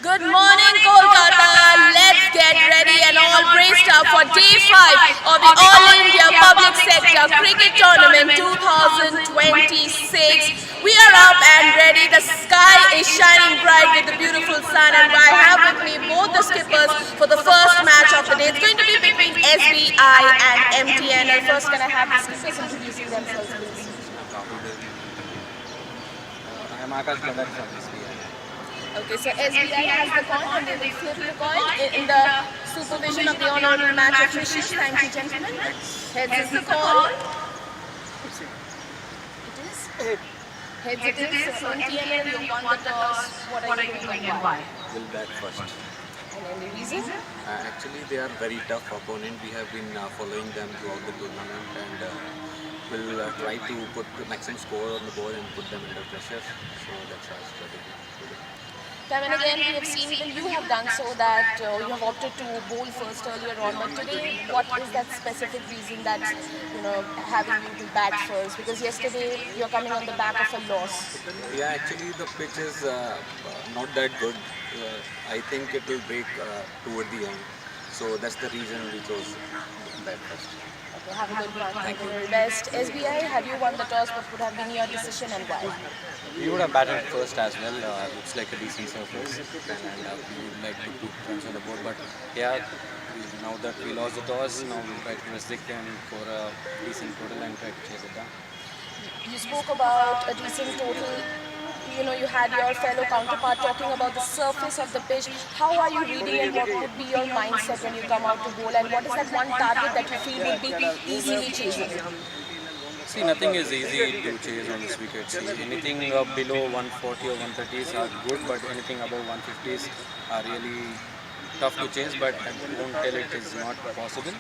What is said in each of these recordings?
Good morning, Kolkata. Let's get ready and all braced up for day 5 of the All India Public Sector Cricket Tournament 2026. We are up and ready. The sky is shining bright with the beautiful sun, and I have with me both the skippers for the first match of the day. It's going to be between SBI and MTNL. First, can I have the skippers introducing themselves, please? I am Akash Gadak from SBI. Okay, so SBI has the coin and they will flip the coin in the supervision of the honorable match officials. Thank you, gentlemen. Heads is the call. It is? Heads it is. So MTNL, you won the toss. What are you doing and why? Will bat first. And any reason? Actually, they are very tough opponent. We have been following them throughout the tournament and will try to put the maximum score on the board and put them under pressure. So that's our strategy today. Time and again, we have seen even you have done so that you have opted to bowl first earlier on. But today, what is that specific reason that's having you to bat first? Because yesterday you're coming on the back of a loss. Yeah, actually the pitch is not that good. I think it will break toward the end. So that's the reason we chose bat first. Okay, have a good one. Thank you very best. SBI, have you won the toss? What would have been your decision and why? We would have batted first as well. Looks like a decent surface, and we would like to put runs on the board. But yeah, now that we lost the toss, now we'll try to restrict them for a decent total and try to chase it down. You spoke about a decent total. You had your fellow counterpart talking about the surface of the pitch. How are you reading and what would be your mindset when you come out to bowl? And what is that one target that you feel would be easily chasing? See, nothing is easy to chase on this wicket. See, anything below 140 or 130s are good, but anything above 150s are really tough to chase. But I won't tell it is not possible.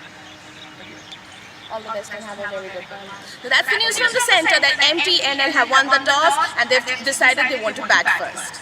All the best and have a very good one. So that's the news from the centre that MTNL have won the toss and they've decided they want to bat first.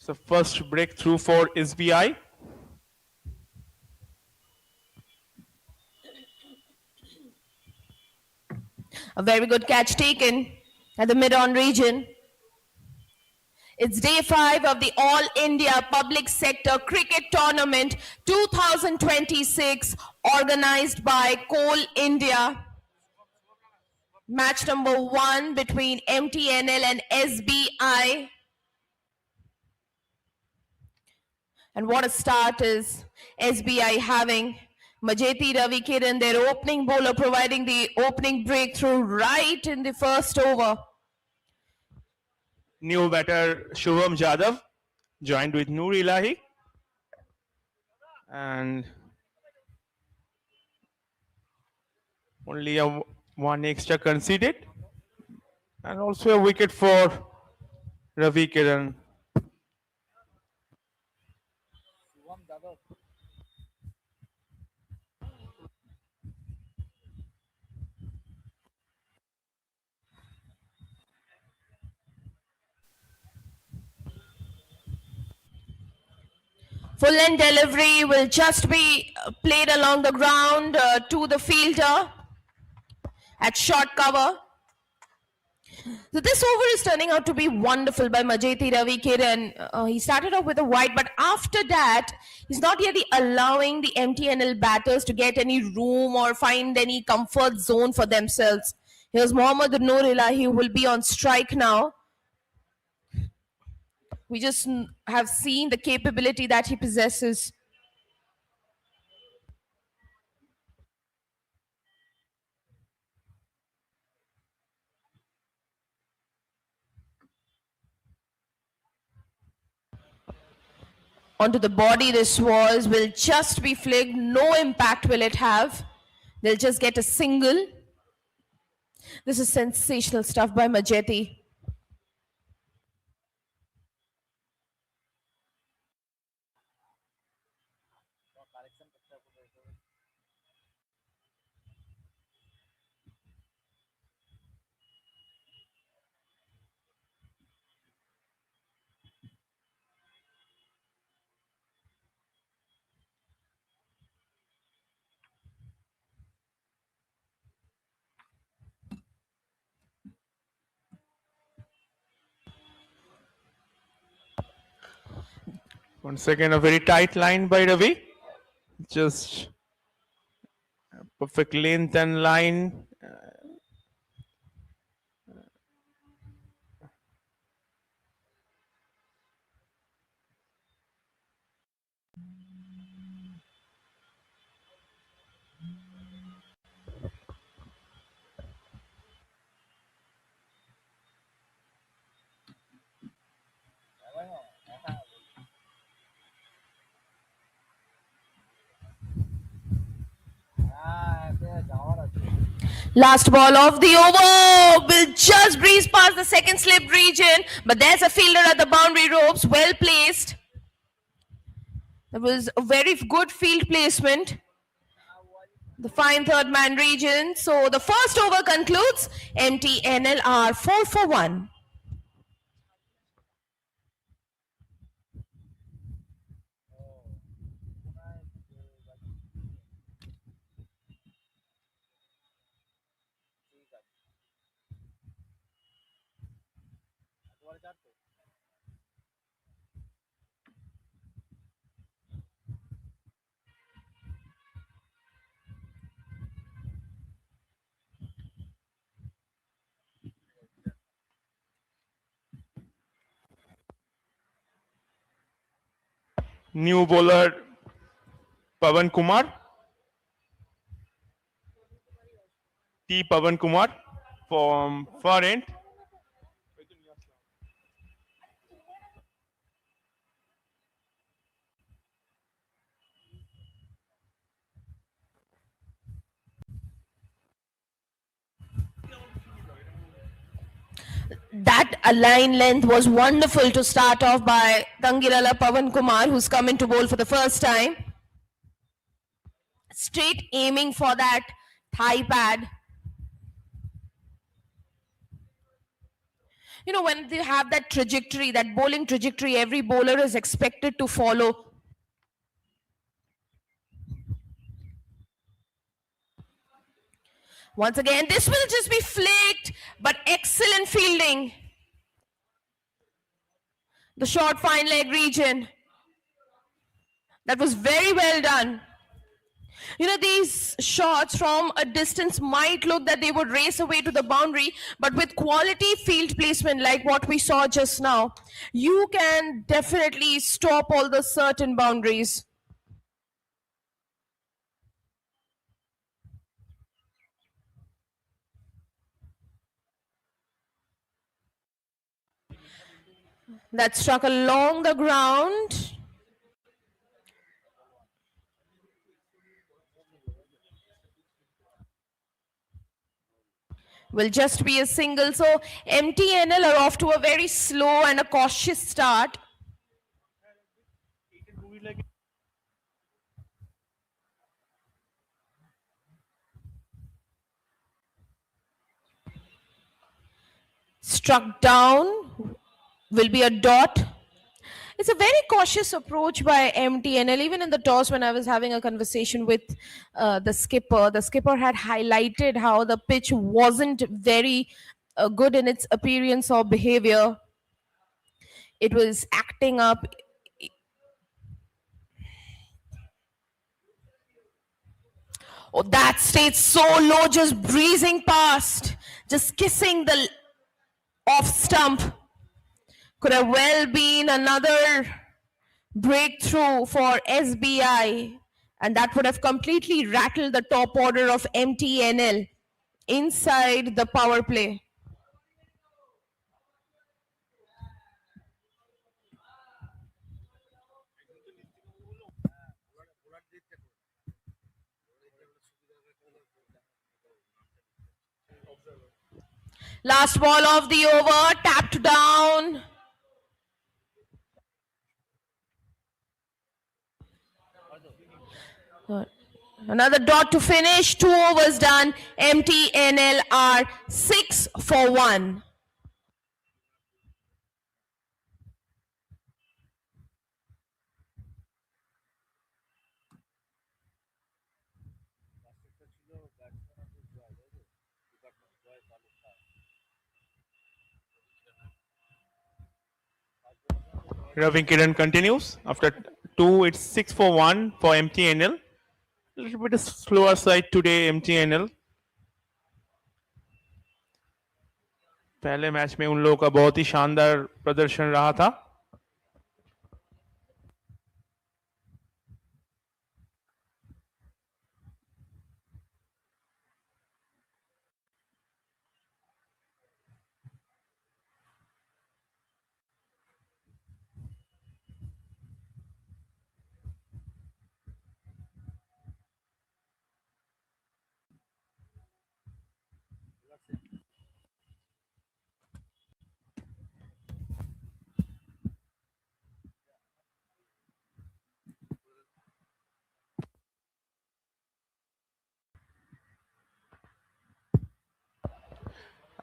So first breakthrough for SBI. A very good catch taken at the mid-on region. It's day 5 of the All India Public Sector Cricket Tournament 2026 organized by Coal India. Match number 1 between MTNL and SBI. And what a start is SBI having. Majeti Ravikiran, their opening bowler, providing the opening breakthrough right in the first over. New batter Shubham Jadhav joined with Noor Ilahi. And only one extra conceded. And also a wicket for Ravi Kiran. Full end delivery will just be played along the ground to the fielder at short cover. So this over is turning out to be wonderful by Majeti Ravikiran. He started off with a wide, but after that, he's not yet allowing the MTNL batters to get any room or find any comfort zone for themselves. Here's Mohammad Noor Ilahi, who will be on strike now. We just have seen the capability that he possesses. Onto the body this was, will just be flicked. No impact will it have. They'll just get a single. This is sensational stuff by Majeti. Once again, a very tight line by Ravi. Just perfect length and line. Last ball of the over will just breeze past the second slip region, but there's a fielder at the boundary ropes, well placed. That was a very good field placement. The fine third man region. So the first over concludes. MTNL are 4 for 1. New bowler Pavan Kumar. Pavan Kumar from far end. That line length was wonderful to start off by Tangirala Pavan Kumar, who's come into bowl for the first time. Straight aiming for that thigh pad. when they have that trajectory, that bowling trajectory, every bowler is expected to follow. Once again, this will just be flicked, but excellent fielding. The short fine leg region. That was very well done. These shots from a distance might look that they would race away to the boundary, but with quality field placement like what we saw just now, you can definitely stop all the certain boundaries. That struck along the ground. Will just be a single. So MTNL are off to a very slow and a cautious start. Struck down, will be a dot. It's a very cautious approach by MTNL. Even in the toss, when I was having a conversation with the skipper had highlighted how the pitch wasn't very good in its appearance or behavior. It was acting up. Oh, that stayed so low, just breezing past, just kissing the off stump. Could have well been another breakthrough for SBI, and that would have completely rattled the top order of MTNL inside the power play. Last ball of the over, tapped down. Another dot to finish. 2 overs done. MTNL are 6 for 1. Ravi Kiran continues. After 2, it's 6 for 1 for MTNL. A little bit slower side today, MTNL. पहले match में उन लोगों का बहुत ही शानदार प्रदर्शन रहा था.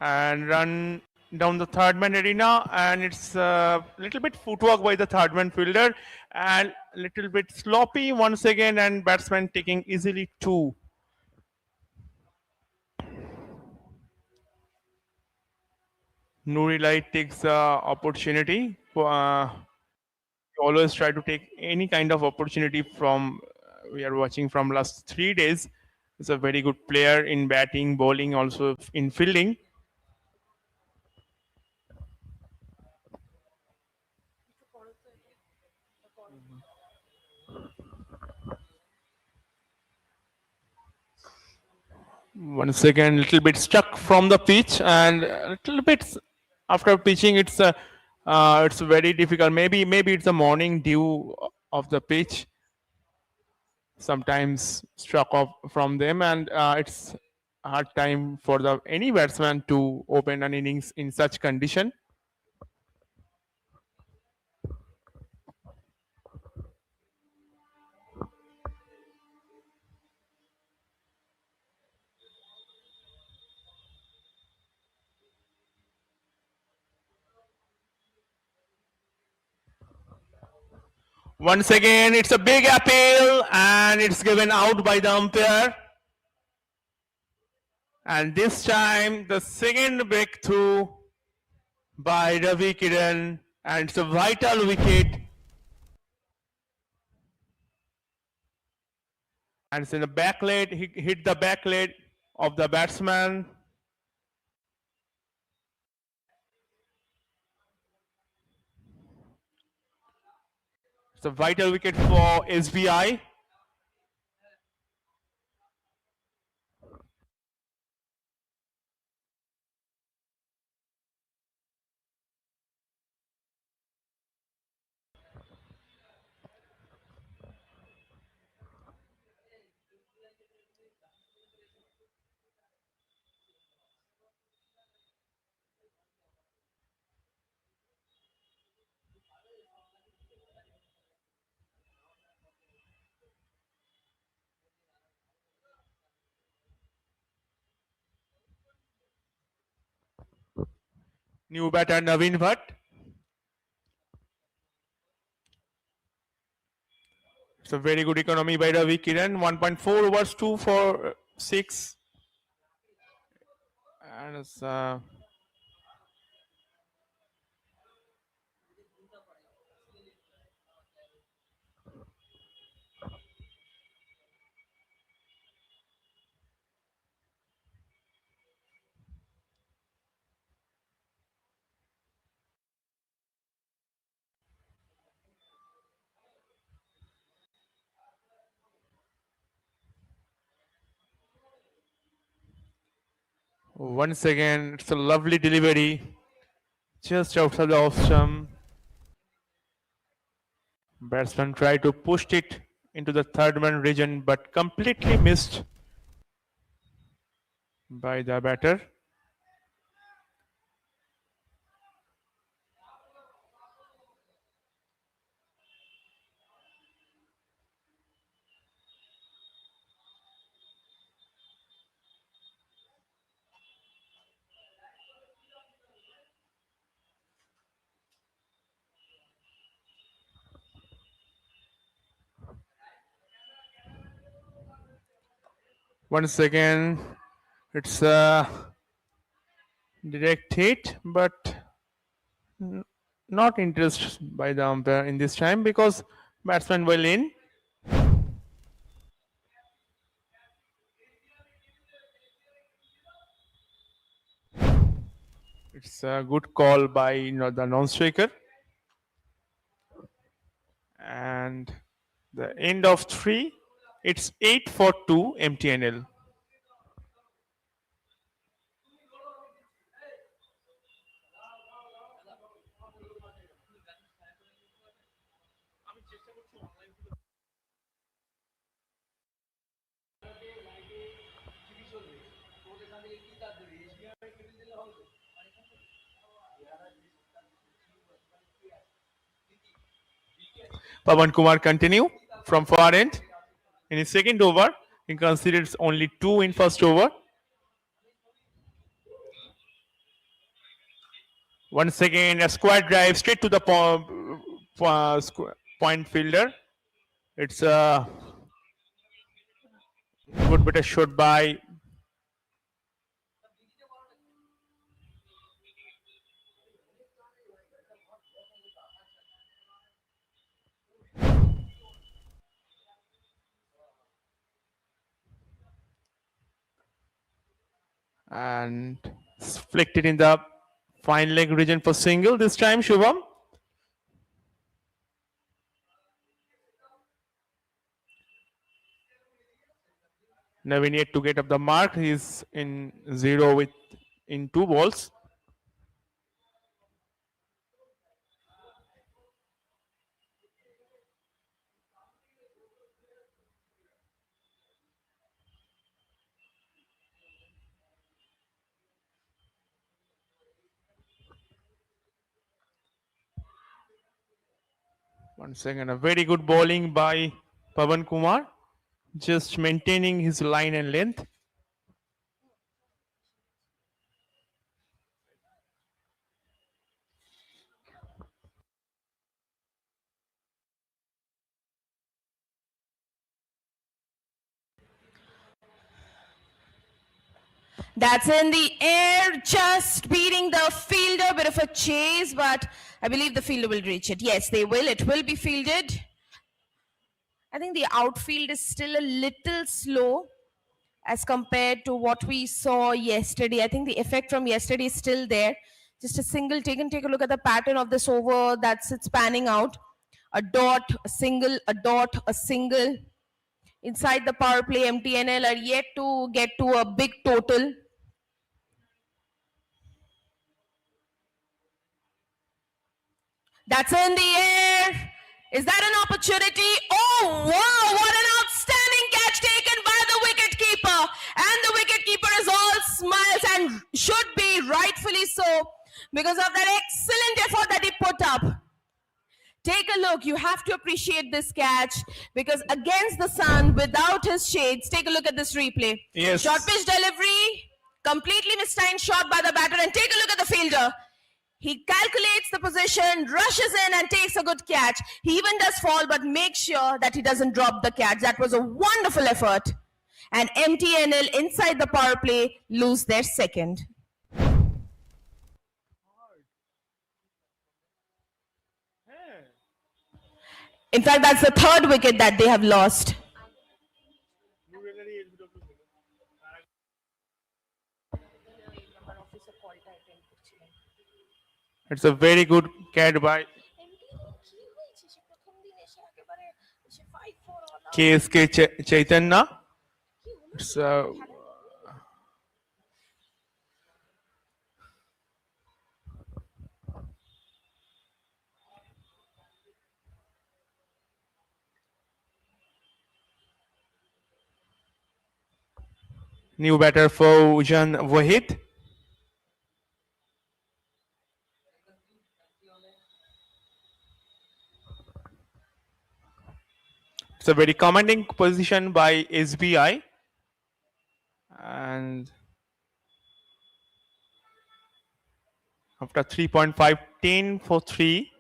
And run down the third man arena, and it's a little bit footwork by the third man fielder and a little bit sloppy once again, and batsman taking easily 2. Nuri Light takes the opportunity. Always try to take any kind of opportunity from we are watching from last 3 days. He's a very good player in batting, bowling, also in fielding. Once again, little bit stuck from the pitch, and a little bit after pitching, it's very difficult. Maybe it's a morning dew of the pitch. Sometimes struck off from them, and it's hard time for the any batsman to open an innings in such condition. Once again, it's a big appeal and it's given out by the umpire. And this time, the second breakthrough by Ravi Kiran, and it's a vital wicket. And it's in the back leg, he hit the back leg of the batsman. It's a vital wicket for SBI. New batter Naveen Bhatt. It's a very good economy by Ravi Kiran. 1.4 overs, 2 for 6. And it's, once again, it's a lovely delivery just outside the off stump. Batsman tried to push it into the third man region but completely missed by the batter. Once again, it's a direct hit, but not interested by the umpire in this time because batsman well in. It's a good call by the non-striker. And the end of 3, it's 8 for 2 MTNL. Pawan Kumar continue from far end. In his second over, he considers only 2 in first over. Once again, a square drive straight to the point fielder. It's a good bit of shot by and flicked it in the fine leg region for single this time, Shubham. Naveen yet to get up the mark. He's in 0 with in 2 balls. Once again, a very good bowling by Pawan Kumar, just maintaining his line and length. That's in the air, just beating the fielder. Bit of a chase, but I believe the fielder will reach it. Yes, they will. It will be fielded. I think the outfield is still a little slow as compared to what we saw yesterday. I think the effect from yesterday is still there. Just a single take, and take a look at the pattern of this over. That's it's panning out. A dot, a single, a dot, a single. Inside the power play, MTNL are yet to get to a big total. That's in the air. Is that an opportunity? Oh, wow, what an outstanding catch taken by the wicketkeeper. And the wicketkeeper is all smiles and should be rightfully so because of that excellent effort that he put up. Take a look. You have to appreciate this catch because against the sun, without his shades, take a look at this replay. Yes. Short pitch delivery, completely mistimed shot by the batter, and take a look at the fielder. He calculates the position, rushes in and takes a good catch. He even does fall, but makes sure that he doesn't drop the catch. That was a wonderful effort. And MTNL inside the power play lose their second. In fact, that's the third wicket that they have lost. It's a very good catch by KSK Chaitanya. It's new batter for Ujan Wahid. It's a very commanding position by SBI. And after 3.5, 10 for 3.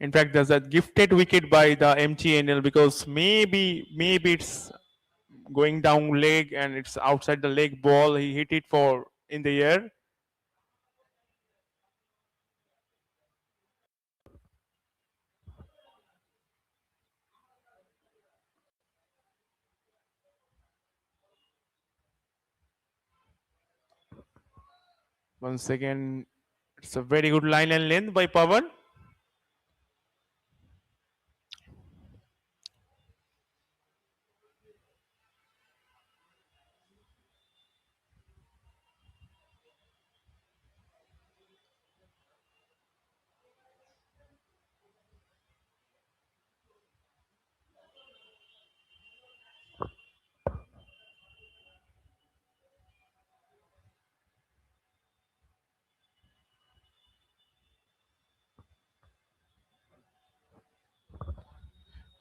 In fact, there's a gifted wicket by the MTNL because maybe it's going down leg and it's outside the leg ball. He hit it for in the air. Once again, it's a very good line and length by Pawan.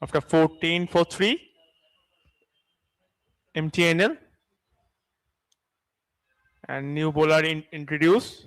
After 14 for 3, MTNL. And new bowler introduced.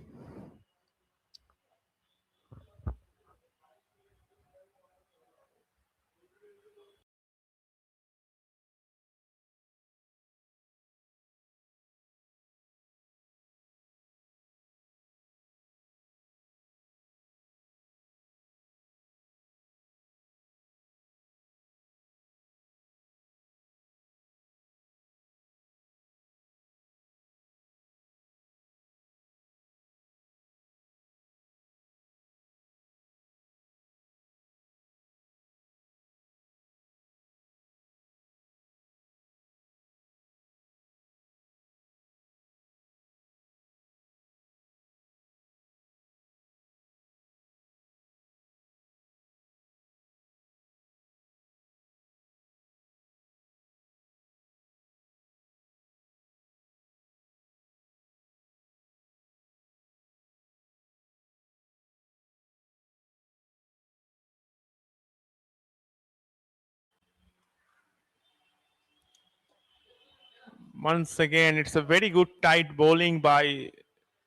Once again, it's a very good tight bowling by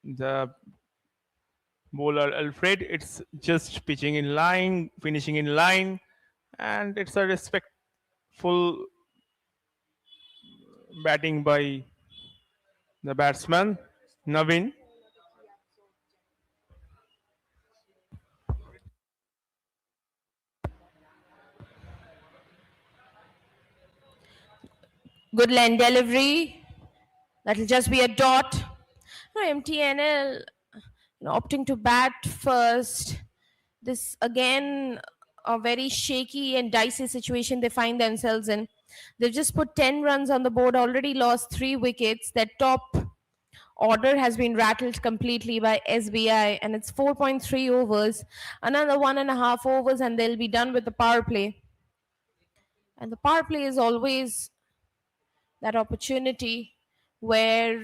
the bowler Alfred. It's just pitching in line, finishing in line, and it's a full batting by the batsman Navin. Good line delivery. That'll just be a dot. No, MTNL opting to bat first. This again a very shaky and dicey situation they find themselves in. They've just put 10 runs on the board, already lost 3 wickets. Their top order has been rattled completely by SBI, and it's 4.3 overs. Another 1.5 overs, and they'll be done with the power play. And the power play is always that opportunity where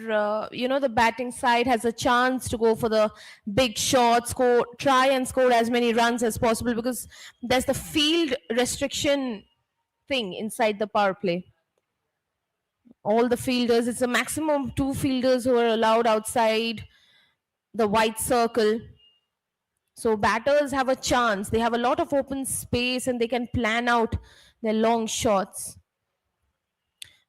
the batting side has a chance to go for the big shot, score, try and score as many runs as possible, because there's the field restriction thing inside the power play. All the fielders, it's a maximum of 2 fielders who are allowed outside the white circle. So batters have a chance, they have a lot of open space and they can plan out their long shots.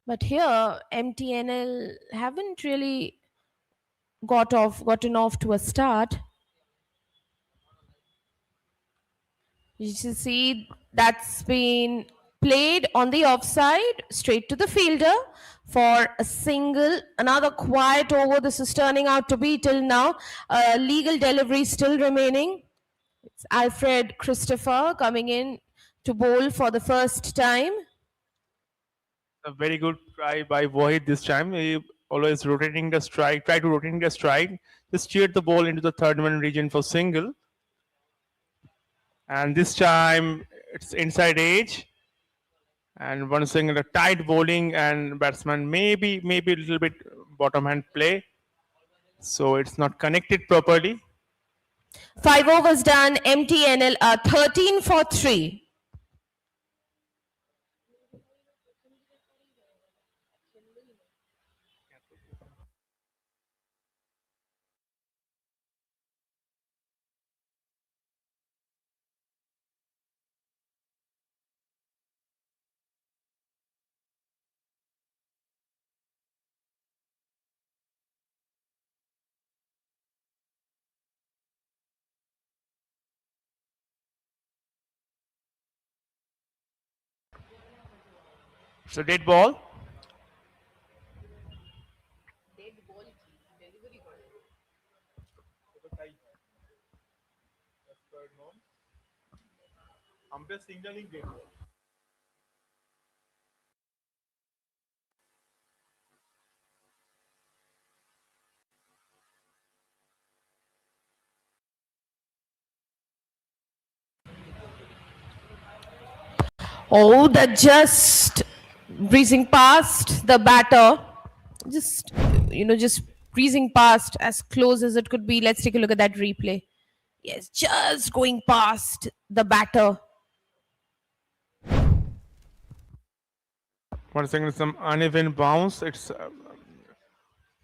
But here, MTNL haven't really gotten off to a start. You should see that's been played on the offside, straight to the fielder for a single. Another quiet over. This is turning out to be till now. Legal delivery still remaining. It's Alfred Christopher coming in to bowl for the first time. A very good try by Wahid this time. He always rotating the strike, try to rotating the strike, just steered the ball into the third man region for single. And this time it's inside edge. And once again a tight bowling and batsman maybe a little bit bottom hand play. So it's not connected properly. 5 overs done. MTNL are 13 for 3. It's a dead ball. Oh, that just breezing past the batter. Just breezing past as close as it could be. Let's take a look at that replay. Yes, just going past the batter. Once again some uneven bounce. It's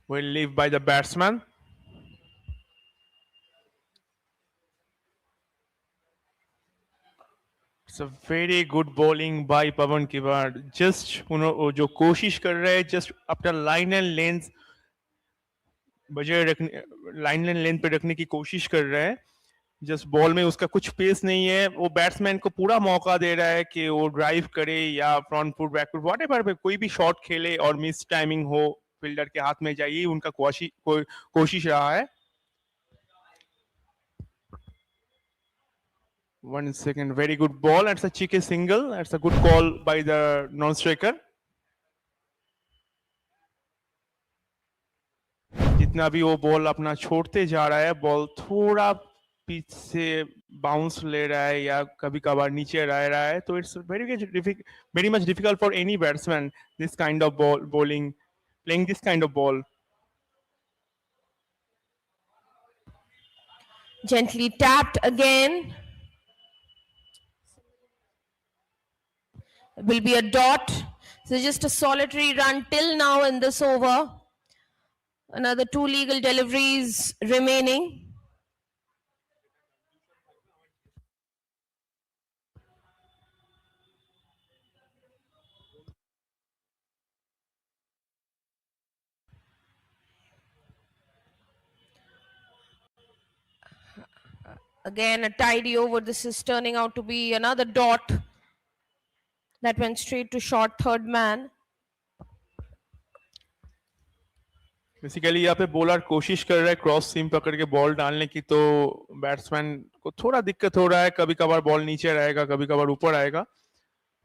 will leave by the batsman. It's a very good bowling by Pawan Kibar. Just जो कोशिश कर रहे हैं just अपना line and length बजाय रखने line and length पे रखने की कोशिश कर रहे हैं. जस्ट बॉल में उसका कुछ पेस नहीं है. वो बैट्समैन को पूरा मौका दे रहा है कि वो ड्राइव करे या front foot back foot whatever कोई भी शॉट खेले और मिस टाइमिंग हो फील्डर के हाथ में जाइए. उनका कोशिश रहा है. 1 second, very good ball. That's a cheeky single. That's a good call by the non-striker. जितना भी वो बॉल अपना छोड़ते जा रहा है, बॉल थोड़ा पिच से बाउंस ले रहा है या कभी कभार नीचे रह रहा है, तो it's very much difficult for any batsman this kind of bowling, playing this kind of ball. Gently tapped again. It will be a dot. So just a solitary run till now in this over. Another 2 legal deliveries remaining. Again, a tidy over. This is turning out to be another dot that went straight to short third man. Basically यहाँ पे bowler कोशिश कर रहा है cross सीम पकड़ के ball डालने की, तो बैट्समैन को थोड़ा दिक्कत हो रहा है, कभी कभार बॉल नीचे रहेगा, कभी कभार ऊपर आएगा.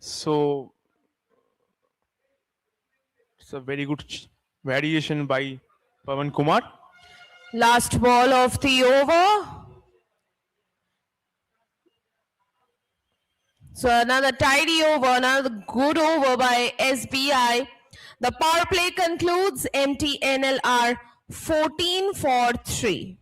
So it's a very good variation by Pawan Kumar. Last ball of the over. So another tidy over, another good over by SBI. The power play concludes. MTNL are 14 for 3.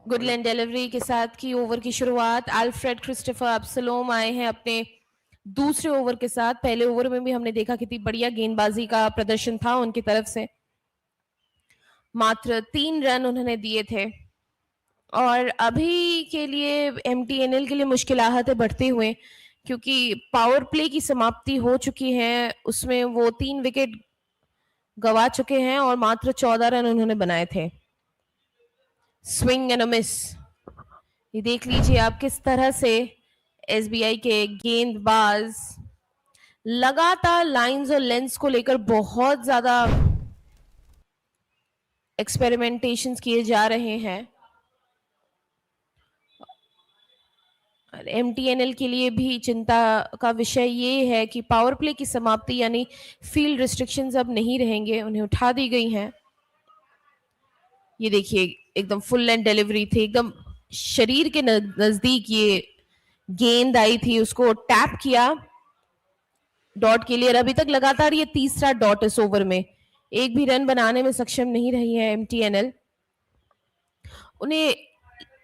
Good lane delivery के साथ की over की शुरुआत. Alfred Christopher एब्सलोम आए हैं अपने दूसरे over के साथ. पहले ओवर में भी हमने देखा कितनी बढ़िया गेंदबाजी का प्रदर्शन था उनकी तरफ से. मात्र 3 रन उन्होंने दिए थे और अभी के लिए एमटीएनएल के लिए मुश्किलाहतें बढ़ते हुए, क्योंकि पावर प्ले की समाप्ति हो चुकी है. उसमें वो 3 विकेट गवा चुके हैं और मात्र 14 रन उन्होंने बनाए थे. Swing and a miss. ये देख लीजिए आप किस तरह से एसबीआई के गेंदबाज लगातार लाइंस और लेंस को लेकर बहुत ज्यादा एक्सपेरिमेंटेशंस किए जा रहे हैं. एमटीएनएल के लिए भी चिंता का विषय ये है कि पावर प्ले की समाप्ति यानी फील्ड रिस्ट्रिक्शंस अब नहीं रहेंगे, उन्हें उठा दी गई हैं. ये देखिए एकदम फुल लेंथ डिलीवरी थी, एकदम शरीर के नजदीक ये गेंद आई थी, उसको टैप किया डॉट के लिए. और अभी तक लगातार ये तीसरा डॉट इस ओवर में. एक भी रन बनाने में सक्षम नहीं रही है एमटीएनएल. उन्हें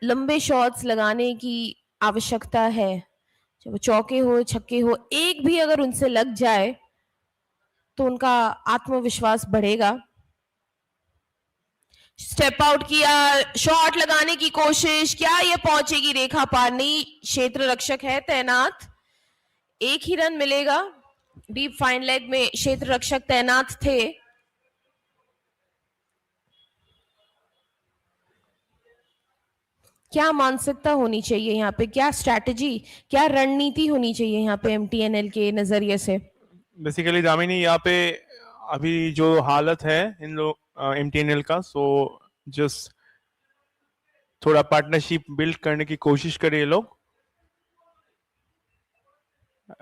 लंबे शॉट्स लगाने की आवश्यकता है. चाहे वो चौके हो छक्के हो, एक भी अगर उनसे लग जाए तो उनका आत्मविश्वास बढ़ेगा. स्टेप आउट किया, शॉट लगाने की कोशिश, क्या ये पहुंचेगी रेखा पार? नहीं, क्षेत्र रक्षक है तैनात. एक ही रन मिलेगा. डीप फाइन लेग में क्षेत्र रक्षक तैनात थे. क्या मानसिकता होनी चाहिए यहाँ पे, क्या स्ट्रैटेजी, क्या रणनीति होनी चाहिए यहाँ पे एमटीएनएल के नजरिए से? बेसिकली दामिनी यहाँ पे अभी जो हालत है इन लोग एमटीएनएल का, सो जस्ट थोड़ा पार्टनरशिप बिल्ड करने की कोशिश करे ये लोग.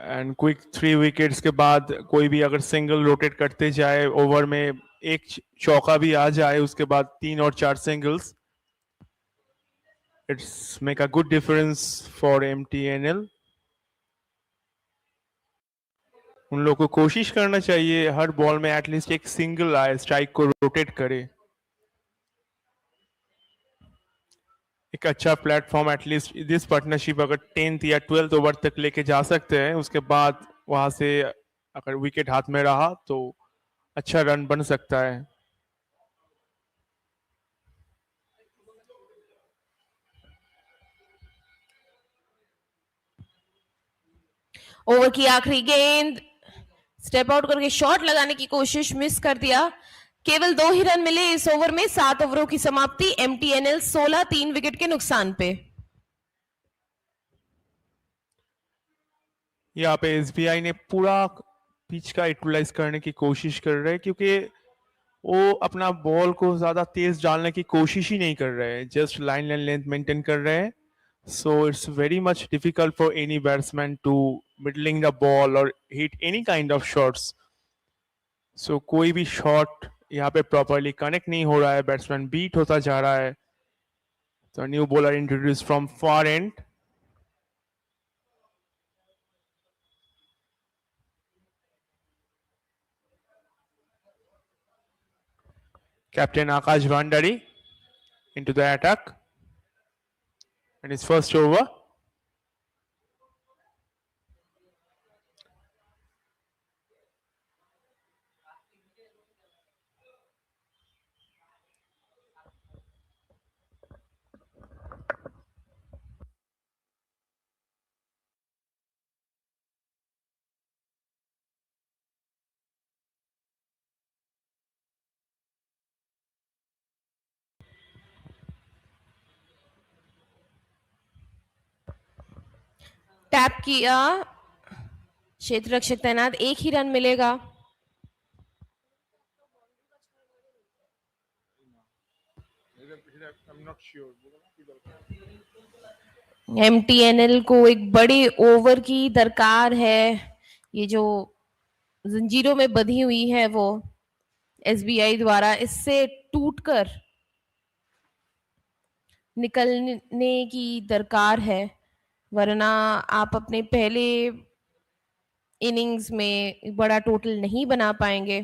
एंड क्विक 3 विकेट्स के बाद कोई भी अगर सिंगल रोटेट करते जाए, ओवर में एक चौका भी आ जाए, उसके बाद 3 और 4 singles, it's make a good difference for MTNL. उन लोगों को कोशिश करना चाहिए हर बॉल में एटलीस्ट एक सिंगल आए, स्ट्राइक को रोटेट करे. एक अच्छा प्लेटफॉर्म एटलीस्ट दिस पार्टनरशिप अगर 10th या 12th ओवर तक लेके जा सकते हैं, उसके बाद वहां से अगर विकेट हाथ में रहा तो अच्छा रन बन सकता है. ओवर की आखिरी गेंद, स्टेप आउट करके शॉट लगाने की कोशिश, मिस कर दिया. केवल 2 ही रन मिले इस ओवर में. 7 ओवरों की समाप्ति. एमटीएनएल 16 3 विकेट के नुकसान पे. यहाँ पे एसबीआई ने पूरा पिच का यूटिलाइज करने की कोशिश कर रहे हैं, क्योंकि वो अपना बॉल को ज्यादा तेज डालने की कोशिश ही नहीं कर रहे हैं, just line and length maintain कर रहे हैं. So it's very much difficult for any batsman to middling the ball or hit any kind of shots. So कोई भी शॉट यहाँ पे प्रॉपरली कनेक्ट नहीं हो रहा है, बैट्समैन बीट होता जा रहा है. So new bowler introduced from far end. Captain Akash Bhandari into the attack. And his first over. Tap किया, क्षेत्र रक्षक तैनात, एक ही रन मिलेगा. MTNL को एक बड़े ओवर की दरकार है. ये जो जंजीरों में बंधी हुई है वो SBI द्वारा, इससे टूटकर निकलने की दरकार है, वरना आप अपने पहले इनिंग्स में बड़ा टोटल नहीं बना पाएंगे.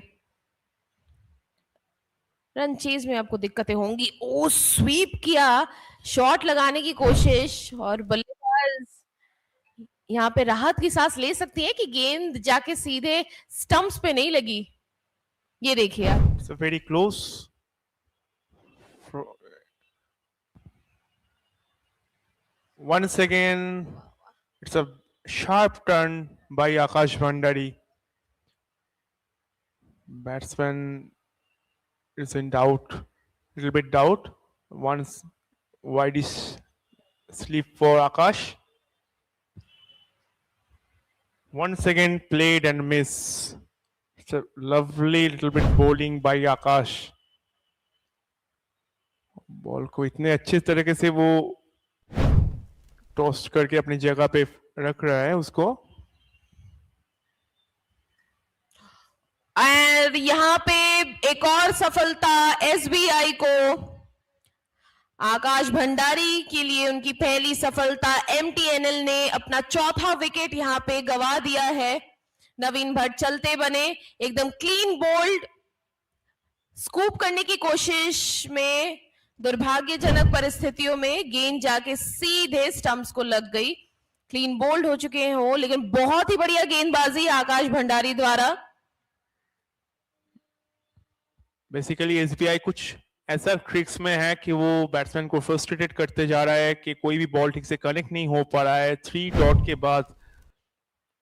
रन चेज में आपको दिक्कतें होंगी. ओ स्वीप किया, शॉट लगाने की कोशिश, और बल्लेबाज यहाँ पे राहत की सांस ले सकती है कि गेंद जाके सीधे स्टंप्स पे नहीं लगी. ये देखिए आप. So very close. Once again, it's a sharp turn by Akash Bhandari. Batsman is in doubt, little bit doubt. Once wide is sleep for Akash. Once again played and miss. It's a lovely little bit bowling by Akash. Ball को इतने अच्छे तरीके से वो toss करके अपनी जगह पे रख रहा है उसको. और यहाँ पे एक और सफलता SBI को. आकाश भंडारी के लिए उनकी पहली सफलता. MTNL ने अपना चौथा विकेट यहाँ पे गवा दिया है. नवीन भट्ट चलते बने, एकदम क्लीन बोल्ड, स्कूप करने की कोशिश में दुर्भाग्यजनक परिस्थितियों में गेंद जाके सीधे स्टंप्स को लग गई. क्लीन बोल्ड हो चुके हो, लेकिन बहुत ही बढ़िया गेंदबाजी आकाश भंडारी द्वारा. बेसिकली SBI कुछ ऐसा ट्रिक्स में है कि वो बैट्समैन को फ्रस्ट्रेटेड करते जा रहा है कि कोई भी बॉल ठीक से कनेक्ट नहीं हो पा रहा है. 3 डॉट के बाद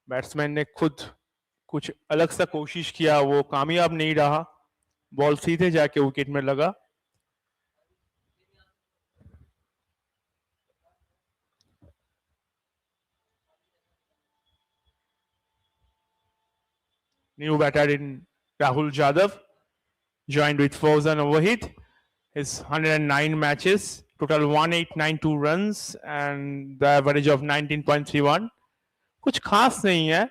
बैट्समैन ने खुद कुछ अलग सा कोशिश किया, वो कामयाब नहीं रहा, बॉल सीधे जाके विकेट में लगा. New batter in Rahul Jadhav, joined with Fauzan Wahid. His 109 matches, total 1892 runs and the average of 19.31. कुछ खास नहीं है,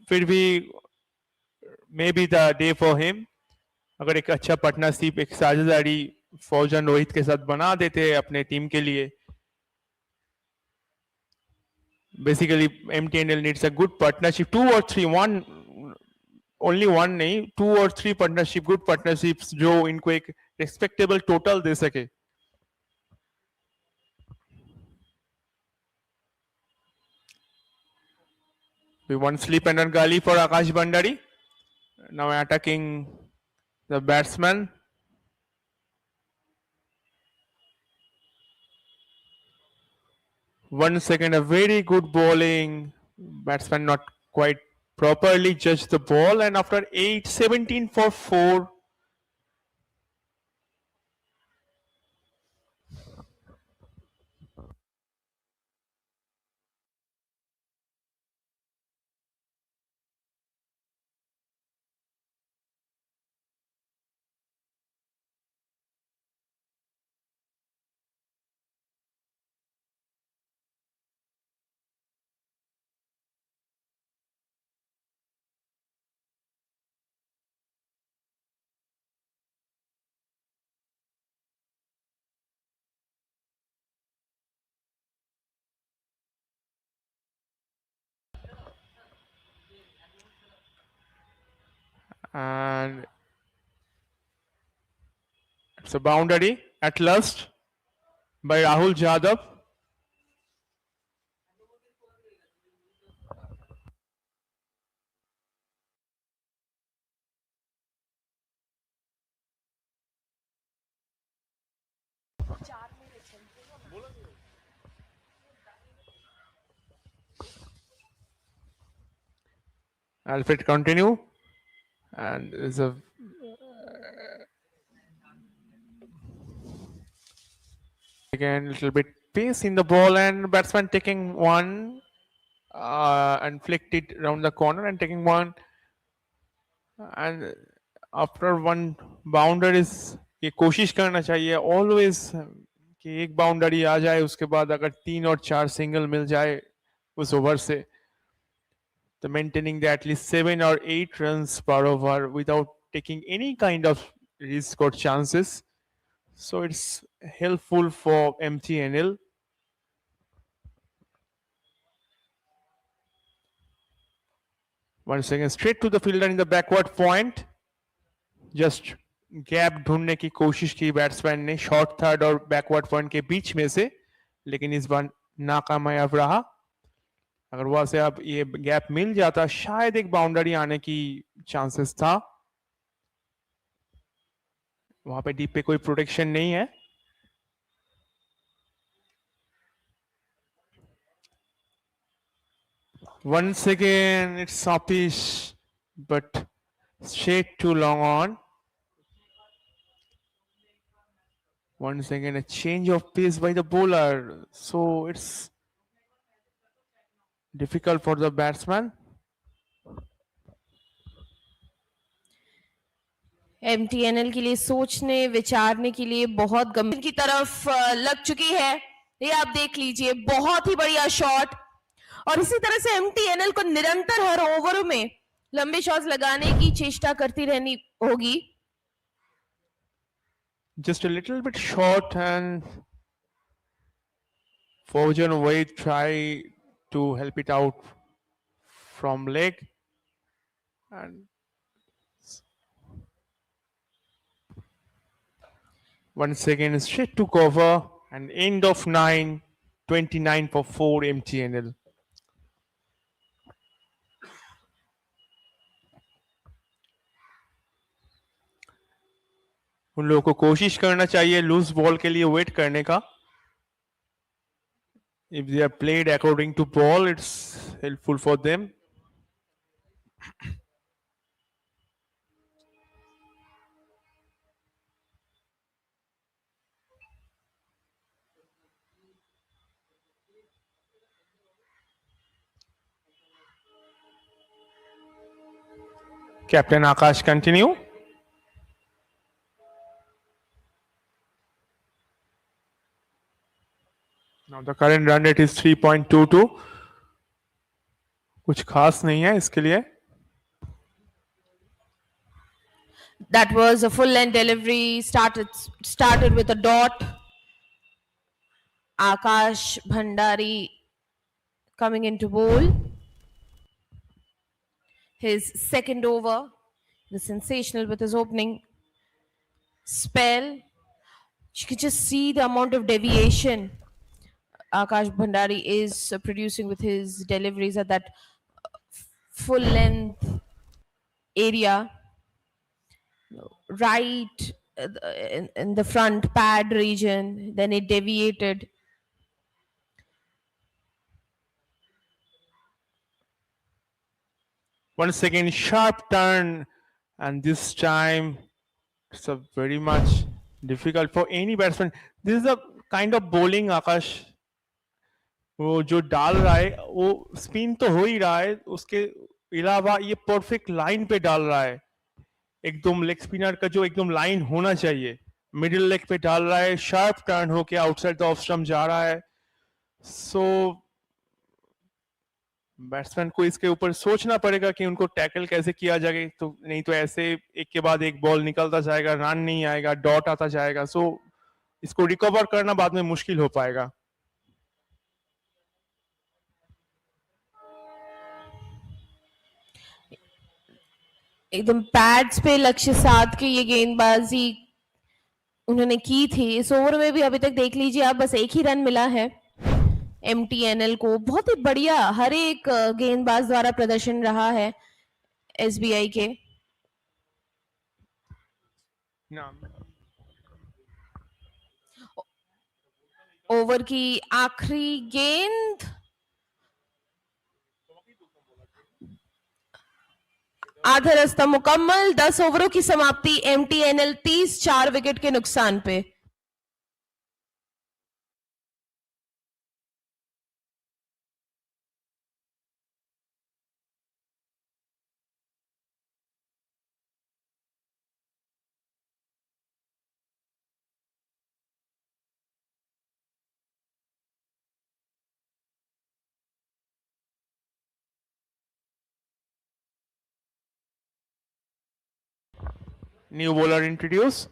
फिर भी may be the day for him. अगर एक अच्छा पार्टनरशिप, एक साझेदारी फौजन रोहित के साथ बना देते हैं अपने टीम के लिए. Basically MTNL needs a good partnership, 2 or 3, one only one नहीं, 2 और 3 पार्टनरशिप, गुड पार्टनरशिप्स जो इनको एक रिस्पेक्टेबल टोटल दे सके. One slip and Gali for Akash Bhandari. Now attacking the batsman. Once again a very good bowling. Batsman not quite properly judged the ball, and after 8-17 for 4. and it's a boundary at last by Rahul Jadhav. Alfred continue, and there's a again little bit pace in the ball, and batsman taking one and flicked it around the corner and taking one, and after one boundaries ये कोशिश करना चाहिए always कि एक boundary आ जाए उसके बाद अगर 3 और 4 सिंगल मिल जाए उस ओवर से तो maintaining the at least 7 or 8 runs per over without taking any kind of risk or chances. So it's helpful for MTNL. Once again, straight to the fielder in the backward point. Just gap ढूंढने की कोशिश की batsman ने short third और backward point के बीच में से, लेकिन इस बार नाकामयाब रहा. अगर वहां से अब ये गैप मिल जाता शायद एक बाउंड्री आने की चांसेस था. वहां पे डीप पे कोई प्रोटेक्शन नहीं है. Once again, it's Sapish, but straight too long on. Once again, a change of pace by the bowler. So it's difficult for the batsman. MTNL के लिए सोचने विचारने के लिए बहुत गंभीर की तरफ लग चुकी है. ये आप देख लीजिए, बहुत ही बढ़िया शॉट. और इसी तरह से MTNL को निरंतर हर ओवर में लंबे शॉट्स लगाने की चेष्टा करती रहनी होगी. Just a little bit short, and Faujan Wade try to help it out from leg, and once again straight to cover, and end of 9, 29 for 4 MTNL. उन लोगों को कोशिश करना चाहिए लूज बॉल के लिए वेट करने का. If they are played according to ball, it's helpful for them. Captain Akash continue. Now the current run rate is 3.22. कुछ खास नहीं है इसके लिए. That was a full length delivery. Started with a dot. Akash Bhandari coming into bowl. His second over, the sensational with his opening spell. You can just see the amount of deviation Akash Bhandari is producing with his deliveries at that full length area, right in the front pad region. Then it deviated. Once again, sharp turn, and this time it's a very much difficult for any batsman. This is a kind of bowling Akash वो जो डाल रहा है वो spin तो हो ही रहा है, उसके अलावा ये परफेक्ट लाइन पे डाल रहा है. एकदम लेग स्पिनर का जो एकदम लाइन होना चाहिए मिडिल लेग पे डाल रहा है. शार्प टर्न होके आउटसाइड द ऑफ स्टंप जा रहा है. सो बैट्समैन को इसके ऊपर सोचना पड़ेगा कि उनको टैकल कैसे किया जाए. तो नहीं तो ऐसे एक के बाद एक बॉल निकलता जाएगा, रन नहीं आएगा, डॉट आता जाएगा. सो इसको रिकवर करना बाद में मुश्किल हो पाएगा. एकदम पैड्स पे लक्ष्य साध के ये गेंदबाजी उन्होंने की थी। इस ओवर में भी अभी तक देख लीजिए आप, बस एक ही रन मिला है MTNL को। बहुत ही बढ़िया हर एक गेंदबाज द्वारा प्रदर्शन रहा है SBI के। ओवर की आखिरी गेंद, आधा रास्ता मुकम्मल, 10 ओवरों की समाप्ति, MTNL 30 4 विकेट के नुकसान पे। New bowler introduced.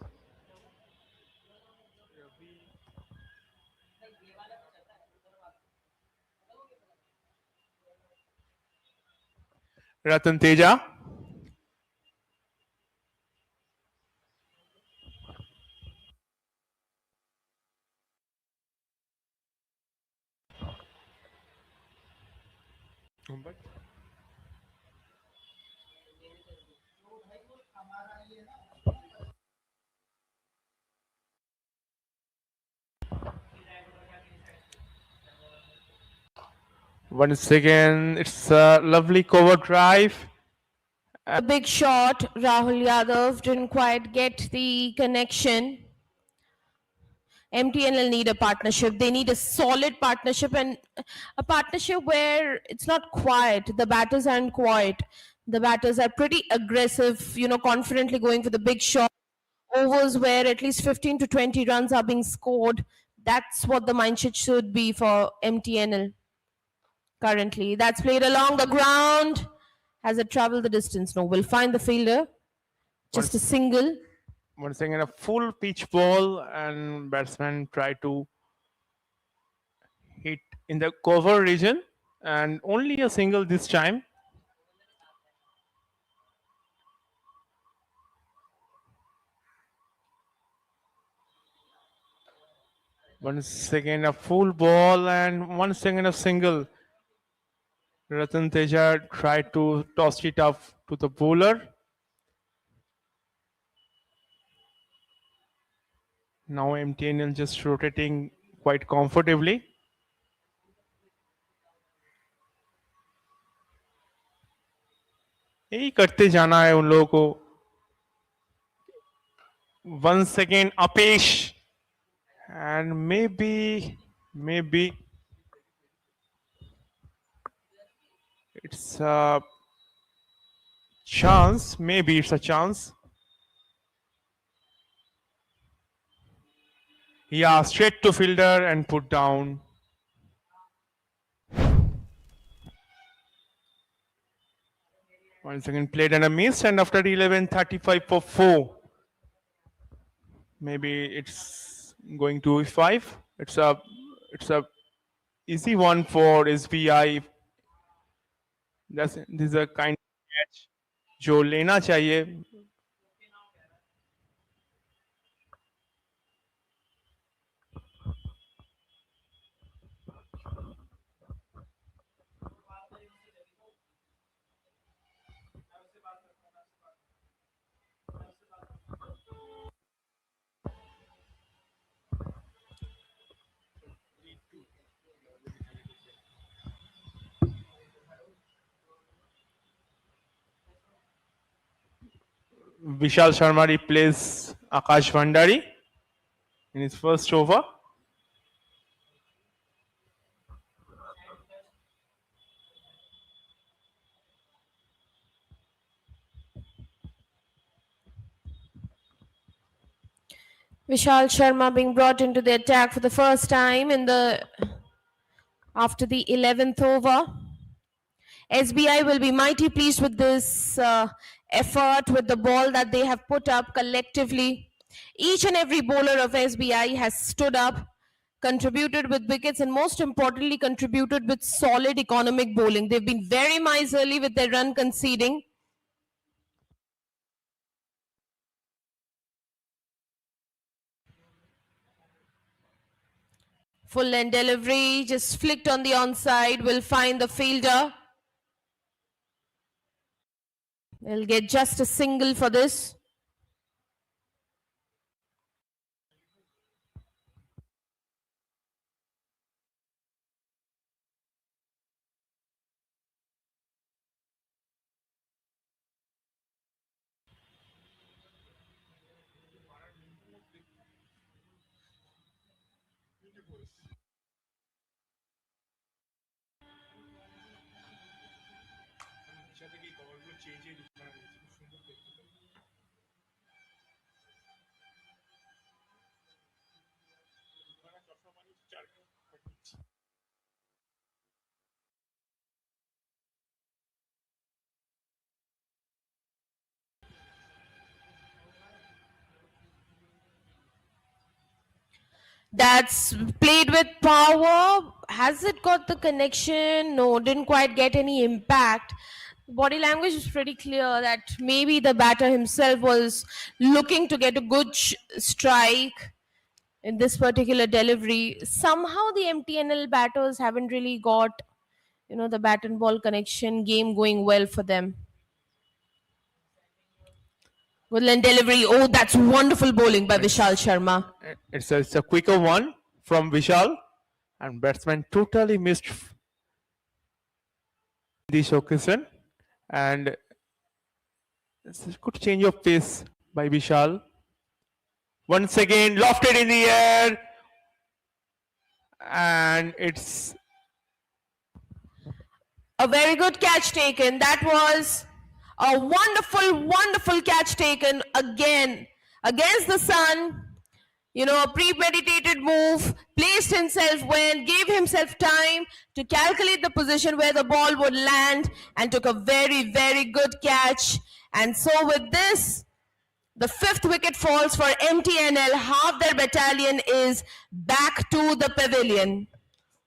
Ratan Teja. Once again, it's a lovely cover drive. A big shot, Rahul Yadav didn't quite get the connection. MTNL need a partnership. They need a solid partnership, and a partnership where it's not quiet. The batters aren't quiet. The batters are pretty aggressive, confidently going for the big shot. Overs where at least 15 to 20 runs are being scored. That's what the mindset should be for MTNL currently. That's played along the ground. Has it traveled the distance? No, we'll find the fielder. Just a single. Once again, a full pitch ball, and batsman try to hit in the cover region, and only a single this time. Once again, a full ball, and once again a single. Ratan Teja tried to toss it up to the bowler. Now MTNL just rotating quite comfortably. यही करते जाना है उन लोगों को. Once again Apesh, and maybe it's a chance. Maybe it's a chance. Yeah, straight to fielder and put down. Once again played and a miss, and after 11:35 for 4. Maybe it's going to E5. It's a easy one for SBI. This is a kind of catch जो लेना चाहिए. Vishal Sharma replaces Akash Bhandari in his first over. Vishal Sharma being brought into the attack for the first time after the 11th over. SBI will be mighty pleased with this effort, with the ball that they have put up collectively. Each and every bowler of SBI has stood up, contributed with wickets, and most importantly, contributed with solid economic bowling. They've been very miserly with their run conceding. Full length delivery, just flicked on the onside, will find the fielder. They'll get just a single for this. That's played with power. Has it got the connection? No, didn't quite get any impact. Body language is pretty clear that maybe the batter himself was looking to get a good strike in this particular delivery. Somehow the MTNL batters haven't really got, the bat and ball connection game going well for them. Woodland delivery. Oh, that's wonderful bowling by Vishal Sharma. It's a quicker one from Vishal, and batsman totally missed this occasion, and it's a good change of pace by Vishal. Once again, lofted in the air, and it's A very good catch taken. That was a wonderful, wonderful catch taken again against the sun. A premeditated move, placed himself gave himself time to calculate the position where the ball would land and took a very, very good catch. And so with this, the 5th wicket falls for MTNL. Half their battalion is back to the pavilion.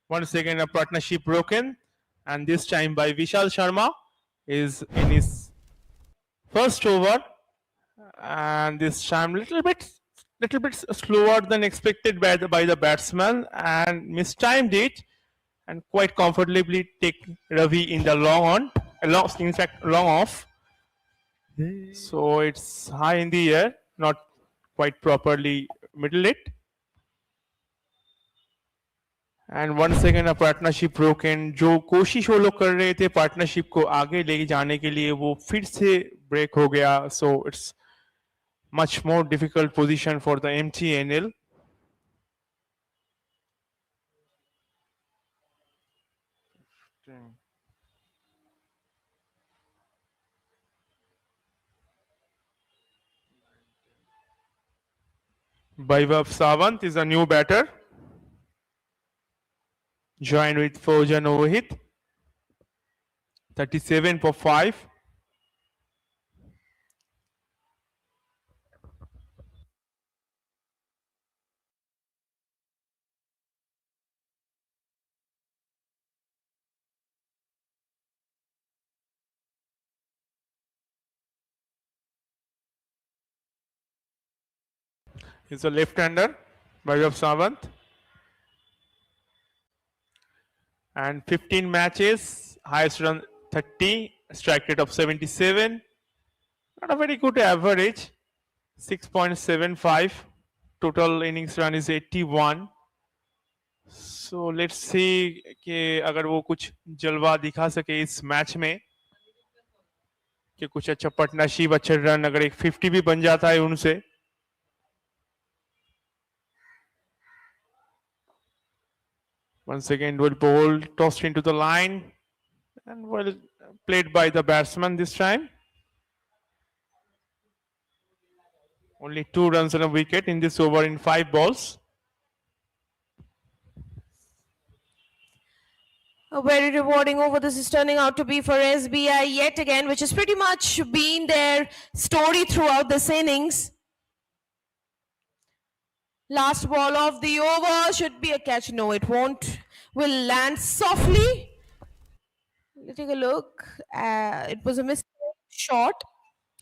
once again a partnership broken, and this time by Vishal Sharma is in his first over, and this time little bit slower than expected by the batsman, and mistimed it, and quite comfortably take Ravi in the long off. So it's high in the air, not quite properly middle it. And once again a partnership broken. जो कोशिश वो लोग कर रहे थे partnership को आगे ले जाने के लिए, वो फिर से ब्रेक हो गया. So it's much more difficult position for the MTNL. Vaibhav Sawant is a new batter, joined with Faujan Ohit. 37 for 5. He's a left-hander, Vaibhav Sawant. And 15 matches, highest run 30, strike rate of 77. Not a very good average, 6.75. Total innings run is 81. So let's see कि अगर वो कुछ जलवा दिखा सके इस match में, कि कुछ अच्छा पार्टनरशिप, अच्छे रन, अगर एक 50 भी बन जाता है उनसे. Once again, well ball tossed into the line, and well played by the batsman this time. Only 2 runs on a wicket in this over in 5 balls. A very rewarding over this is turning out to be for SBI yet again, which has pretty much been their story throughout this innings. Last ball of the over should be a catch. No, it won't. Will land softly. Let's take a look. It was a mistake shot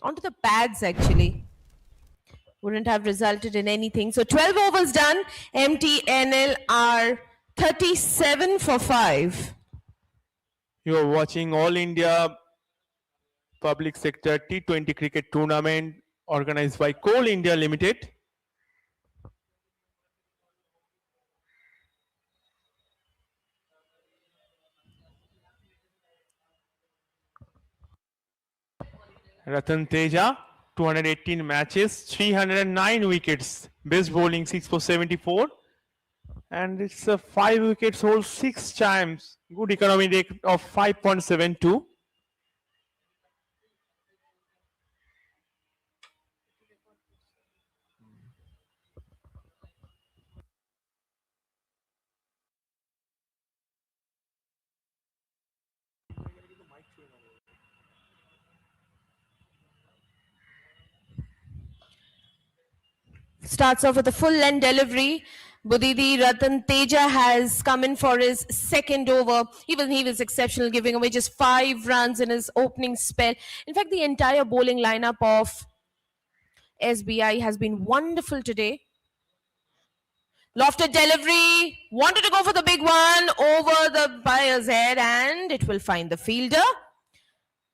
onto the pads actually. Wouldn't have resulted in anything. So 12 overs done. MTNL are 37 for 5. You are watching All India Public Sector T20 Cricket Tournament organized by Coal India Limited. Ratan Teja, 218 matches, 309 wickets. Best bowling 6 for 74. And it's a 5 wickets haul 6 times. Good economy rate of 5.72. Starts off with a full length delivery. Budidi Ratan Teja has come in for his second over. Even he was exceptional, giving away just 5 runs in his opening spell. In fact, the entire bowling lineup of SBI has been wonderful today. Lofted delivery, wanted to go for the big one over the buyer's head, and it will find the fielder.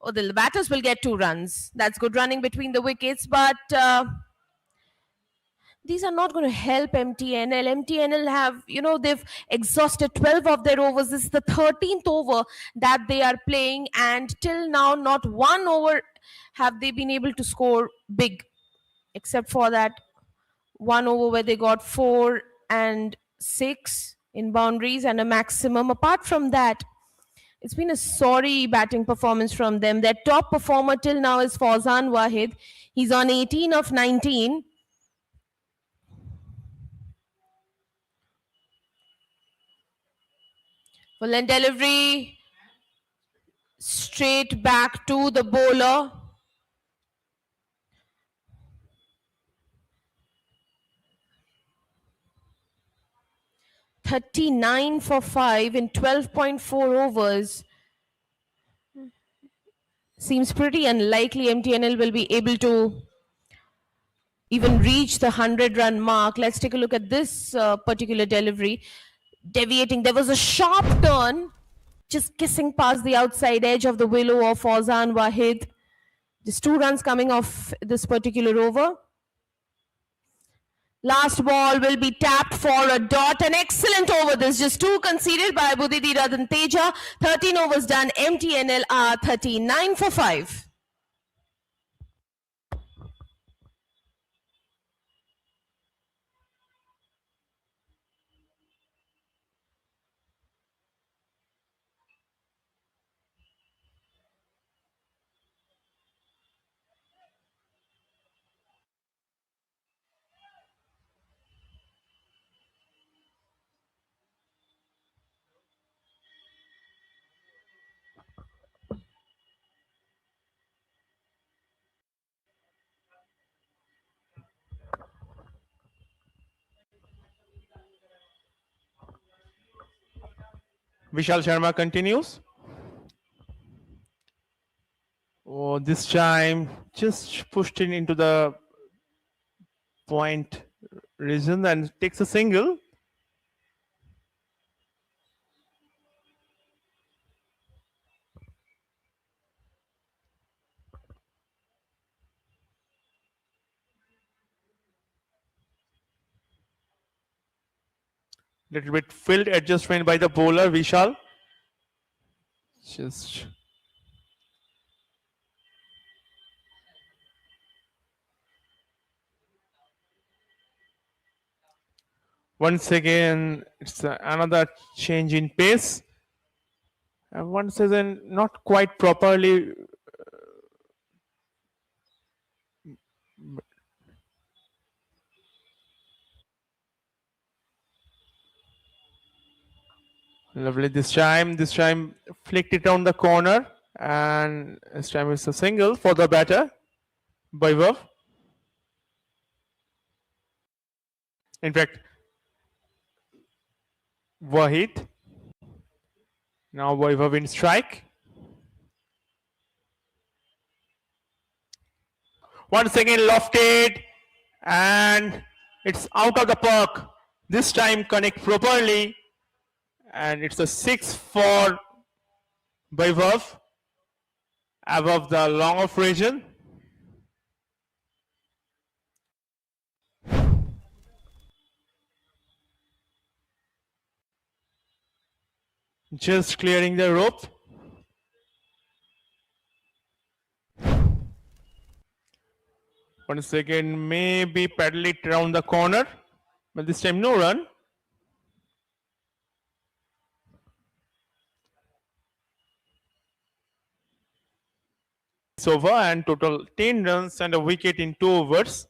Oh, the batters will get 2 runs. That's good running between the wickets, but these are not going to help MTNL. MTNL have, they've exhausted 12 of their overs. This is the 13th over that they are playing, and till now, not one over have they been able to score big, except for that one over where they got 4 and 6 in boundaries and a maximum. Apart from that, it's been a sorry batting performance from them. Their top performer till now is Fauzan Wahid. He's on 18 of 19. Full end delivery, straight back to the bowler. $39 for 5 in 12.4 overs. Seems pretty unlikely MTNL will be able to even reach the 100-run mark. Let's take a look at this particular delivery. Deviating, there was a sharp turn, just kissing past the outside edge of the willow of Fauzan Wahid. Just 2 runs coming off this particular over. Last ball will be tapped for a dot. An excellent over. This just 2 conceded by Budidi Ratan Teja. 13 overs done. MTNL are 39 for 5. Vishal Sharma continues. Oh, this time just pushed it into the point region and takes a single. Little bit field adjustment by the bowler Vishal. Just once again, it's another change in pace. And once again, not quite properly. Lovely this time. This time flicked it down the corner. And this time it's a single for the batter, Vaibhav. In fact, Wahid. Now Vaibhav in strike. Once again lofted. And it's out of the park. This time connect properly. and it's a 6 for Vaibhav above the long off region. Just clearing the rope. Once again, maybe paddle it around the corner, but this time no run. It's over and total 10 runs and a wicket in 2 overs.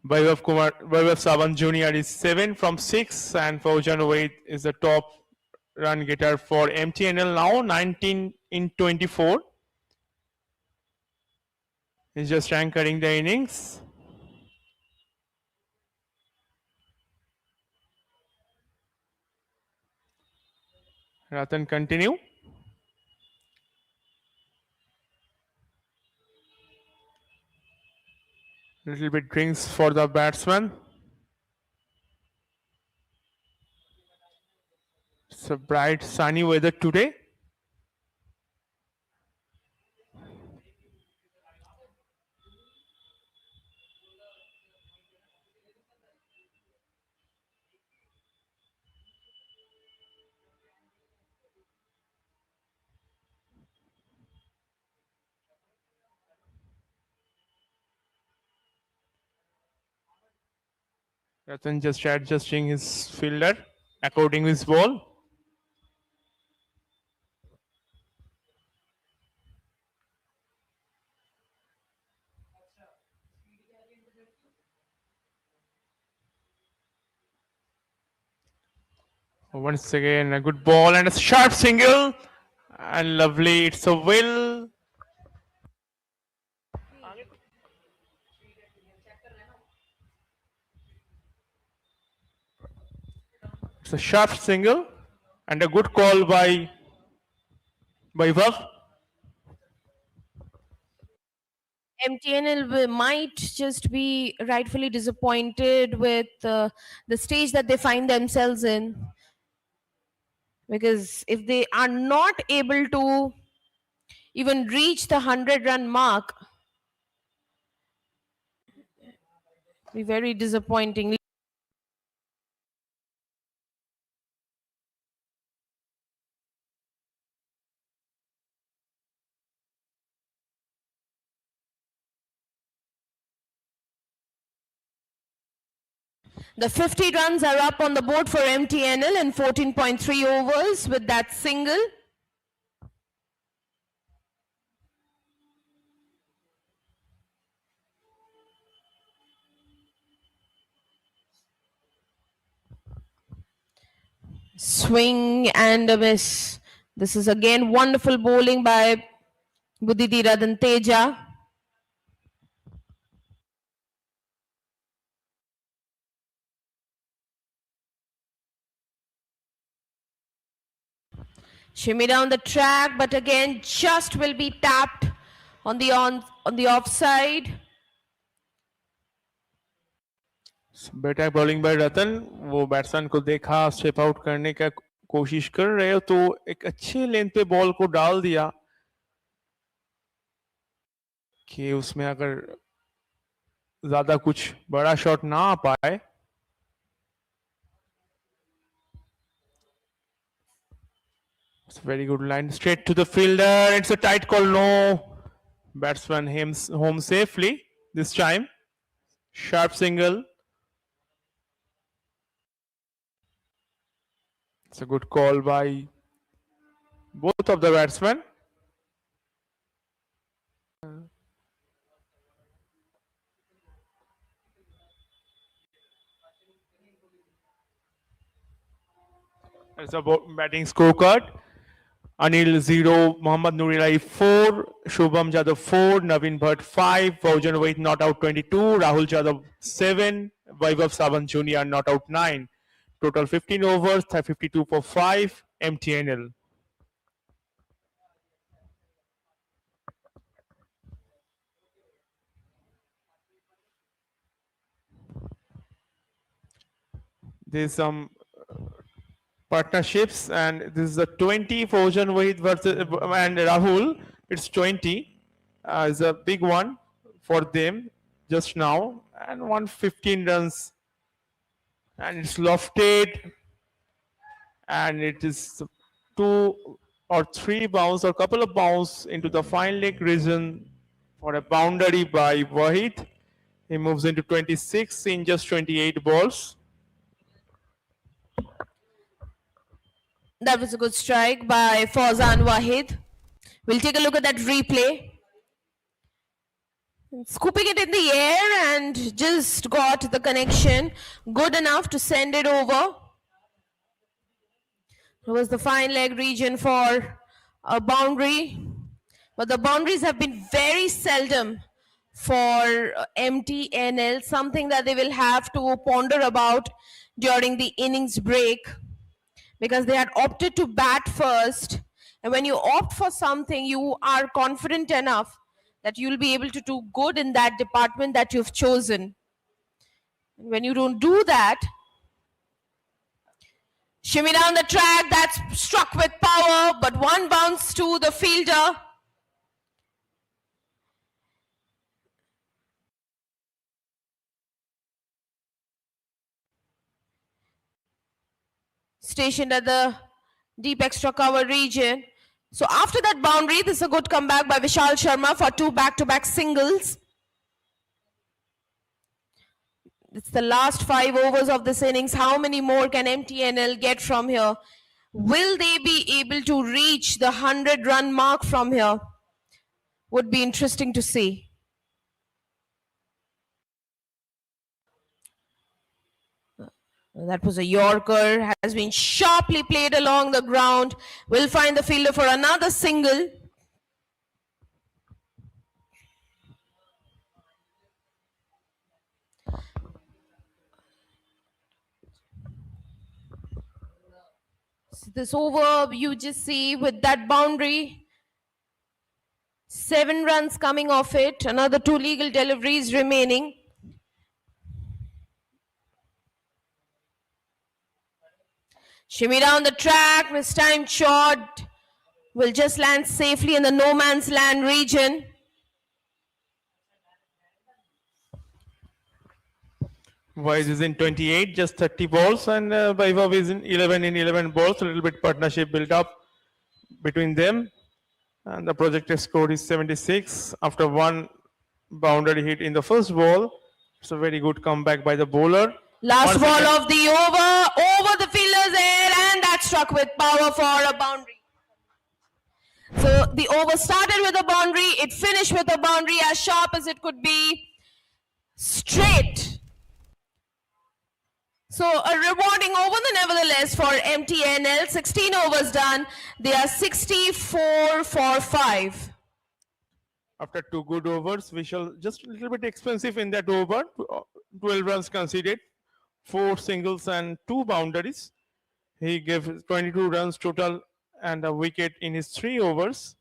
Vaibhav Savan Jr. is 7 from 6 and Faujan Wade is the top run getter for MTNL now, 19 in 24. He's just anchoring the innings. Ratan continue. Little bit drinks for the batsman. It's a bright sunny weather today. Ratan just adjusting his fielder according to his ball. Once again, a good ball and a sharp single. And lovely, it's a will. It's a sharp single and a good call by Vaibhav. MTNL might just be rightfully disappointed with the stage that they find themselves in. Because if they are not able to even reach the 100-run mark, be very disappointing. The 50 runs are up on the board for MTNL in 14.3 overs with that single. Swing and a miss. This is again wonderful bowling by Budidira Danteja. Shimmy down the track, but again just will be tapped on the offside. बेटा bowling bye रतन, वो batsman को देखा step out करने का कोशिश कर रहे हो तो एक अच्छे लेंथ पे बॉल को डाल दिया कि उसमें अगर ज्यादा कुछ बड़ा शॉट ना आ पाए. It's a very good line straight to the fielder. It's a tight call. No, batsman home safely this time. Sharp single. It's a good call by both of the batsmen. It's a batting scorecard. Anil 0, Mohammad Nurilai 4, Shubham Jadhav 4, Naveen Bhatt 5, Faujan Wade not out 22, Rahul Jadhav 7, Vaibhav Savan Jr. not out 9. Total 15 overs, 52 for 5, MTNL. There's some partnerships, and this is a 20 for Ojan Wahid versus and Rahul. It's 20. It's a big one for them just now, and 115 runs, and it's lofted, and it is 2 or 3 bounce or couple of bounce into the fine leg region for a boundary by Wahid. He moves into 26 in just 28 balls. That was a good strike by Fawzan Wahid. We'll take a look at that replay. Scooping it in the air and just got the connection good enough to send it over. It was the fine leg region for a boundary, but the boundaries have been very seldom for MTNL, something that they will have to ponder about during the innings break, because they had opted to bat first. And when you opt for something, you are confident enough that you'll be able to do good in that department that you've chosen. When you don't do that, shimmy down the track, that's struck with power, but one bounce to the fielder. Stationed at the deep extra cover region. So after that boundary, this is a good comeback by Vishal Sharma for 2 back-to-back singles. It's the last 5 overs of this innings. How many more can MTNL get from here? Will they be able to reach the 100-run mark from here? Would be interesting to see. That was a Yorker, has been sharply played along the ground. Will find the fielder for another single. So this over, you just see with that boundary, 7 runs coming off it, another 2 legal deliveries remaining. Shimmy down the track, mistimed shot will just land safely in the no man's land region. Wise is in 28, just 30 balls, and Vaibhav is in 11 in 11 balls. A little bit partnership built up between them, and the projected score is 76 after one boundary hit in the first ball. It's a very good comeback by the bowler. Last ball of the over the fielder's head, and that struck with power for a boundary. So the over started with a boundary, it finished with a boundary as sharp as it could be, straight. So a rewarding over nevertheless for MTNL. 16 overs done. They are 64 for 5. After 2 good overs, Vishal just a little bit expensive in that over. 12 runs conceded, 4 singles and 2 boundaries. He gave 22 runs total and a wicket in his 3 overs.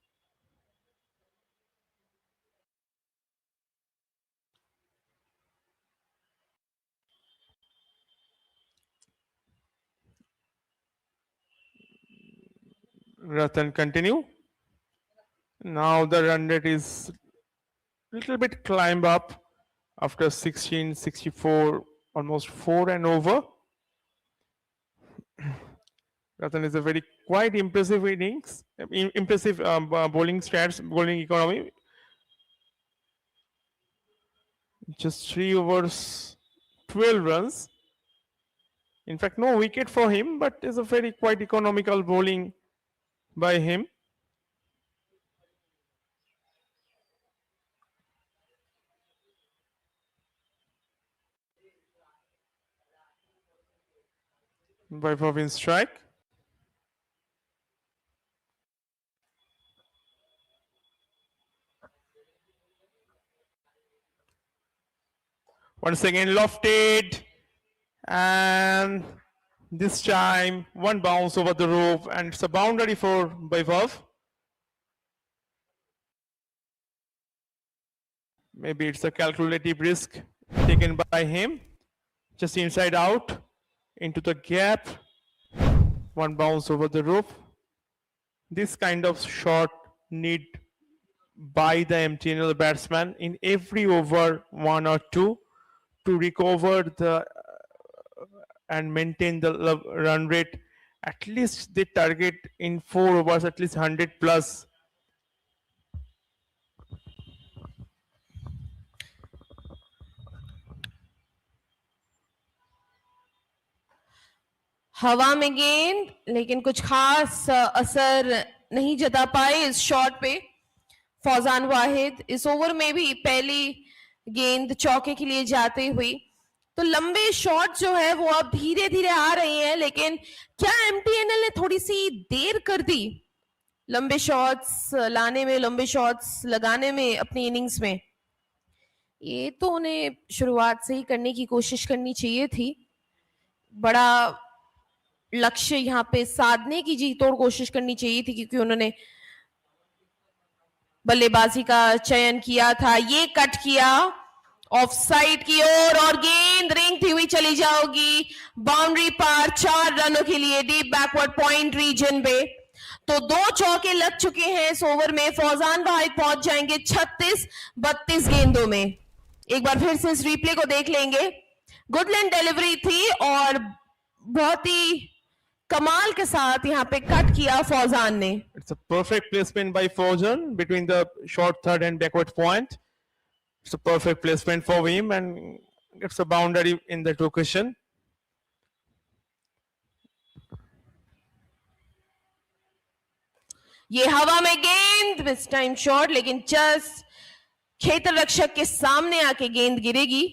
Ratan continue. Now the run rate is a little bit climb up after 16, 64, almost 4 and over. Ratan is a very quite impressive innings, impressive bowling stats, bowling economy. Just 3 overs, 12 runs. In fact, no wicket for him, but it's a very quite economical bowling by him. Vaibhav in strike. Once again lofted, and this time one bounce over the rope, and it's a boundary for Vaibhav. Maybe it's a calculative risk taken by him. Just inside out into the gap. one bounce over the roof. This kind of shot need by the MTNL batsman in every over, one or two, to recover the and maintain the run rate. At least they target in 4 overs at least 100 plus. हवा में गेंद, लेकिन कुछ खास असर नहीं जता पाए इस शॉट पे फौजान वाहिद। इस ओवर में भी पहली गेंद चौके के लिए जाते हुई। तो लंबे शॉट जो है वो अब धीरे धीरे आ रहे हैं, लेकिन क्या एमटीएनएल ने थोड़ी सी देर कर दी लंबे शॉट्स लाने में, लंबे शॉट्स लगाने में अपनी इनिंग्स में? ये तो उन्हें शुरुआत से ही करने की कोशिश करनी चाहिए थी। बड़ा लक्ष्य यहाँ पे साधने की जी तोड़ कोशिश करनी चाहिए थी, क्योंकि उन्होंने बल्लेबाजी का चयन किया था। ये कट किया ऑफ साइड की ओर और गेंद रेंगती हुई चली जाओगी बाउंड्री पार 4 रनों के लिए डीप बैकवर्ड पॉइंट रीजन पे। तो 2 चौके लग चुके हैं इस ओवर में। फौजान वाहिद पहुंच जाएंगे 36-32 गेंदों में। एक बार फिर से इस रिप्ले को देख लेंगे। गुडलैंड डिलीवरी थी और बहुत ही कमाल के साथ यहाँ पे कट किया फौजान ने। It's a perfect placement by Fauzan between the short third and backward point. It's a perfect placement for him and gets a boundary in that occasion. ये हवा में गेंद, मिस टाइम शॉट, लेकिन जस्ट क्षेत्र रक्षक के सामने आके गेंद गिरेगी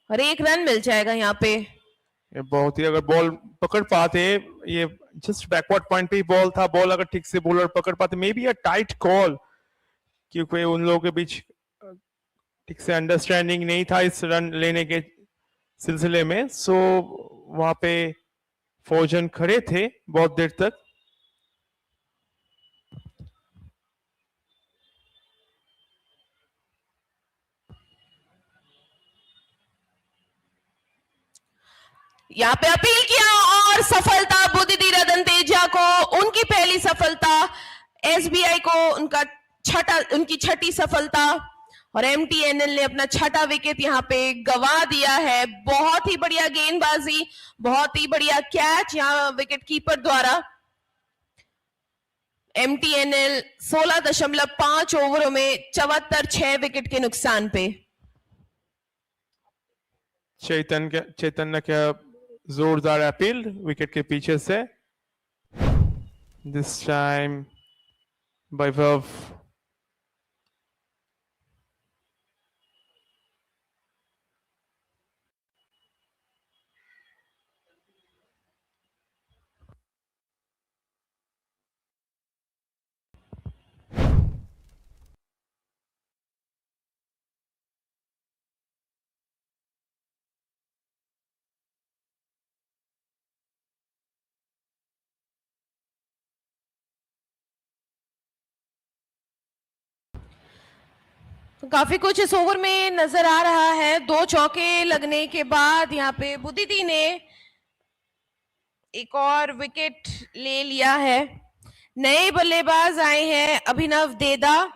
और 1 रन मिल जाएगा यहाँ पे। ये बहुत ही, अगर बॉल पकड़ पाते, ये जस्ट बैकवर्ड पॉइंट पे ही बॉल था, बॉल अगर ठीक से बॉलर पकड़ पाते, may be a tight call, क्योंकि उन लोगों के बीच ठीक से अंडरस्टैंडिंग नहीं था इस रन लेने के सिलसिले में। सो वहां पे फौजन खड़े थे बहुत देर तक। यहाँ पे अपील किया और सफलता बुद्धिदी रतन तेजा को, उनकी पहली सफलता, एसबीआई को उनकी छठी सफलता और एमटीएनएल ने अपना छठा विकेट यहाँ पे गवा दिया है। बहुत ही बढ़िया गेंदबाजी, बहुत ही बढ़िया कैच यहाँ विकेट कीपर द्वारा। एमटीएनएल 16.5 ओवरों में 74 विकेट के नुकसान पे। चेतन ने क्या जोरदार अपील विकेट के पीछे से, दिस टाइम बाय वैभव। तो काफी कुछ इस ओवर में नजर आ रहा है। 2 चौके लगने के बाद यहाँ पे बुद्धिदी ने एक और विकेट ले लिया है। नए बल्लेबाज आए हैं अभिनव देदा।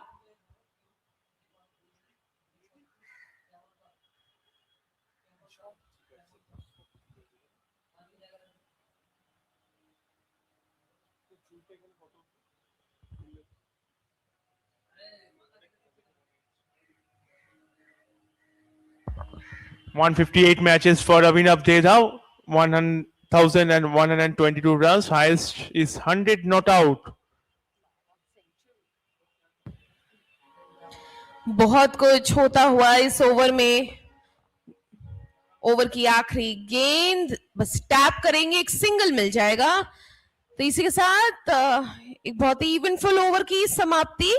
$158 matches for Abhinav Dedhav, 1,122 runs, highest is 100 not out. बहुत कुछ होता हुआ इस ओवर में। ओवर की आखिरी गेंद बस टैप करेंगे, एक सिंगल मिल जाएगा। तो इसी के साथ एक बहुत ही इवेंटफुल ओवर की समाप्ति।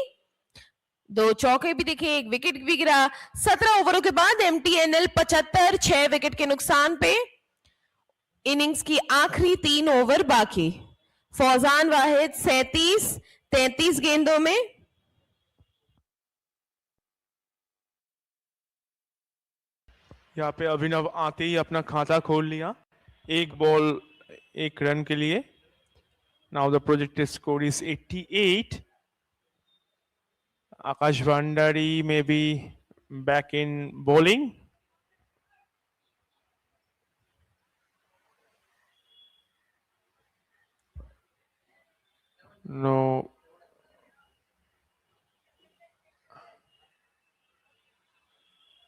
2 चौके भी दिखे, एक विकेट भी गिरा। 17 ओवरों के बाद एमटीएनएल 75, 6 विकेट के नुकसान पे। इनिंग्स की आखिरी 3 ओवर बाकी। फौजान वाहिद 37-33 गेंदों में। यहाँ पे अभिनव आते ही अपना खाता खोल लिया, 1 बॉल 1 रन के लिए। Now the projected score is 88. Akash Bandari may be back in bowling. No.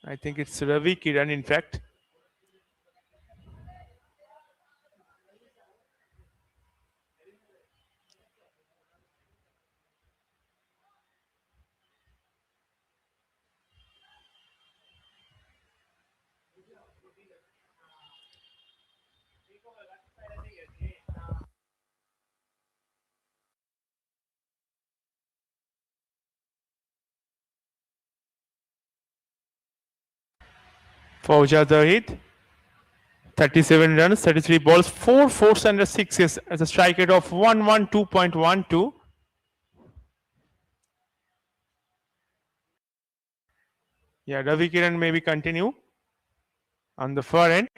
I think it's Ravi Kiran, in fact. Fauja Zahid, 37 runs, 33 balls, 4 fours and a 6s as a strike rate of 112.12. Yeah, Ravi Kiran maybe continue on the far end.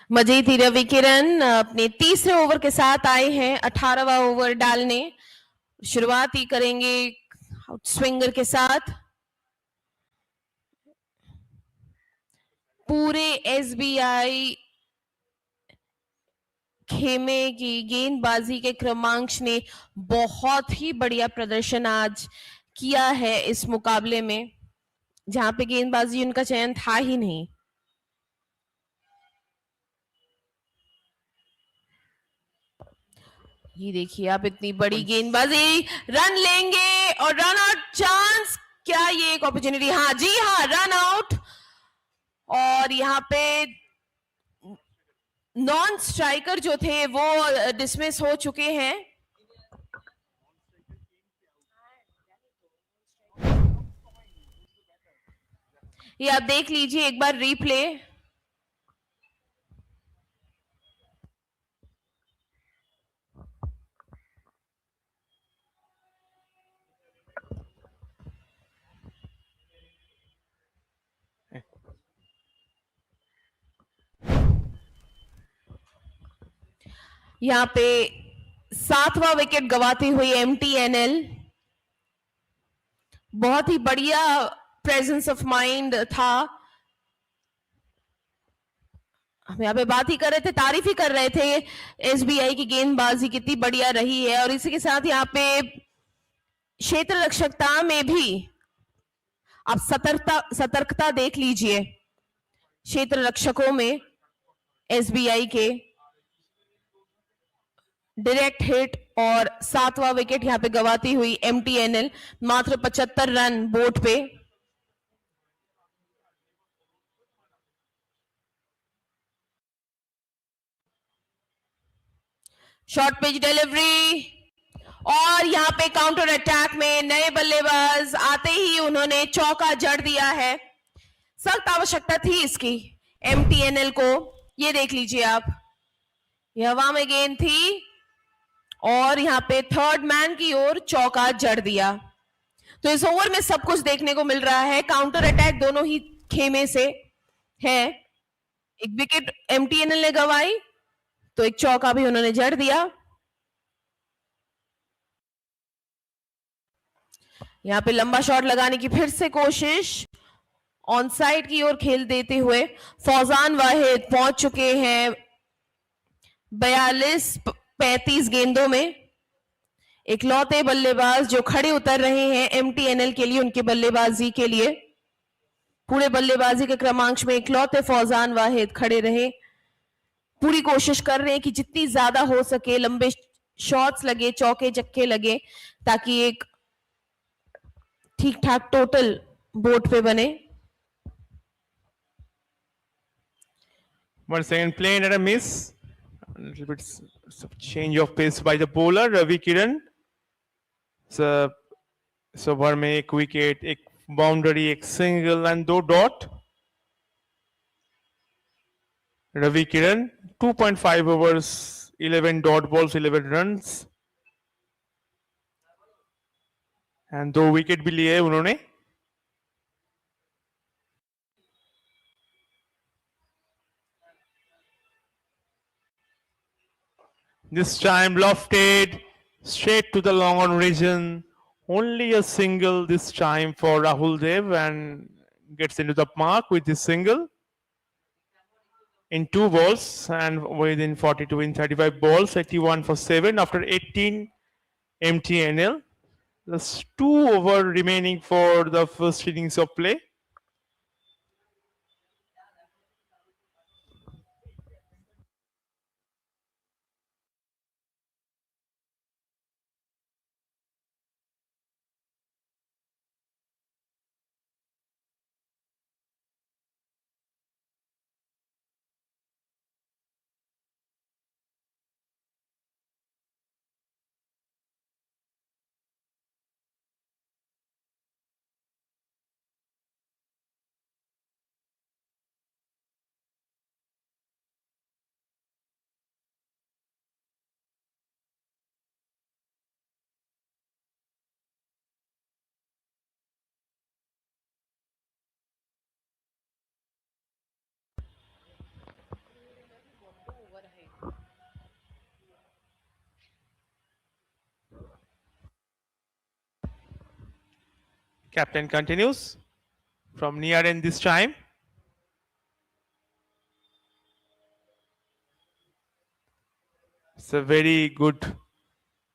मजीद ही रवि किरण अपने तीसरे over के साथ आए हैं 18वां over डालने। शुरुआत ही करेंगे swinger के साथ। पूरे एसबीआई खेमे की गेंदबाजी के क्रमांश ने बहुत ही बढ़िया प्रदर्शन आज किया है इस मुकाबले में, जहां पे गेंदबाजी उनका चयन था ही नहीं। ये देखिए आप, इतनी बड़ी गेंदबाजी, रन लेंगे और रन आउट चांस। क्या ये एक अपॉर्चुनिटी? हाँ जी हाँ, रन आउट। और यहाँ पे नॉन स्ट्राइकर जो थे वो डिसमिस हो चुके हैं। ये आप देख लीजिए एक बार रीप्ले। यहाँ पे 7वां विकेट गवाती हुई एमटीएनएल। बहुत ही बढ़िया प्रेजेंस ऑफ माइंड था। हम यहाँ पे बात ही कर रहे थे, तारीफ ही कर रहे थे एसबीआई की गेंदबाजी कितनी बढ़िया रही है। और इसी के साथ यहाँ पे क्षेत्र रक्षकता में भी आप सतर्कता देख लीजिए। क्षेत्र रक्षकों में एसबीआई के डायरेक्ट हिट और 7वां विकेट यहां पे गवाती हुई एमटीएनएल। मात्र 75 रन बोर्ड पे। शॉर्ट पिच डिलीवरी और यहां पे काउंटर अटैक में नए बल्लेबाज आते ही उन्होंने चौका जड़ दिया है। सख्त आवश्यकता थी इसकी एमटीएनएल को। ये देख लीजिए आप, यह हवा में गेंद थी और यहां पे थर्ड मैन की ओर चौका जड़ दिया। तो इस ओवर में सब कुछ देखने को मिल रहा है। काउंटर अटैक दोनों ही खेमे से है। एक विकेट एमटीएनएल ने गंवाई तो एक चौका भी उन्होंने जड़ दिया। यहां पे लंबा शॉट लगाने की फिर से कोशिश ऑन साइड की ओर खेल देते हुए फौजान वाहिद पहुंच चुके हैं 42-35 गेंदों में। इकलौते बल्लेबाज जो खड़े उतर रहे हैं एमटीएनएल के लिए, उनके बल्लेबाजी के लिए। पूरे बल्लेबाजी के क्रमांक में इकलौते फौजान वाहिद खड़े रहे, पूरी कोशिश कर रहे हैं कि जितनी ज्यादा हो सके लंबे शॉट्स लगे, चौके चक्के लगे, ताकि एक ठीक ठाक टोटल बोर्ड पे बने। One second, plane at a miss. A little bit change of pace by the bowler Ravi Kiran. So over में एक विकेट, एक बाउंड्री, एक single and 2 dot. Ravi Kiran 2.5 overs, 11 dot balls, 11 runs and 2 wicket भी लिए उन्होंने। This time lofted straight to the long on region. Only a single this time for Rahul Dev and gets into the mark with his single in 2 balls and within 42 in 35 balls, 81 for 7 after 18 MTNL. There's 2 over remaining for the first innings of play. Captain continues from near end this time. It's a very good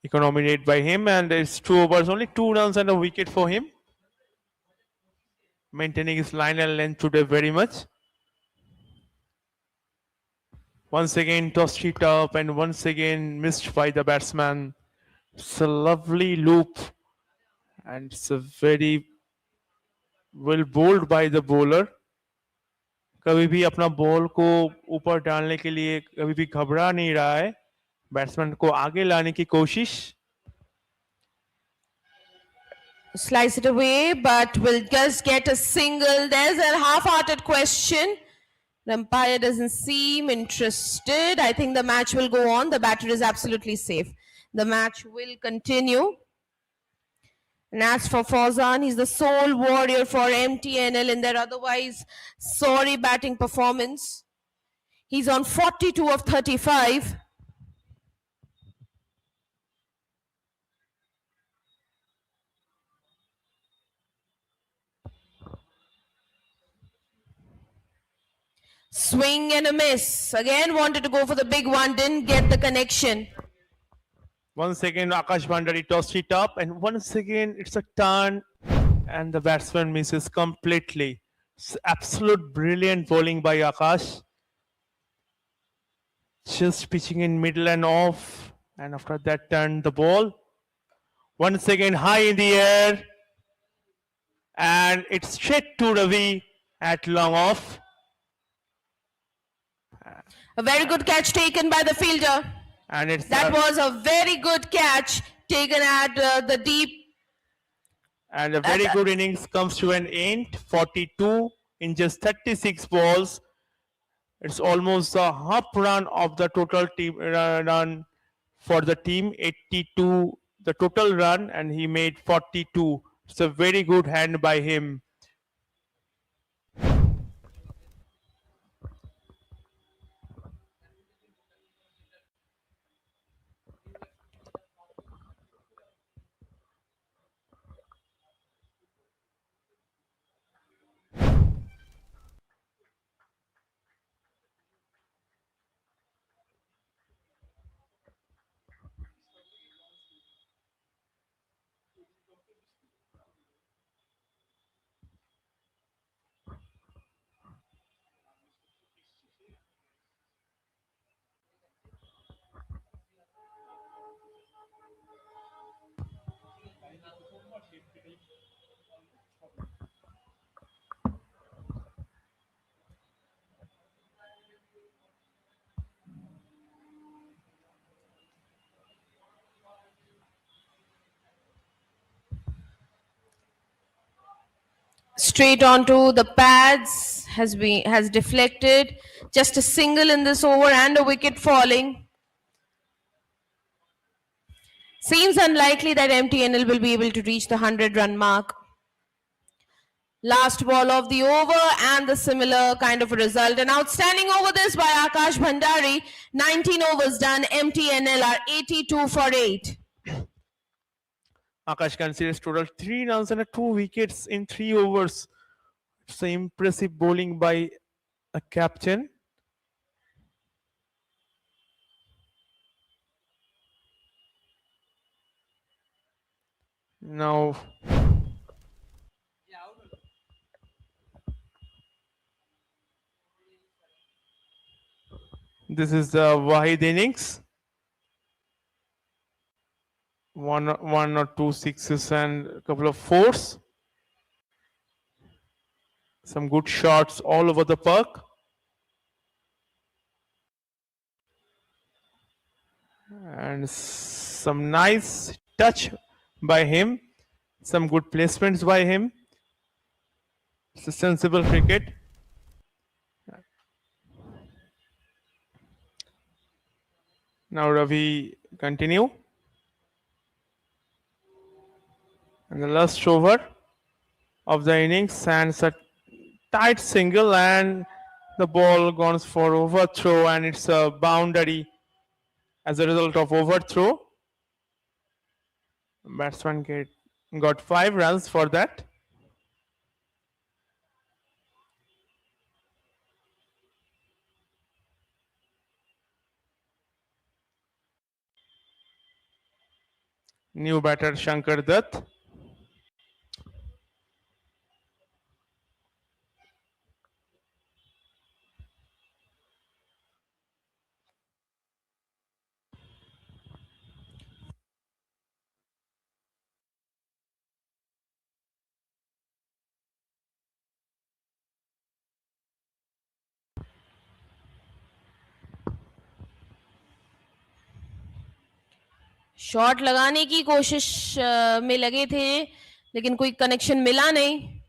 economy rate by him and it's 2 overs, only 2 runs and a wicket for him. Maintaining his line and length today very much. Once again tossed it up and once again missed by the batsman. It's a lovely loop and it's a very well bowled by the bowler. कभी भी अपना ball को ऊपर डालने के लिए कभी भी घबरा नहीं रहा है, बैट्समैन को आगे लाने की कोशिश। Slice it away, but will just get a single. There's a half-hearted question. The umpire doesn't seem interested. I think the match will go on. The batter is absolutely safe. The match will continue. And as for Fauzan, he's the sole warrior for MTNL in their otherwise sorry batting performance. He's on 42 of 35. Swing and a miss. Again wanted to go for the big one, didn't get the connection. Once again Akash Bhandari tossed it up and once again it's a turn and the batsman misses completely. It's absolute brilliant bowling by Akash. Just pitching in middle and off and after that turn the ball. Once again high in the air and it's straight to Ravi at long off. A very good catch taken by the fielder. And it's That was a very good catch taken at the deep. And a very good innings comes to an end. 42 in just 36 balls. It's almost a half run of the total team run for the team. 82 the total run and he made 42. It's a very good hand by him. straight onto the pads, has deflected. Just a single in this over and a wicket falling. Seems unlikely that MTNL will be able to reach the 100-run mark. Last ball of the over and the similar kind of a result. An outstanding over this by Akash Bhandari. 19 overs done. MTNL are 82 for 8. Akash considers total 3 runs and 2 wickets in 3 overs. It's impressive bowling by a captain. Now this is the Wahid innings. One or two sixes and a couple of fours. Some good shots all over the park. And some nice touch by him. Some good placements by him. It's a sensible cricket. Now Ravi continue. And the last over of the innings, and a tight single, and the ball goes for overthrow, and it's a boundary as a result of overthrow. Batsman got 5 runs for that. New batter Shankar Dutt. Shot लगाने की कोशिश में लगे थे, लेकिन कोई connection मिला नहीं.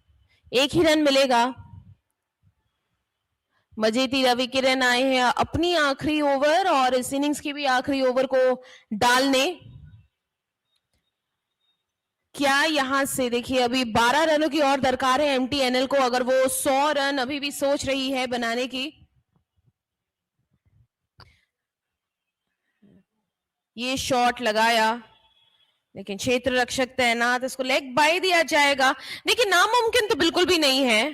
एक ही रन मिलेगा. मजेती रविकिरण आए हैं अपनी आखिरी ओवर और इस इनिंग्स की भी आखिरी ओवर को डालने. क्या यहां से देखिए, अभी 12 रनों की और दरकार है एमटीएनएल को, अगर वो 100 रन अभी भी सोच रही है बनाने की. ये शॉट लगाया, लेकिन क्षेत्र रक्षक तैनात, इसको लेग बाय दिया जाएगा. देखिए, नामुमकिन तो बिल्कुल भी नहीं है.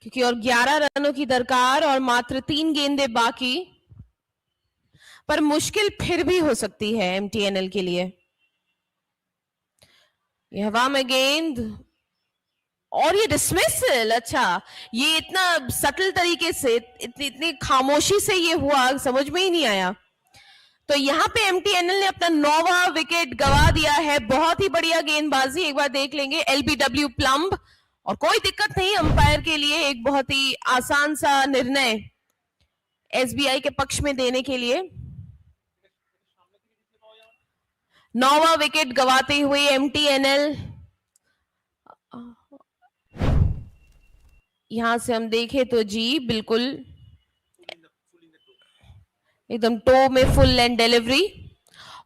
क्योंकि और 11 रनों की दरकार और मात्र 3 गेंदें बाकी, पर मुश्किल फिर भी हो सकती है एमटीएनएल के लिए. ये हवा में गेंद और ये डिसमिसल. अच्छा, ये इतना सटल तरीके से, इतनी खामोशी से ये हुआ, समझ में ही नहीं आया. तो यहां पे एमटीएनएल ने अपना 9वां विकेट गवा दिया है. बहुत ही बढ़िया गेंदबाजी, एक बार देख लेंगे. एलबीडब्ल्यू प्लम्ब, और कोई दिक्कत नहीं अंपायर के लिए. एक बहुत ही आसान सा निर्णय एसबीआई के पक्ष में देने के लिए. 9वां विकेट गवाते हुए एमटीएनएल, यहां से हम देखें तो जी बिल्कुल एकदम टो में फुल लेंथ डिलीवरी.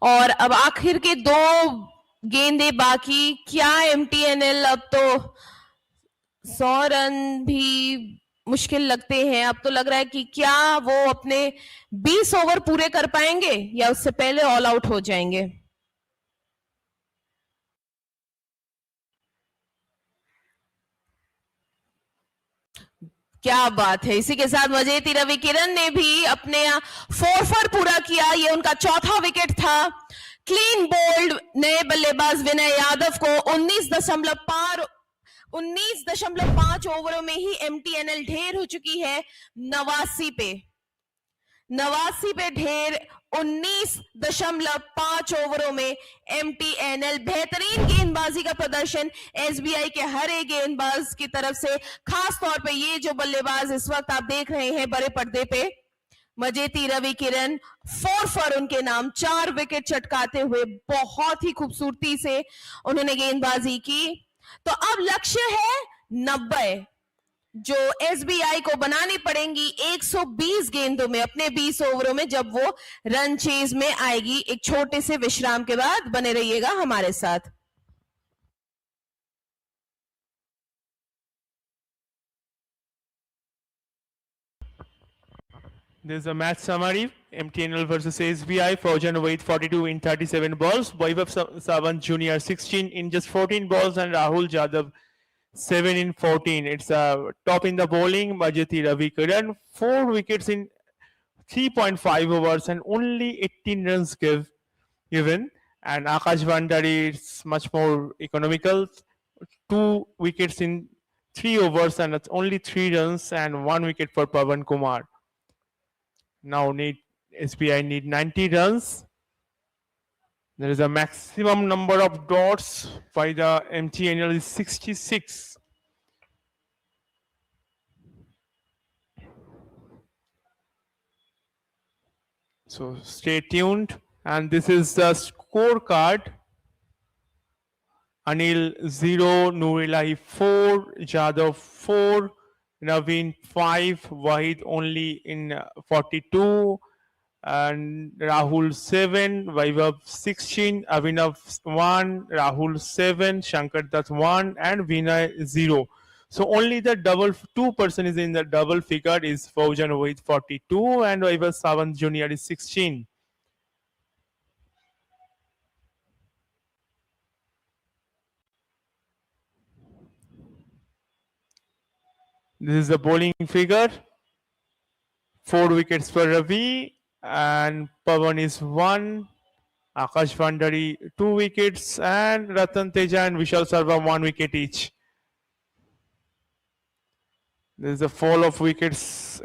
और अब आखिर के 2 गेंदें बाकी. क्या एमटीएनएल, अब तो 100 रन भी मुश्किल लगते हैं. अब तो लग रहा है कि क्या वो अपने 20 ओवर पूरे कर पाएंगे या उससे पहले ऑल आउट हो जाएंगे. क्या बात है. इसी के साथ मजेती रविकिरण ने भी अपने 4 for पूरा किया. ये उनका 4था विकेट था. क्लीन बोल्ड नए बल्लेबाज विनय यादव को 19.5 ओवरों में ही एमटीएनएल ढेर हो चुकी है 89 पे. 89 पे ढेर 19.5 ओवरों में एमटीएनएल. बेहतरीन गेंदबाजी का प्रदर्शन एसबीआई के हर एक गेंदबाज की तरफ से, खास तौर पे ये जो बल्लेबाज इस वक्त आप देख रहे हैं बड़े पर्दे पे, मजेती रवि किरण 4 फॉर उनके नाम, 4 विकेट चटकाते हुए बहुत ही खूबसूरती से उन्होंने गेंदबाजी की। तो अब लक्ष्य है 90 जो एसबीआई को बनानी पड़ेंगी 120 गेंदों में अपने 20 ओवरों में जब वो रन चेज में आएगी। एक छोटे से विश्राम के बाद बने रहिएगा हमारे साथ। This is a match summary. MTNL versus SBI. Faujan Waid 42 in 37 balls. Vaibhav Sawant Jr. 16 in just 14 balls. And Rahul Jadhav 7 in 14. It's top in the bowling. Majeti Ravi Kiran 4 wickets in 3.5 overs and only 18 runs given. And Akash Vandari is much more economical. 2 wickets in 3 overs and it's only 3 runs and 1 wicket for Pavan Kumar. Now SBI need 90 runs. There is a maximum number of dots by the MTNL is 66. So stay tuned. And this is the scorecard. Anil 0, Nurilahi 4, Jadhav 4, Naveen 5, Wahid only in 42, and Rahul 7, Vaibhav 16, Avinav 1, Rahul 7, Shankar Dutt 1, and Vinay 0. So only the double 2% is in the double figure is Faujan with 42 and Vaibhav Sawant Jr. is 16. This is the bowling figure. 4 wickets for Ravi and Pavan is 1. Akash Vandari 2 wickets and Ratan Teja and Vishal Sarva 1 wicket each. There is a fall of wickets.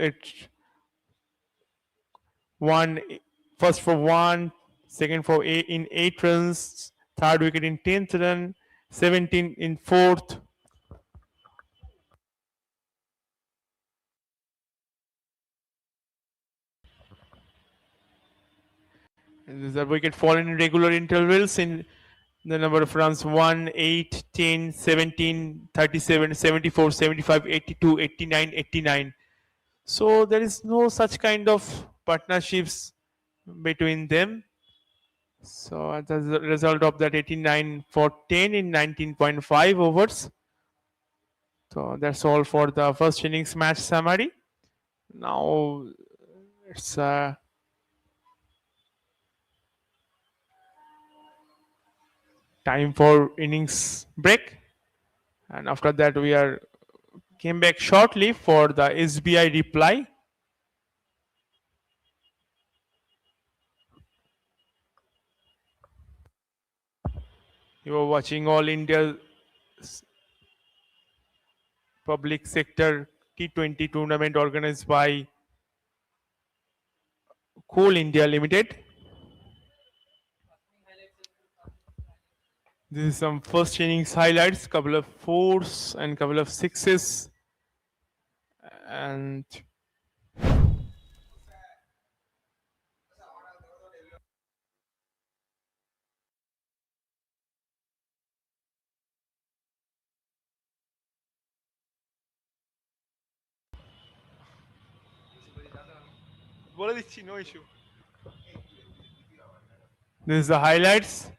First for 1, second for 8 in 8 runs, third wicket in 10th run, 17 in 4th. There is a wicket fallen in regular intervals in the number of runs 1, 8, 10, 17, 37, 74, 75, 82, 89, 89. So there is no such kind of partnerships between them. So as a result of that 89 for 10 in 19.5 overs. So that's all for the first innings match summary. Now it's time for innings break. And after that we came back shortly for the SBI reply. You are watching All India Public Sector T20 tournament organized by Coal India Limited. This is some first innings highlights, couple of fours and couple of sixes. And no issue. This is the highlights.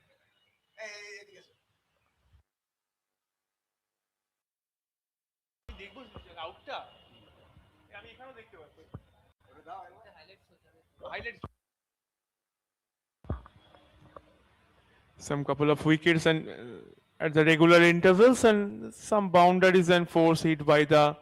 Some couple of wickets and at the regular intervals and some boundaries and fours hit by the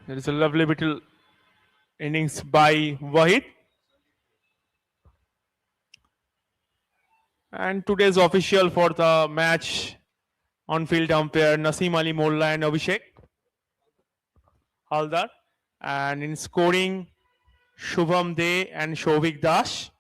There is a lovely little innings by Wahid. And today's official for the match, on-field umpire Naseem Ali Molla and Abhishek Haldar. And in scoring, Shubham De and Shovik Das.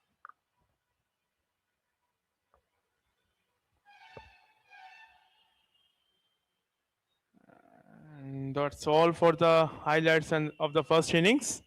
And that's all for the highlights and of the first innings.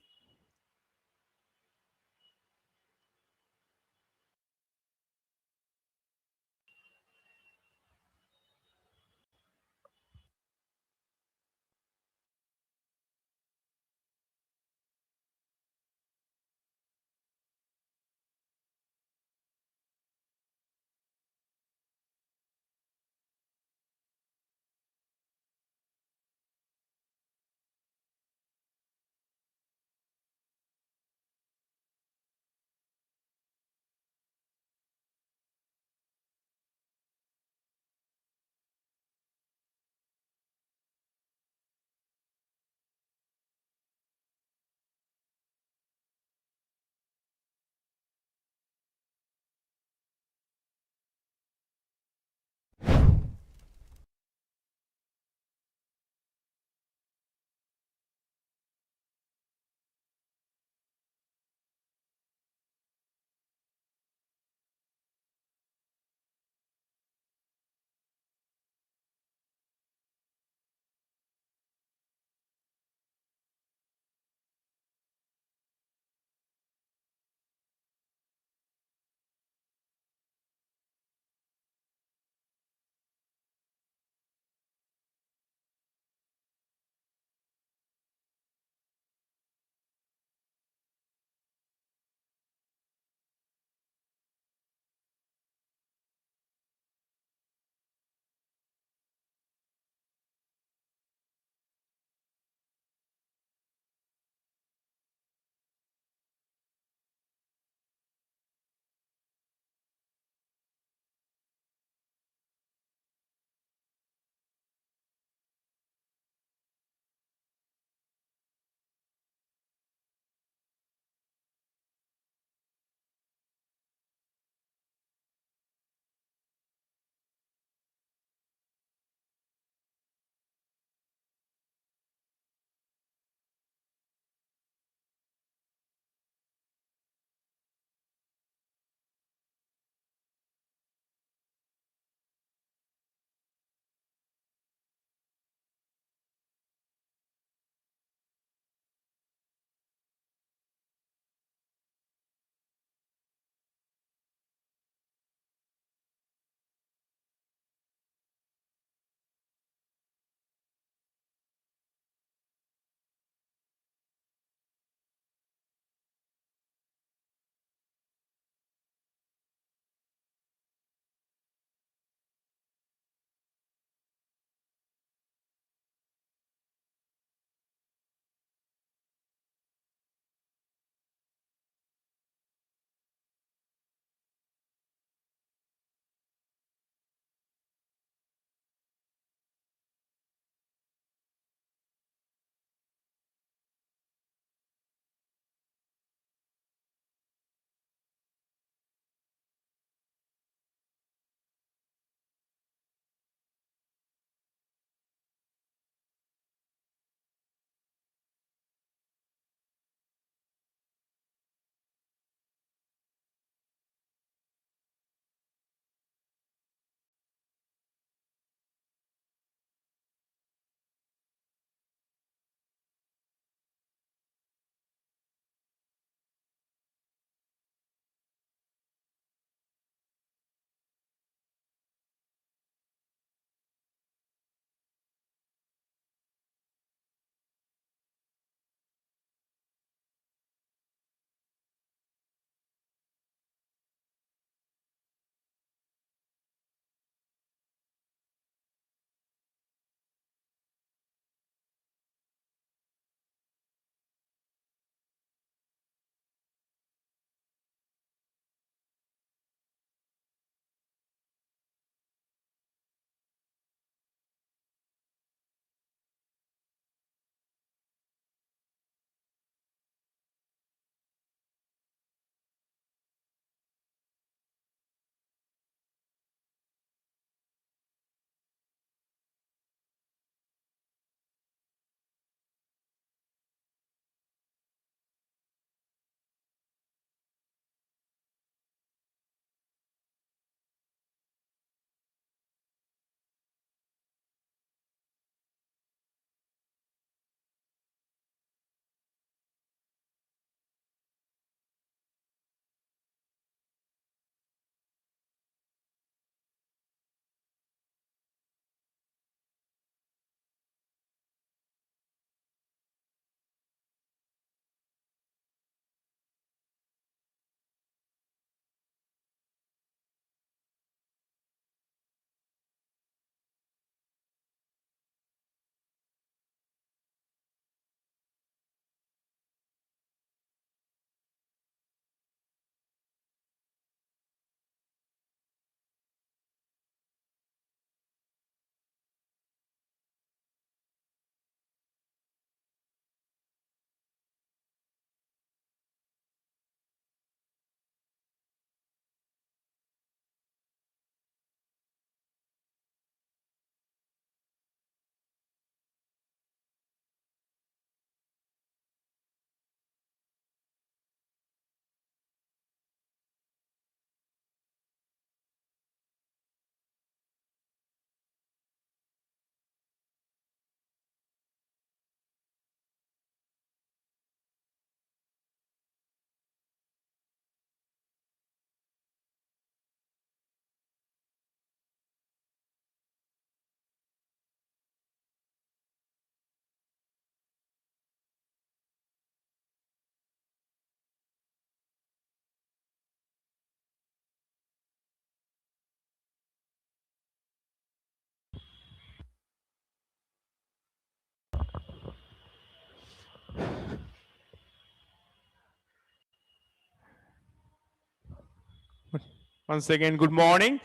Once again, good morning.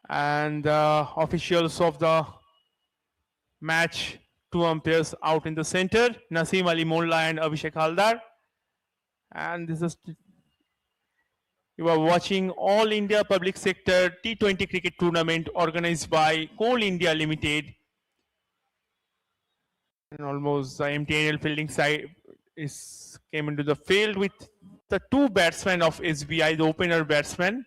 And the officials of the match, two umpires out in the center, Naseem Ali Molla and Abhishek Haldar. And this is, you are watching All India Public Sector T20 Cricket Tournament organized by Coal India Limited. And almost the MTNL fielding side came into the field with the two batsmen of SBI, the opener batsmen.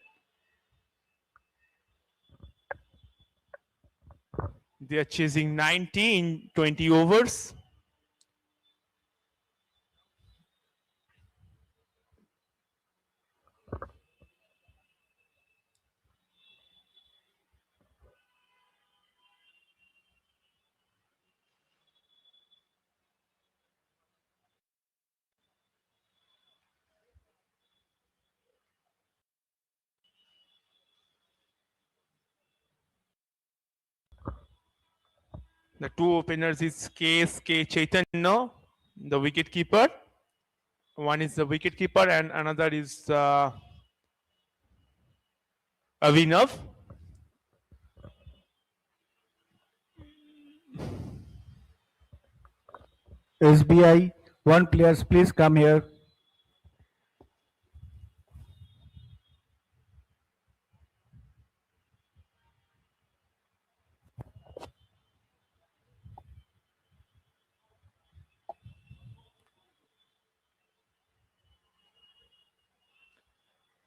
They are chasing 19 20 overs. The two openers is KSK Chaitanya, the wicket keeper. One is the wicket keeper and another is Avinav. SBI, one players, please come here.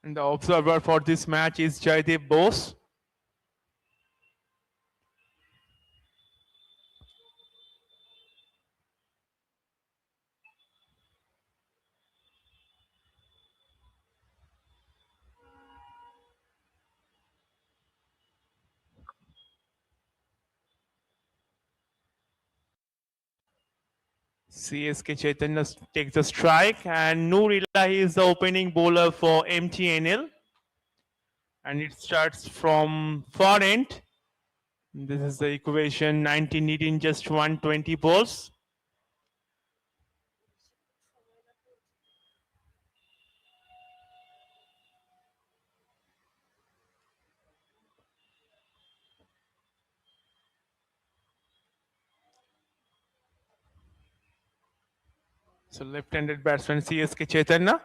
And the observer for this match is Jaidev Bose. CSK Chaitanya takes the strike and Noor Ilahi is the opening bowler for MTNL. And it starts from far end. This is the equation, 19 needing just 120 balls. So left-handed batsman CSK Chaitanya.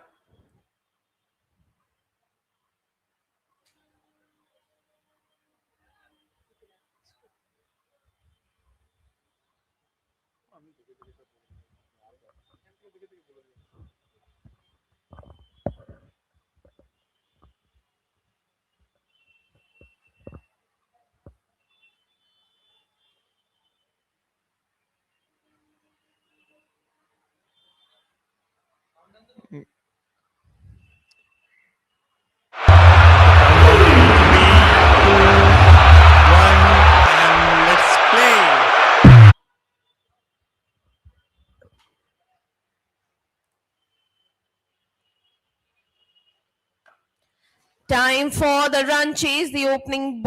Time for the run chase. The opening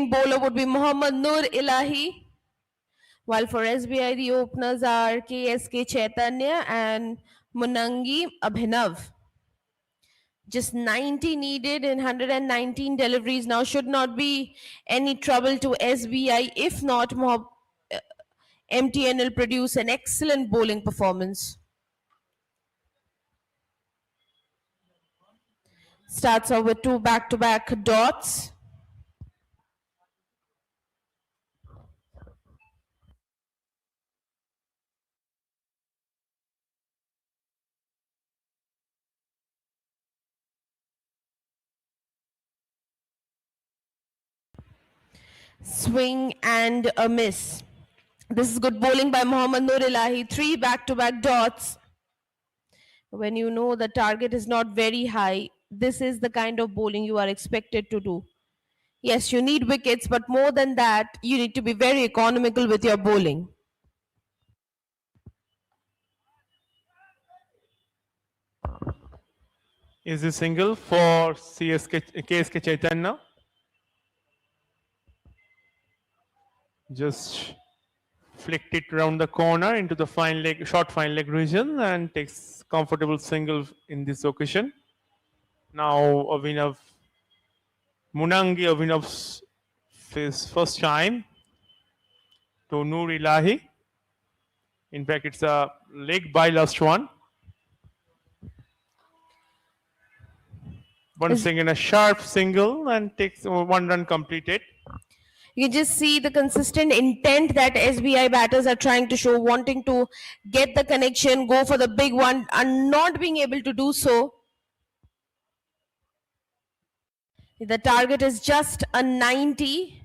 bowler would be Mohammad Noor Ilahi. While for SBI, the openers are KSK Chaitanya and Munangi Abhinav. Just 90 needed in 119 deliveries. Now should not be any trouble to SBI. If not, MTNL produce an excellent bowling performance. Starts off with two back-to-back dots. Swing and a miss. This is good bowling by Mohammad Noor Ilahi. Three back-to-back dots. When you know the target is not very high, this is the kind of bowling you are expected to do. Yes, you need wickets, but more than that, you need to be very economical with your bowling. Is a single for KSK Chaitanya. Just flicked it around the corner into the short fine leg region and takes comfortable single in this occasion. Now Avinav Munangi Abhinav's first time to Noor Ilahi. In fact, it's a leg by last one. Once again, a sharp single and takes 1 run completed. You can just see the consistent intent that SBI batters are trying to show, wanting to get the connection, go for the big one, and not being able to do so. The target is just a 90.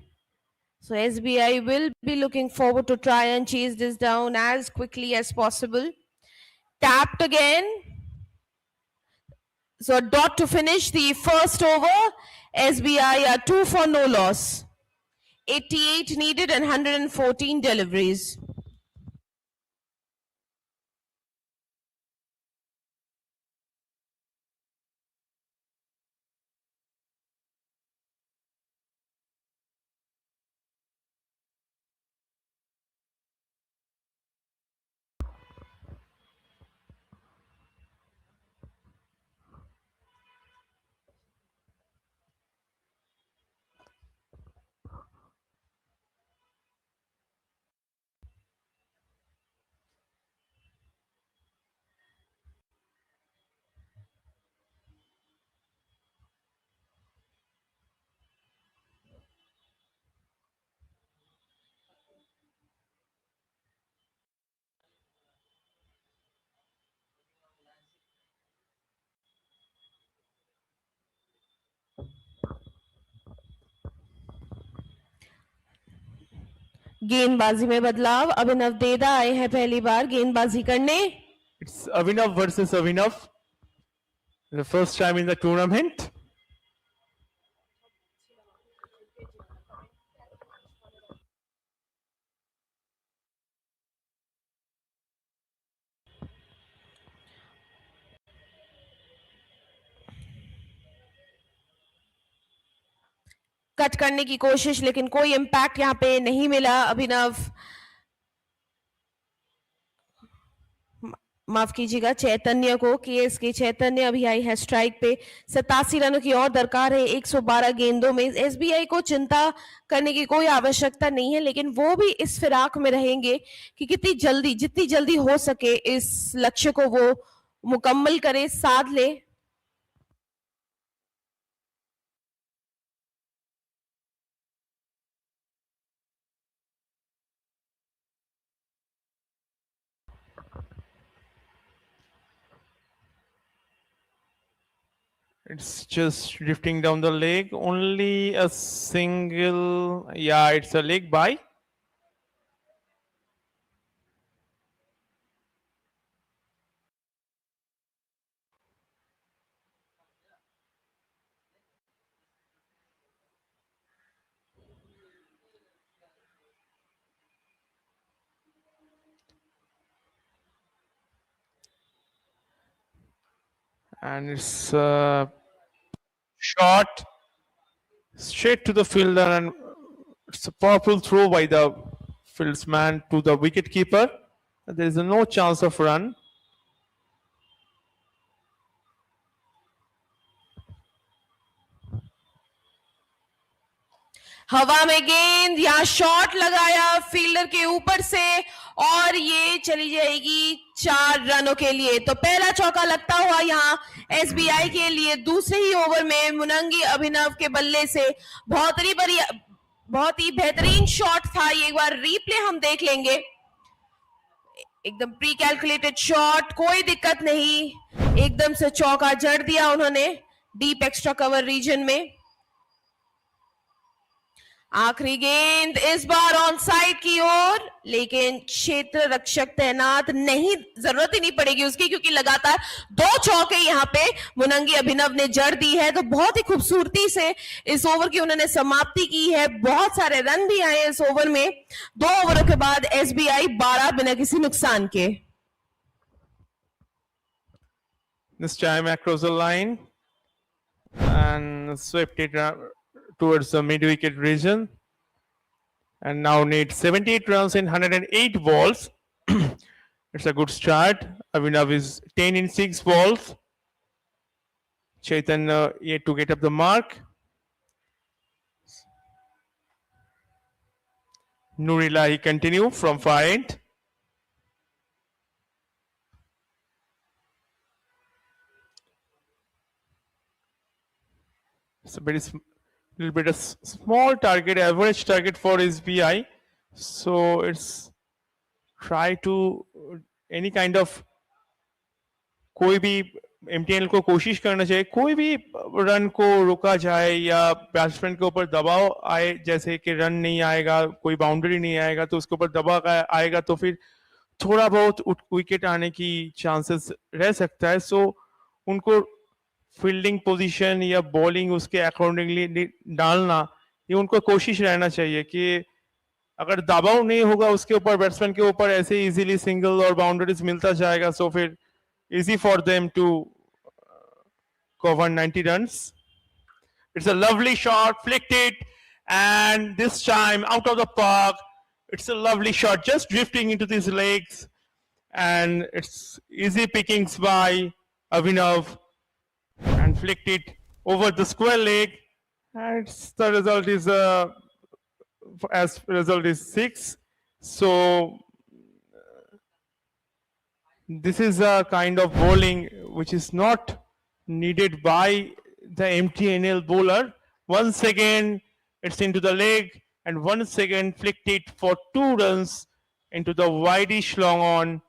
So SBI will be looking forward to try and chase this down as quickly as possible. Tapped again. So a dot to finish the first over. SBI are 2 for no loss. 88 needed and 114 deliveries. गेंदबाजी में बदलाव. अभिनव देदा आए हैं पहली बार गेंदबाजी करने. It's Abhinav versus Abhinav. The first time in the tournament. Cut करने की कोशिश, लेकिन कोई इंपैक्ट यहां पे नहीं मिला. अभिनव, माफ कीजिएगा, चैतन्य को, के चैतन्य अभी आई है स्ट्राइक पे. 87 रनों की और दरकार है 112 गेंदों में. एसबीआई को चिंता करने की कोई आवश्यकता नहीं है, लेकिन वो भी इस फिराक में रहेंगे कि जितनी जल्दी हो सके इस लक्ष्य को वो मुकम्मल करे, साध ले. It's just drifting down the leg. Only a single. Yeah, it's a leg by. And it's shot straight to the fielder, and it's a powerful throw by the fieldsman to the wicket keeper. There is no chance of run. हवा में गेंद, यहाँ shot लगाया fielder के ऊपर से और ये चली जाएगी 4 रनों के लिए. तो पहला चौका लगता हुआ यहाँ एसबीआई के लिए. दूसरे ही ओवर में मुनंगी अभिनव के बल्ले से बहुत ही बेहतरीन शॉट था. ये एक बार रिप्ले हम देख लेंगे. एकदम प्री कैलकुलेटेड शॉट, कोई दिक्कत नहीं, एकदम से चौका जड़ दिया उन्होंने डीप एक्स्ट्रा कवर रीजन में. आखिरी गेंद इस बार ऑन साइड की ओर, लेकिन क्षेत्र रक्षक तैनात नहीं, जरूरत ही नहीं पड़ेगी उसकी, क्योंकि लगातार 2 चौके यहां पे मुनंगी अभिनव ने जड़ दी है. तो बहुत ही खूबसूरती से इस ओवर की उन्होंने समाप्ति की है. बहुत सारे रन भी आए इस ओवर में. 2 ओवरों के बाद एसबीआई 12 बिना किसी नुकसान के. This time across the line and swept it towards the mid-wicket region, and now need 78 runs in 108 balls. It's a good start. Abhinav is 10 in 6 balls. Chaitanya yet to get up the mark. Nurila, he continue from far end. It's a very little bit a small target, average target for SBI. So it's try to any kind of कोई भी MTNL को कोशिश करना चाहिए कोई भी run को रोका जाए या बैट्समैन के ऊपर दबाव आए जैसे कि रन नहीं आएगा कोई बाउंड्री नहीं आएगा तो उसके ऊपर दबाव आएगा तो फिर थोड़ा बहुत विकेट आने की चांसेस रह सकता है सो उनको फील्डिंग पोजीशन या बॉलिंग उसके अकॉर्डिंगली डालना ये उनको कोशिश रहना चाहिए कि अगर दबाव नहीं होगा उसके ऊपर बैट्समैन के ऊपर ऐसे इजीली सिंगल और बाउंड्रीज मिलता जाएगा सो फिर easy for them to cover 90 runs. It's a lovely shot, flicked it, and this time out of the park. It's a lovely shot, just drifting into these legs, and it's easy pickings by Avinav, and flicked it over the square leg. And the result is as result is 6. So this is a kind of bowling which is not needed by the MTNL bowler. Once again, it's into the leg, and once again flicked it for 2 runs into the wideish long on.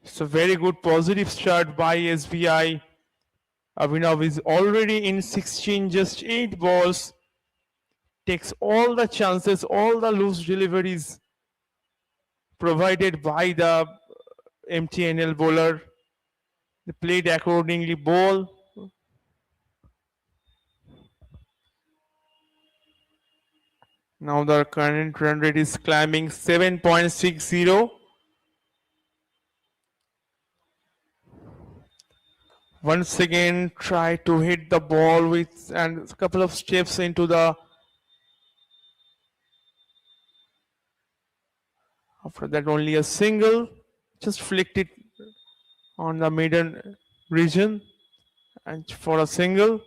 It's a very good positive start by SBI. Abhinav is already in 16, just 8 balls. Takes all the chances, all the loose deliveries provided by the MTNL bowler. They played accordingly ball. Now the current run rate is climbing 7.60. Once again try to hit the ball with and a couple of steps into the after that only a single, just flicked it on the midden region and for a single.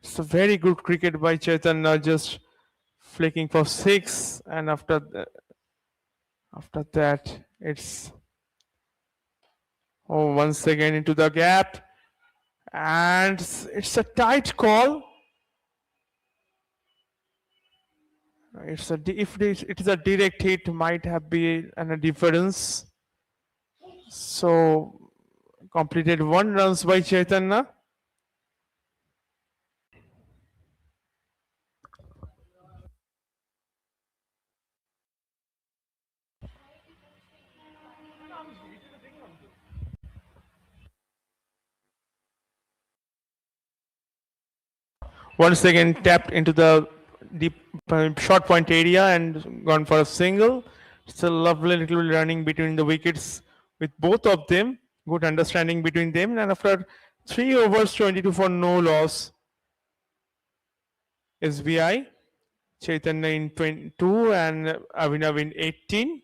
It's a very good cricket by Chaitanya, just flicking for 6, and after that it's once again into the gap, and it's a tight call. It's a if it is a direct hit, might have been a difference. So completed 1 runs by Chaitanya. Once again tapped into the deep short point area and gone for a single. It's a lovely little running between the wickets with both of them. Good understanding between them. And after 3 overs, 22 for no loss. SBI, Chaitanya in 22 and Avinav in 18.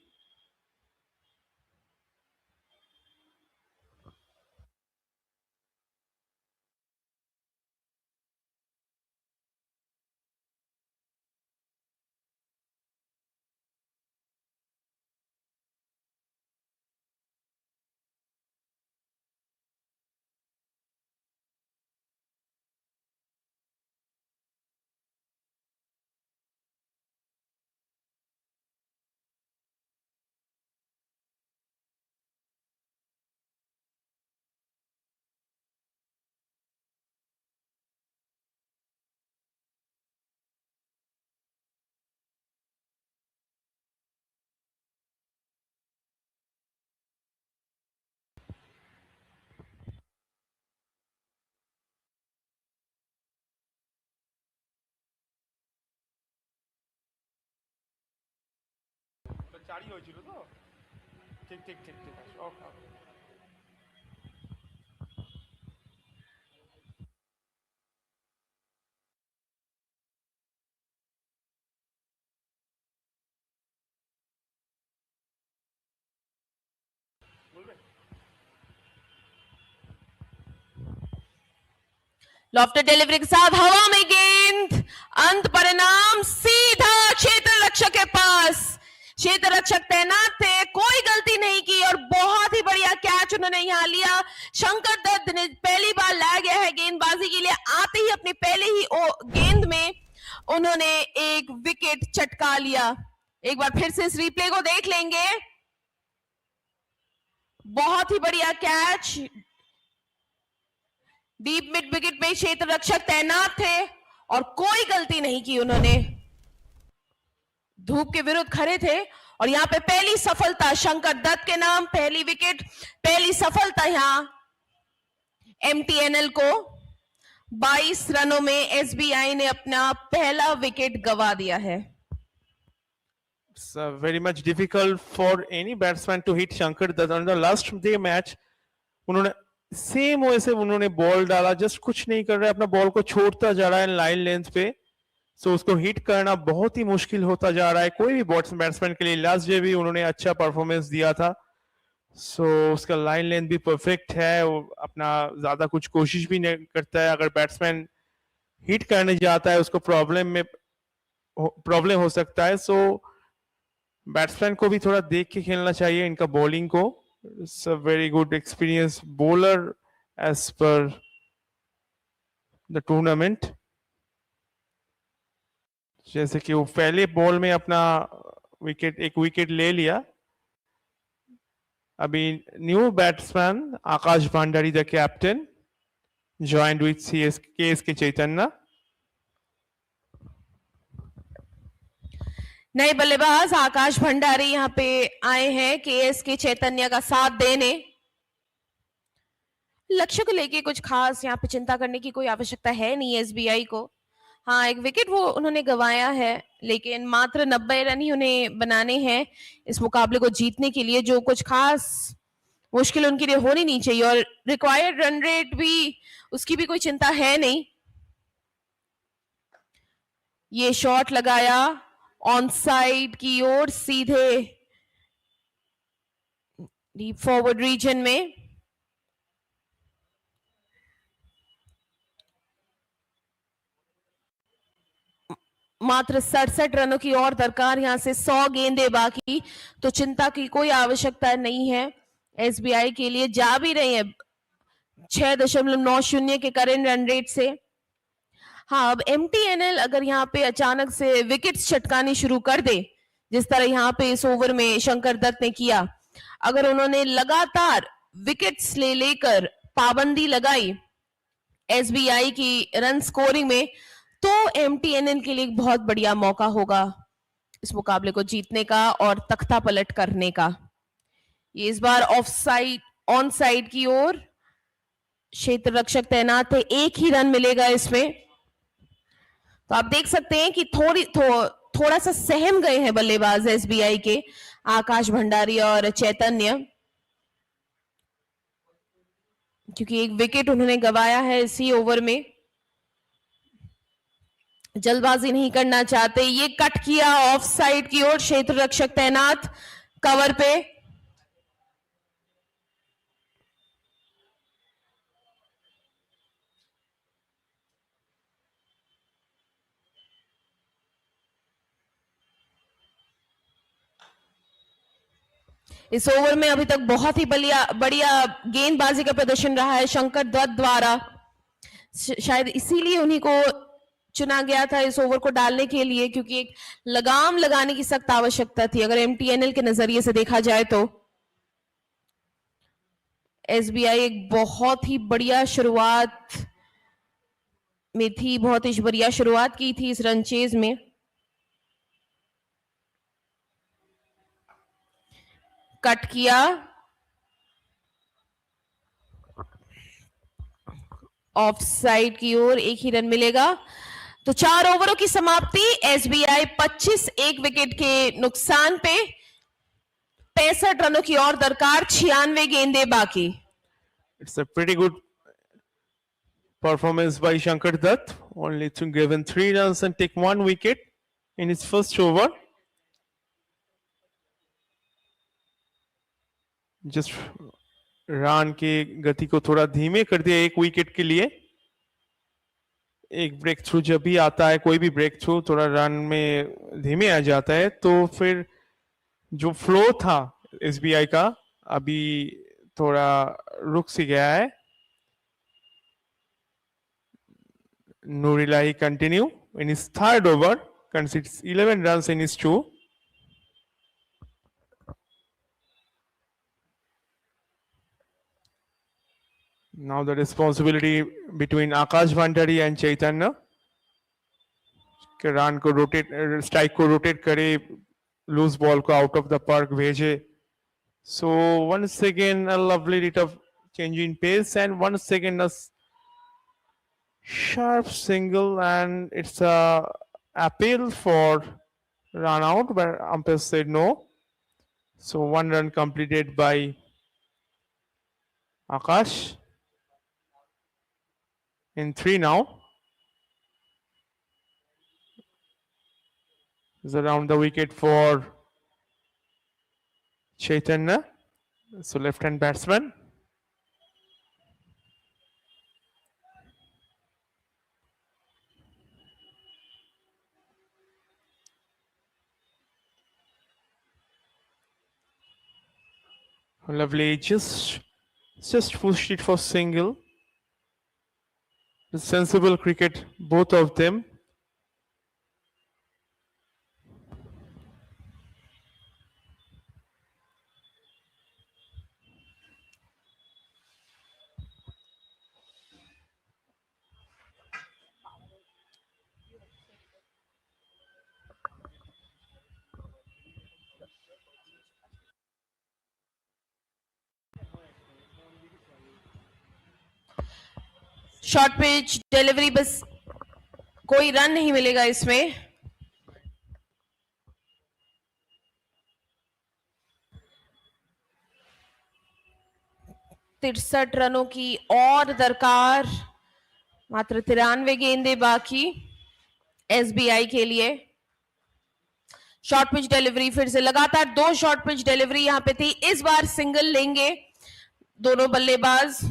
Lofted delivery के साथ हवा में गेंद अंत परिणाम सीधा क्षेत्र रक्षक के पास। क्षेत्र रक्षक तैनात थे, कोई गलती नहीं की और बहुत ही बढ़िया कैच उन्होंने यहां लिया। शंकर दत्त ने पहली बार लाया गया है गेंदबाजी के लिए, आते ही अपनी पहले ही गेंद में उन्होंने एक विकेट चटका लिया। एक बार फिर से इस रिप्ले को देख लेंगे। बहुत ही बढ़िया कैच, डीप मिड विकेट पे क्षेत्र रक्षक तैनात थे और कोई गलती नहीं की उन्होंने। धूप के विरुद्ध खड़े थे और यहां पे पहली सफलता शंकर दत्त के नाम, पहली विकेट, पहली सफलता यहां एमटीएनएल को। 22 रनों में एसबीआई ने अपना पहला विकेट गंवा दिया है। It's very much difficult for any batsman to hit Shankar Dutt. On the last day match, उन्होंने सेम वैसे उन्होंने बॉल डाला, जस्ट कुछ नहीं कर रहा है, अपना बॉल को छोड़ता जा रहा है लाइन लेंथ पे। सो उसको हिट करना बहुत ही मुश्किल होता जा रहा है कोई भी बैट्समैन के लिए। लास्ट डे भी उन्होंने अच्छा परफॉर्मेंस दिया था। सो उसका लाइन लेंथ भी परफेक्ट है, वो अपना ज्यादा कुछ कोशिश भी नहीं करता है। अगर बैट्समैन हिट करने जाता है उसको प्रॉब्लम हो सकता है। सो बैट्समैन को भी थोड़ा देख के खेलना चाहिए इनका बॉलिंग को। It's a very good experience bowler as per the tournament. जैसे कि वो पहले बॉल में अपना एक विकेट ले लिया। अभी new batsman Akash Bhandari the captain joined with के चैतन्य। नए बल्लेबाज आकाश भंडारी यहां पे आए हैं के चैतन्य का साथ देने। लक्ष्य को लेके कुछ खास यहां पे चिंता करने की कोई आवश्यकता है नहीं एसबीआई को। हाँ, एक विकेट वो उन्होंने गंवाया है, लेकिन मात्र 90 रन ही उन्हें बनाने हैं इस मुकाबले को जीतने के लिए। जो कुछ खास मुश्किल उनके लिए होनी नहीं चाहिए और रिक्वायर्ड रन रेट भी उसकी भी कोई चिंता है नहीं। ये शॉट लगाया ऑन साइड की ओर, सीधे डीप फॉरवर्ड रीजन में। मात्र 67 रनों की और दरकार, यहां से 100 गेंदे बाकी, तो चिंता की कोई आवश्यकता नहीं है एसबीआई के लिए। जा भी रही है 6.90 के करेंट रन रेट से। हाँ, अब एमटीएनएल अगर यहाँ पे अचानक से विकेट्स चटकानी शुरू कर दे, जिस तरह यहाँ पे इस ओवर में शंकर दत्त ने किया, अगर उन्होंने लगातार विकेट्स ले लेकर पाबंदी लगाई एसबीआई की रन स्कोरिंग में, तो एमटीएनएल के लिए एक बहुत बढ़िया मौका होगा इस मुकाबले को जीतने का और तख्ता पलट करने का। ये इस बार ऑफ साइड ऑन साइड की ओर क्षेत्र रक्षक तैनात है, एक ही रन मिलेगा इसमें। तो आप देख सकते हैं कि थोड़ा सा सहम गए हैं बल्लेबाज एसबीआई के आकाश भंडारी और चैतन्य, क्योंकि एक विकेट उन्होंने गंवाया है इसी ओवर में। जल्दबाजी नहीं करना चाहते। ये कट किया ऑफ साइड की ओर, क्षेत्र रक्षक तैनात कवर पे। इस ओवर में अभी तक बहुत ही बढ़िया गेंदबाजी का प्रदर्शन रहा है शंकर दत्त द्वारा। शायद इसीलिए उन्हीं को चुना गया था इस ओवर को डालने के लिए, क्योंकि एक लगाम लगाने की सख्त आवश्यकता थी अगर एमटीएनएल के नजरिए से देखा जाए तो। एसबीआई एक बहुत ही बढ़िया शुरुआत में थी, बहुत ही बढ़िया शुरुआत की थी इस रन चेज में। कट किया ऑफ साइड की ओर, एक ही रन मिलेगा। तो 4 ओवरों की समाप्ति, एसबीआई 25 एक विकेट के नुकसान पे, 65 रनों की और दरकार, 96 गेंदे बाकी। It's a pretty good performance by Shankar Dutt, only to given 3 runs and take 1 wicket in his first over. Just run की गति को थोड़ा धीमे कर दिया एक विकेट के लिए। एक ब्रेक थ्रू जब भी आता है, कोई भी ब्रेक थ्रू थोड़ा रन में धीमे आ जाता है, तो फिर जो फ्लो था एसबीआई का अभी थोड़ा रुक सी गया है. Nurilahi continue in his third over, concedes 11 runs in his two. Now the responsibility between Akash Bhandari and Chaitanya. Run को रोटेट, स्ट्राइक को रोटेट करे, लूज बॉल को आउट ऑफ द पार्क भेजे. So once again a lovely bit of change in pace, and once again a sharp single, and it's a appeal for run out, but umpire said no. So 1 run completed by Akash. In 3 now. Is around the wicket for Chaitanya. So left hand batsman. Lovely, just pushed it for single. Sensible cricket, both of them. Short pitch delivery, बस कोई run नहीं मिलेगा इसमें. तिरसठ रनों की और दरकार, मात्र 93 गेंदें बाकी एसबीआई के लिए. शॉर्ट पिच डिलीवरी, फिर से लगातार 2 शॉर्ट पिच डिलीवरी यहां पे थी. इस बार सिंगल लेंगे दोनों बल्लेबाज,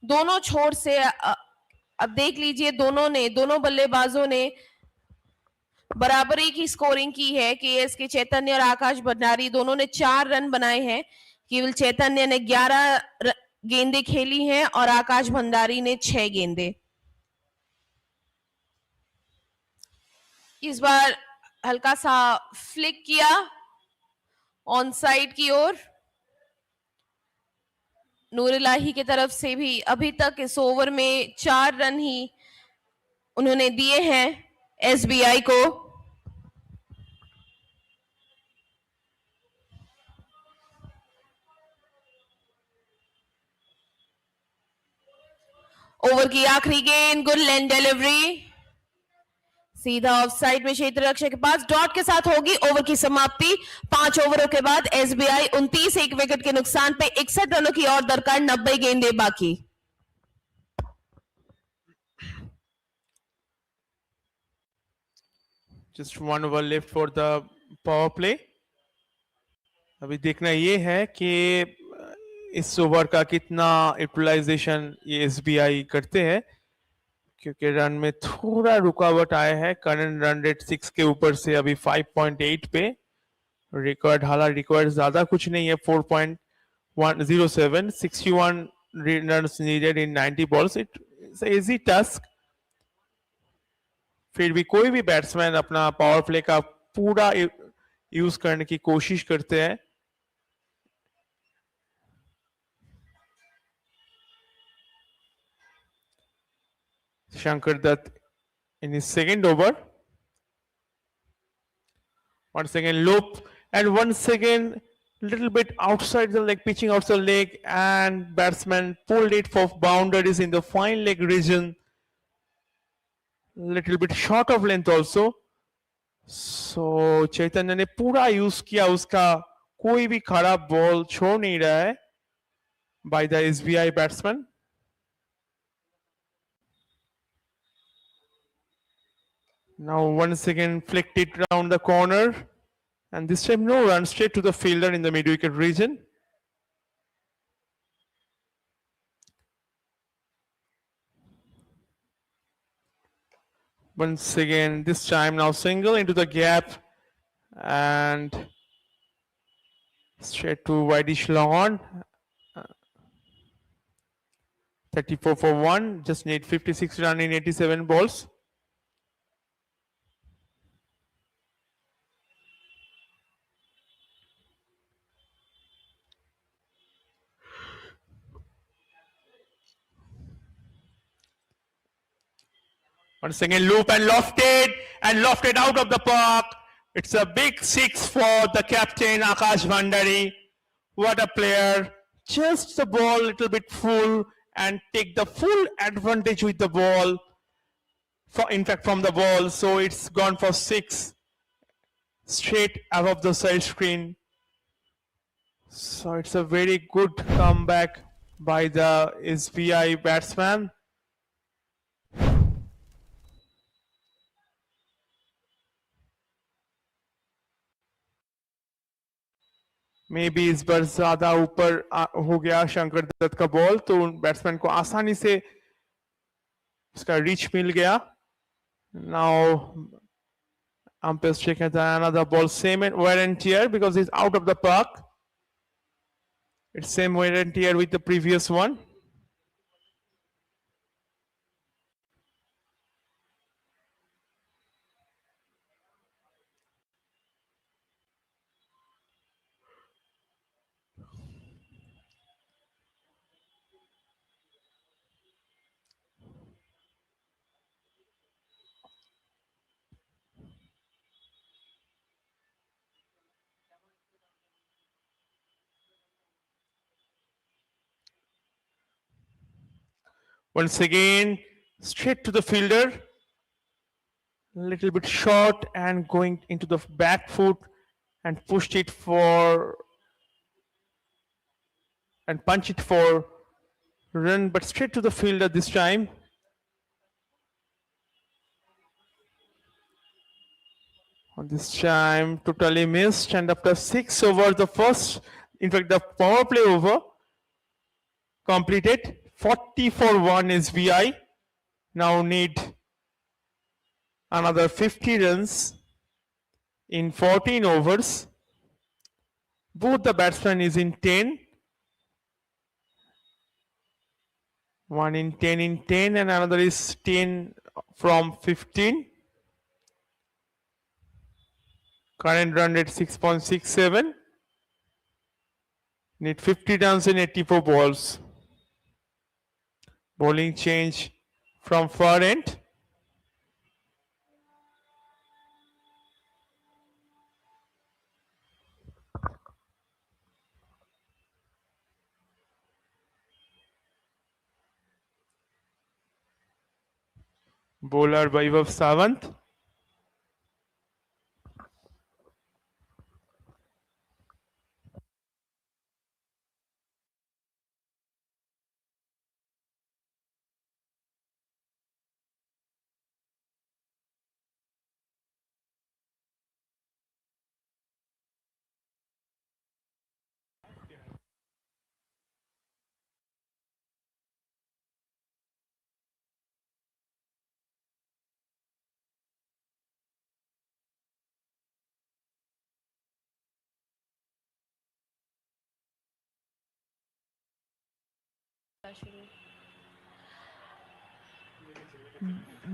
दोनों छोर से. अब देख लीजिए, दोनों बल्लेबाजों ने बराबरी की स्कोरिंग की है. के चैतन्य और आकाश भंडारी दोनों ने 4 रन बनाए हैं. केवल चैतन्य ने 11 गेंदें खेली हैं और आकाश भंडारी ने 6 गेंदें. इस बार हल्का सा फ्लिक किया ऑन साइड की ओर. नूरिलाही की तरफ से भी अभी तक इस ओवर में 4 रन ही उन्होंने दिए हैं एसबीआई को. ओवर की आखिरी गेंद, गुड लेंथ डिलीवरी, सीधा ऑफ साइड में क्षेत्र रक्षक के पास. डॉट के साथ होगी ओवर की समाप्ति. 5 ओवरों के बाद एसबीआई 29 एक विकेट के नुकसान पे 61 रनों की और दरकार, 90 गेंदें बाकी. Just 1 over left for the power play. अभी देखना ये है कि इस ओवर का कितना यूटिलाइजेशन ये एसबीआई करते हैं, क्योंकि रन में थोड़ा रुकावट आया है. करंट रन रेट 6 के ऊपर से अभी 5.8 पे. रिकॉर्ड हालांकि रिकॉर्ड ज्यादा कुछ नहीं है, 4.107, 61 runs needed in 90 balls. It's an easy task. फिर भी कोई भी बैट्समैन अपना पावर प्ले का पूरा यूज करने की कोशिश करते हैं. Shankar Dutt in his second over. Once again loop, and once again little bit outside the leg, pitching outside the leg, and batsman pulled it for boundaries in the fine leg region. Little bit short of length also. So Chaitanya ने पूरा use किया, उसका कोई भी खराब ball छोड़ नहीं रहा है by the SBI batsman. Now once again flicked it round the corner, and this time no run, straight to the fielder in the mid-wicket region. Once again, this time now single into the gap and straight to wideish long on. 34 for 1. Just need 56 run in 87 balls. Once again, loop and lofted out of the park. It's a big six for the captain, Akash Bhandari. What a player. Just the ball a little bit full and take the full advantage with the ball. In fact, from the ball. So it's gone for 6 straight above the side screen. So it's a very good comeback by the SBI batsman. May be इस बार ज्यादा ऊपर हो गया शंकर दत्त का ball तो batsman को आसानी से उसका रीच मिल गया. Now umpires check another ball, same wear and tear because it's out of the park. It's same wear and tear with the previous one. Once again, straight to the fielder. A little bit short and going into the back foot and pushed it for and punch it for run, but straight to the fielder this time. On this time, totally missed, and after 6 overs, the first, in fact, the power play over completed. 40 for 1 SBI. Now need another 50 runs in 14 overs. Both the batsmen is in 10. One in 10 and another is 10 from 15. Current run rate 6.67. Need 50 runs in 84 balls. Bowling change from far end. Bowler Vaibhav Sawant.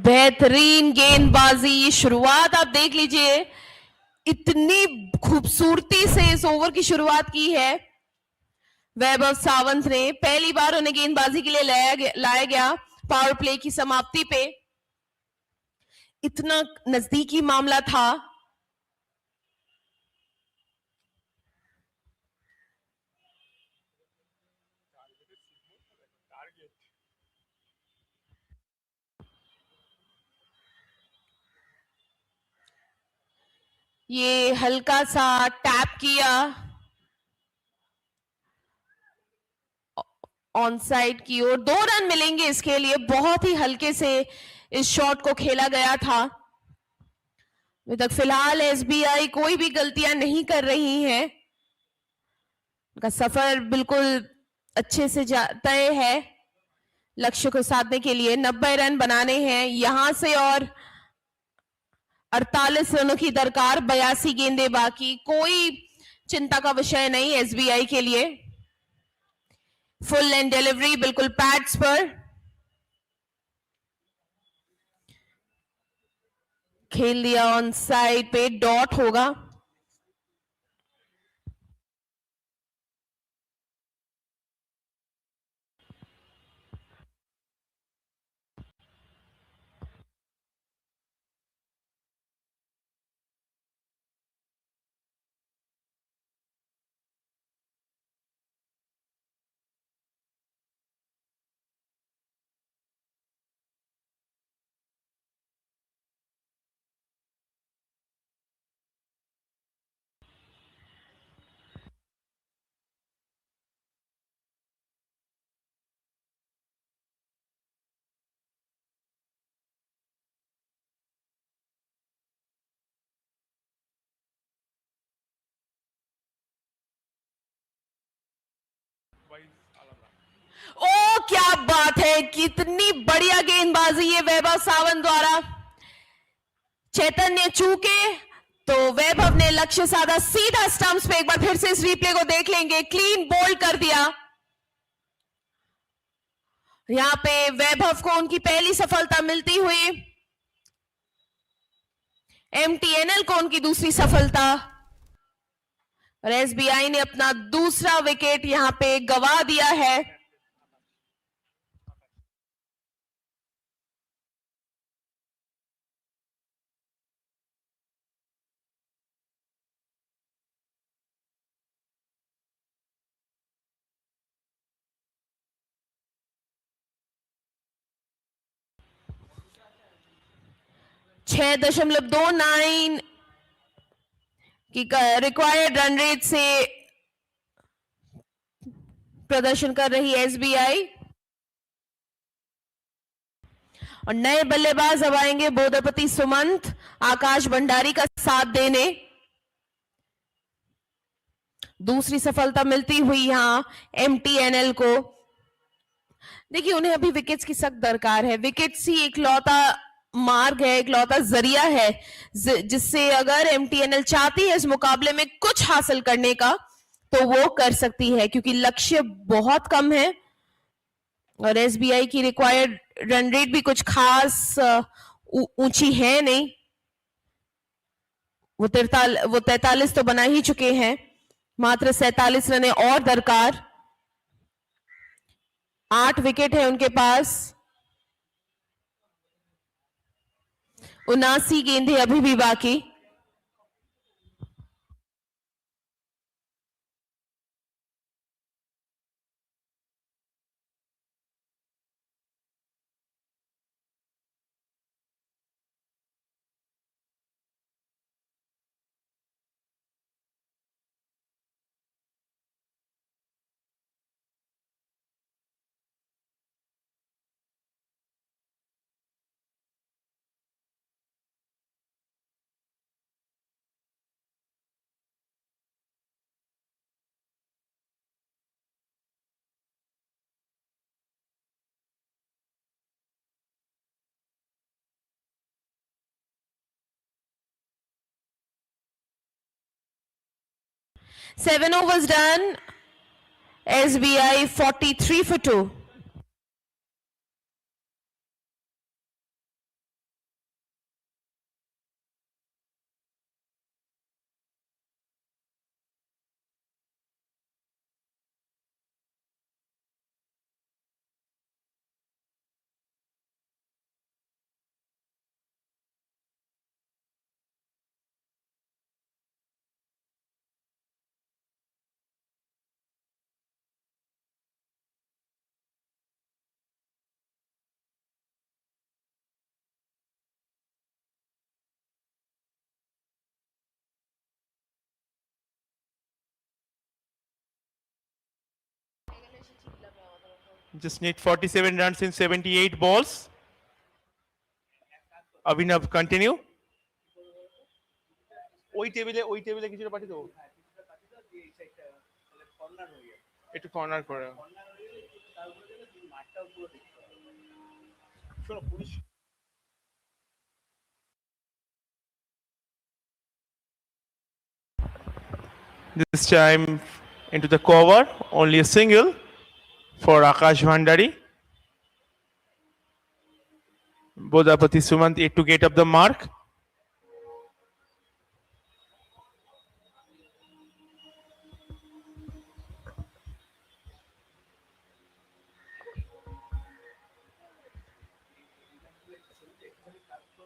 बेहतरीन गेंदबाजी. शुरुआत आप देख लीजिए, इतनी खूबसूरती से इस ओवर की शुरुआत की है वैभव सावंत ने. पहली बार उन्हें गेंदबाजी के लिए लाया गया पावर प्ले की समाप्ति पे. इतना नजदीकी मामला था. ये हल्का सा टैप किया ऑन साइड की ओर. 2 रन मिलेंगे इसके लिए. बहुत ही हल्के से इस शॉट को खेला गया था. अभी तक फिलहाल एसबीआई कोई भी गलतियां नहीं कर रही है. उनका सफर बिल्कुल अच्छे से तय है लक्ष्य को साधने के लिए. 90 रन बनाने हैं यहां से और 48 रनों की दरकार, 82 गेंदें बाकी, कोई चिंता का विषय नहीं एसबीआई के लिए। फुल एंड डिलीवरी बिल्कुल पैड्स पर, खेल दिया ऑन साइड पे, डॉट होगा। ओ क्या बात है, कितनी बढ़िया गेंदबाजी है वैभव सावंत द्वारा। चैतन्य चूके तो वैभव ने लक्ष्य साधा सीधा स्टंप्स पे। एक बार फिर से इस रिप्ले को देख लेंगे, क्लीन बोल्ड कर दिया। यहां पे वैभव को उनकी पहली सफलता मिलती हुई, एमटीएनएल को उनकी दूसरी सफलता, और एसबीआई ने अपना दूसरा विकेट यहां पे गवा दिया है। छह 6.29 की रिक्वायर्ड रन रेट से प्रदर्शन कर रही एसबीआई, और नए बल्लेबाज अब आएंगे बोधपति सुमंत, आकाश भंडारी का साथ देने। दूसरी सफलता मिलती हुई यहां एमटीएनएल को। देखिए, उन्हें अभी विकेट्स की सख्त दरकार है। विकेट्स ही इकलौता मार्ग है, इकलौता जरिया है जिससे अगर एमटीएनएल चाहती है इस मुकाबले में कुछ हासिल करने का तो वो कर सकती है, क्योंकि लक्ष्य बहुत कम है और एसबीआई की रिक्वायर्ड रन रेट भी कुछ खास ऊंची है नहीं। वो 43 तो बना ही चुके हैं, मात्र 47 रन और दरकार। 8 विकेट है उनके पास, 79 गेंदें अभी भी बाकी। Seven overs done. SBI 43 for 2. Just need 47 runs in 78 balls. Abhinav, continue. ওই টেবিলে কিছুটা পাঠিয়ে দেবো, একটু কর্নার করে। শোনো, police This time into the cover, only a single for Akash Bhandari. Bodapati Sumant yet to get up the mark.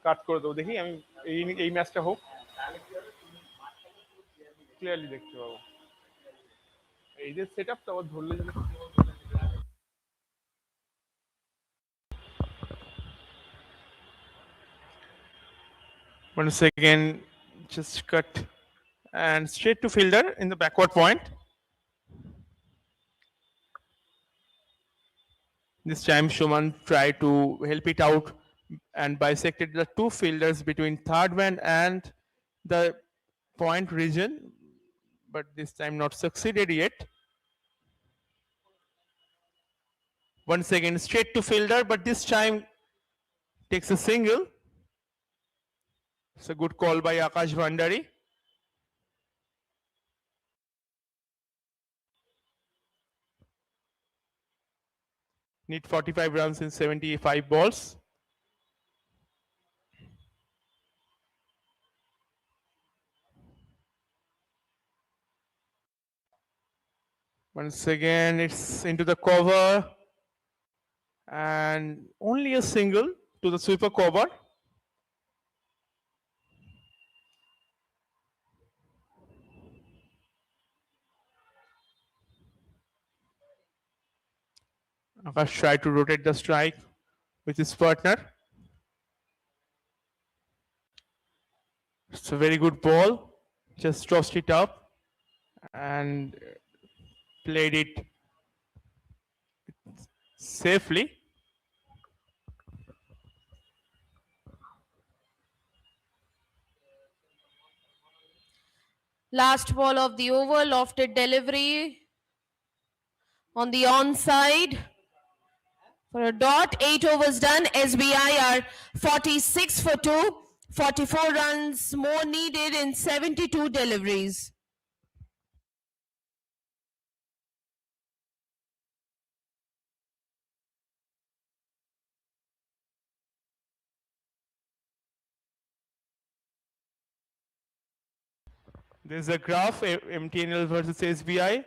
কাট করে দেবো দেখি আমি এই ম্যাচটা হোক ক্লিয়ারলি দেখতে পাবো এই যে সেটআপটা আবার ধরলে যদি once again just cut and straight to fielder in the backward point. This time Shuman tried to help it out and bisected the two fielders between third man and the point region, but this time not succeeded yet. Once again straight to fielder, but this time takes a single. It's a good call by Akash Bhandari. Need 45 runs in 75 balls. Once again, it's into the cover and only a single to the sweeper cover. Akash tried to rotate the strike with his partner. It's a very good ball. Just tossed it up and played it safely. Last ball of the over, lofted delivery on the onside for a dot. 8 overs done. SBI are 46 for 2. 44 runs more needed in 72 deliveries. There's a graph, MTNL versus SBI.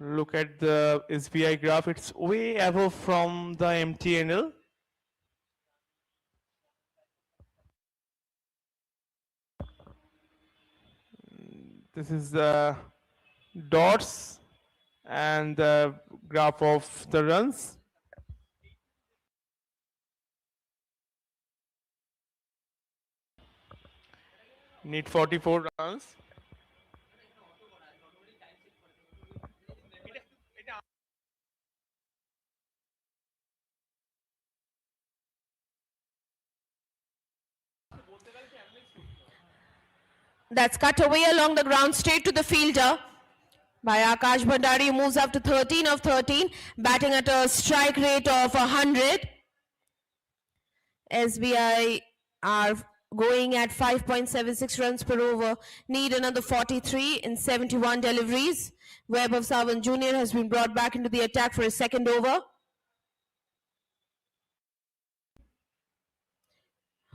Look at the SBI graph. It's way above from the MTNL. This is the dots and the graph of the runs. Need 44 runs. That's cut away along the ground straight to the fielder by Akash Bhandari, who moves up to 13 of 13, batting at a strike rate of 100. SBI are going at 5.76 runs per over, need another 43 in 71 deliveries. Webb of Savan Jr. has been brought back into the attack for his second over.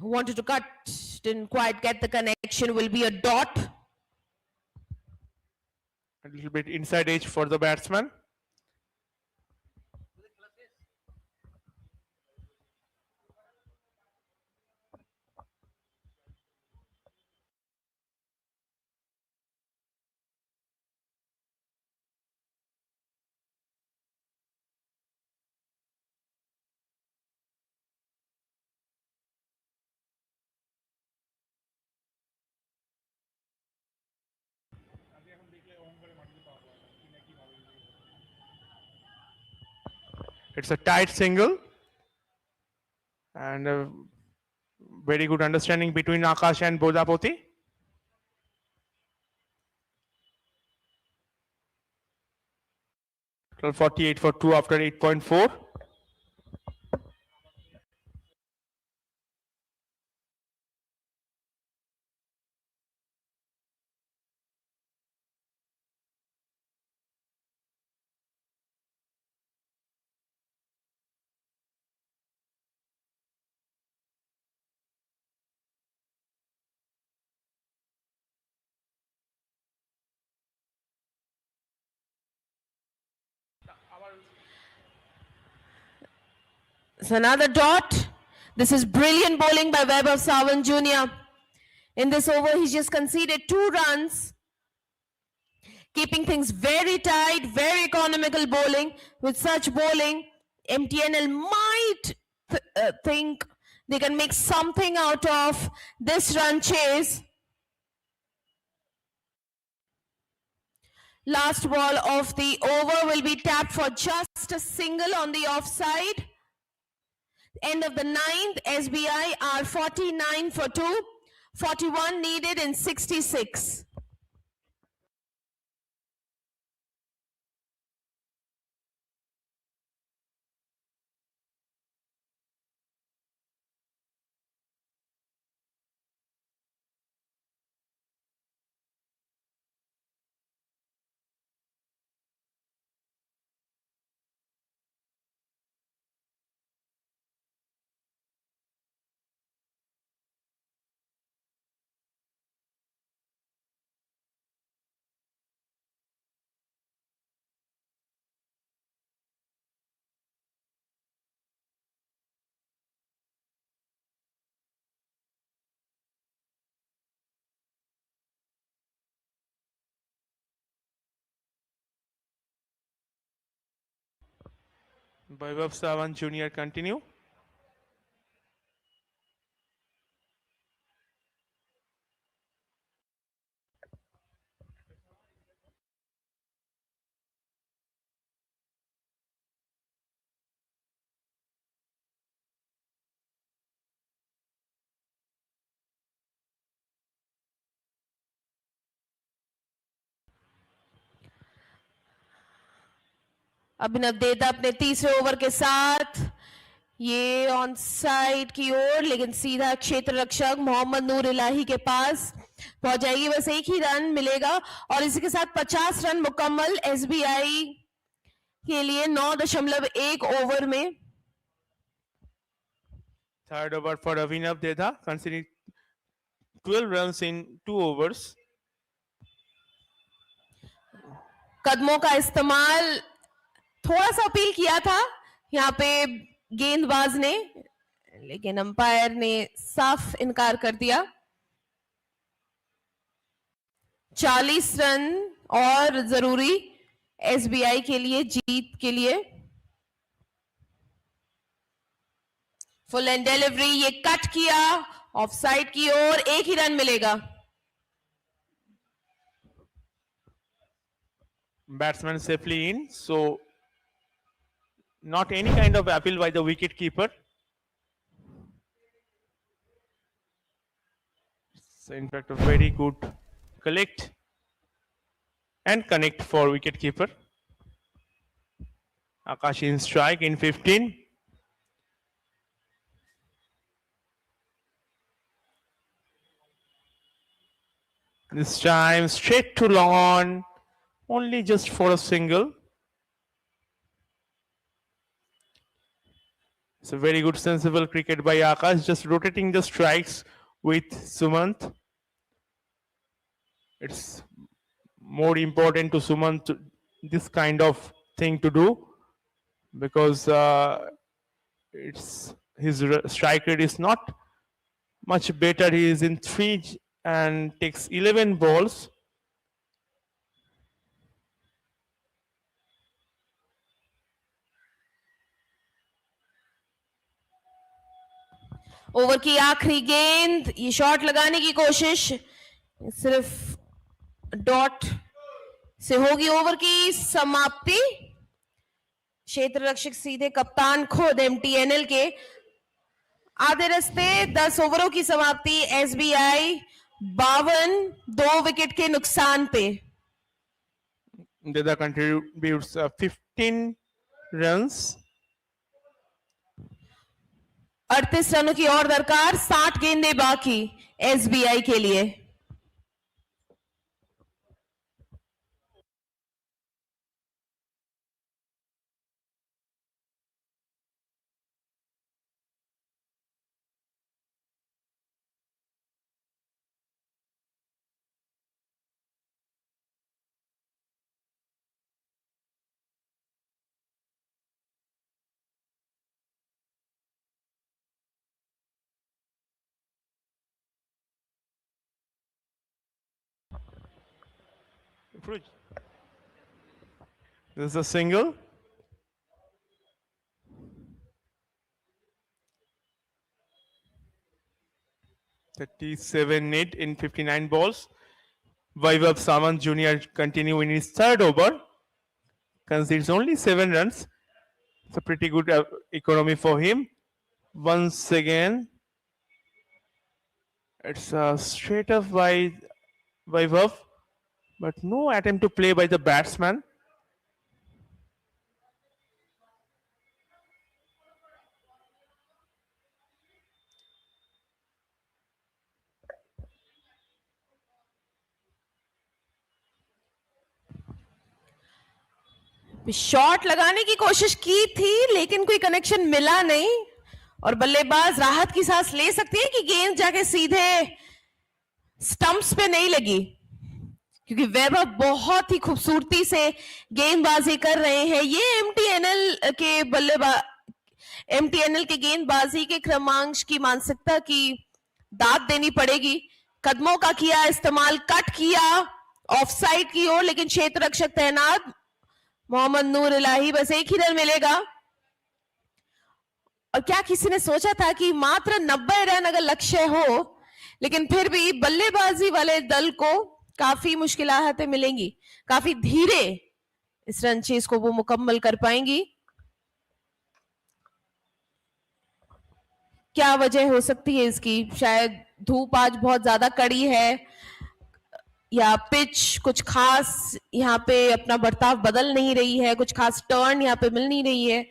Wanted to cut, didn't quite get the connection, will be a dot. A little bit inside edge for the batsman. It's a tight single and a very good understanding between Akash and Bodapati. Total 48 for 2 after 8.4. It's another dot. This is brilliant bowling by Vaibhav Sawant Jr. In this over, he just conceded 2 runs, keeping things very tight, very economical bowling. With such bowling, MTNL might think they can make something out of this run chase. Last ball of the over will be tapped for just a single on the offside. End of the 9th, SBI are 49 for 2, 41 needed in 66. Vaibhav Sawant Jr. continue. अभिनव देदा अपने तीसरे over के साथ ये on side की ओर, लेकिन सीधा क्षेत्र रक्षक मोहम्मद नूर इलाही के पास पहुंच जाएगी. बस एक ही रन मिलेगा और इसी के साथ 50 रन मुकम्मल एसबीआई के लिए 9.1 ओवर में. Third over for Abhinav Dedha, considering 12 runs in 2 overs. कदमों का इस्तेमाल थोड़ा सा अपील किया था यहाँ पे गेंदबाज ने, लेकिन अंपायर ने साफ इनकार कर दिया. 40 रन और जरूरी एसबीआई के लिए जीत के लिए. फुल एंड डिलीवरी, ये कट किया ऑफ साइड की ओर, एक ही रन मिलेगा. Batsman safely in, so not any kind of appeal by the wicket keeper. So in fact a very good collect and connect for wicket keeper. Akash in strike in 15. This time straight to long on, only just for a single. It's a very good sensible cricket by Akash, just rotating the strikes with Sumant. It's more important to Sumant this kind of thing to do, because it's his strike rate is not much better. He is in 3 and takes 11 balls. Over की आखिरी गेंद, ये shot लगाने की कोशिश, सिर्फ dot से होगी ओवर की समाप्ति. क्षेत्र रक्षक सीधे कप्तान खुद एमटीएनएल के. आधे रास्ते 10 ओवरों की समाप्ति. एसबीआई 52 2 विकेट के नुकसान पे. Deda contributes 15 runs. 38 रनों की और दरकार, 60 गेंदें बाकी एसबीआई के लिए. This is a single. (37 in 59 balls). Vaibhav Samant Jr. continue in his third over. Concedes only 7 runs. It's a pretty good economy for him. Once again, it's straight up by Vaibhav, but no attempt to play by the batsman. Shot लगाने की कोशिश की थी लेकिन कोई connection मिला नहीं और बल्लेबाज राहत की सांस ले सकती है कि गेंद जाके सीधे स्टंप्स पे नहीं लगी, क्योंकि वैभव बहुत ही खूबसूरती से गेंदबाजी कर रहे हैं। ये एमटीएनएल के गेंदबाजी के क्रमांश की मानसिकता की दाद देनी पड़ेगी। कदमों का किया इस्तेमाल, कट किया ऑफ साइड की ओर, लेकिन क्षेत्र रक्षक तैनात मोहम्मद नूर इलाही, बस एक ही रन मिलेगा। और क्या किसी ने सोचा था कि मात्र 90 रन अगर लक्ष्य हो, लेकिन फिर भी बल्लेबाजी वाले दल को काफी मुश्किलातें मिलेंगी, काफी धीरे इस रन चेज को वो मुकम्मल कर पाएंगी। क्या वजह हो सकती है इसकी? शायद धूप आज बहुत ज्यादा कड़ी है, या पिच कुछ खास यहाँ पे अपना बर्ताव बदल नहीं रही है, कुछ खास टर्न यहाँ पे मिल नहीं रही है,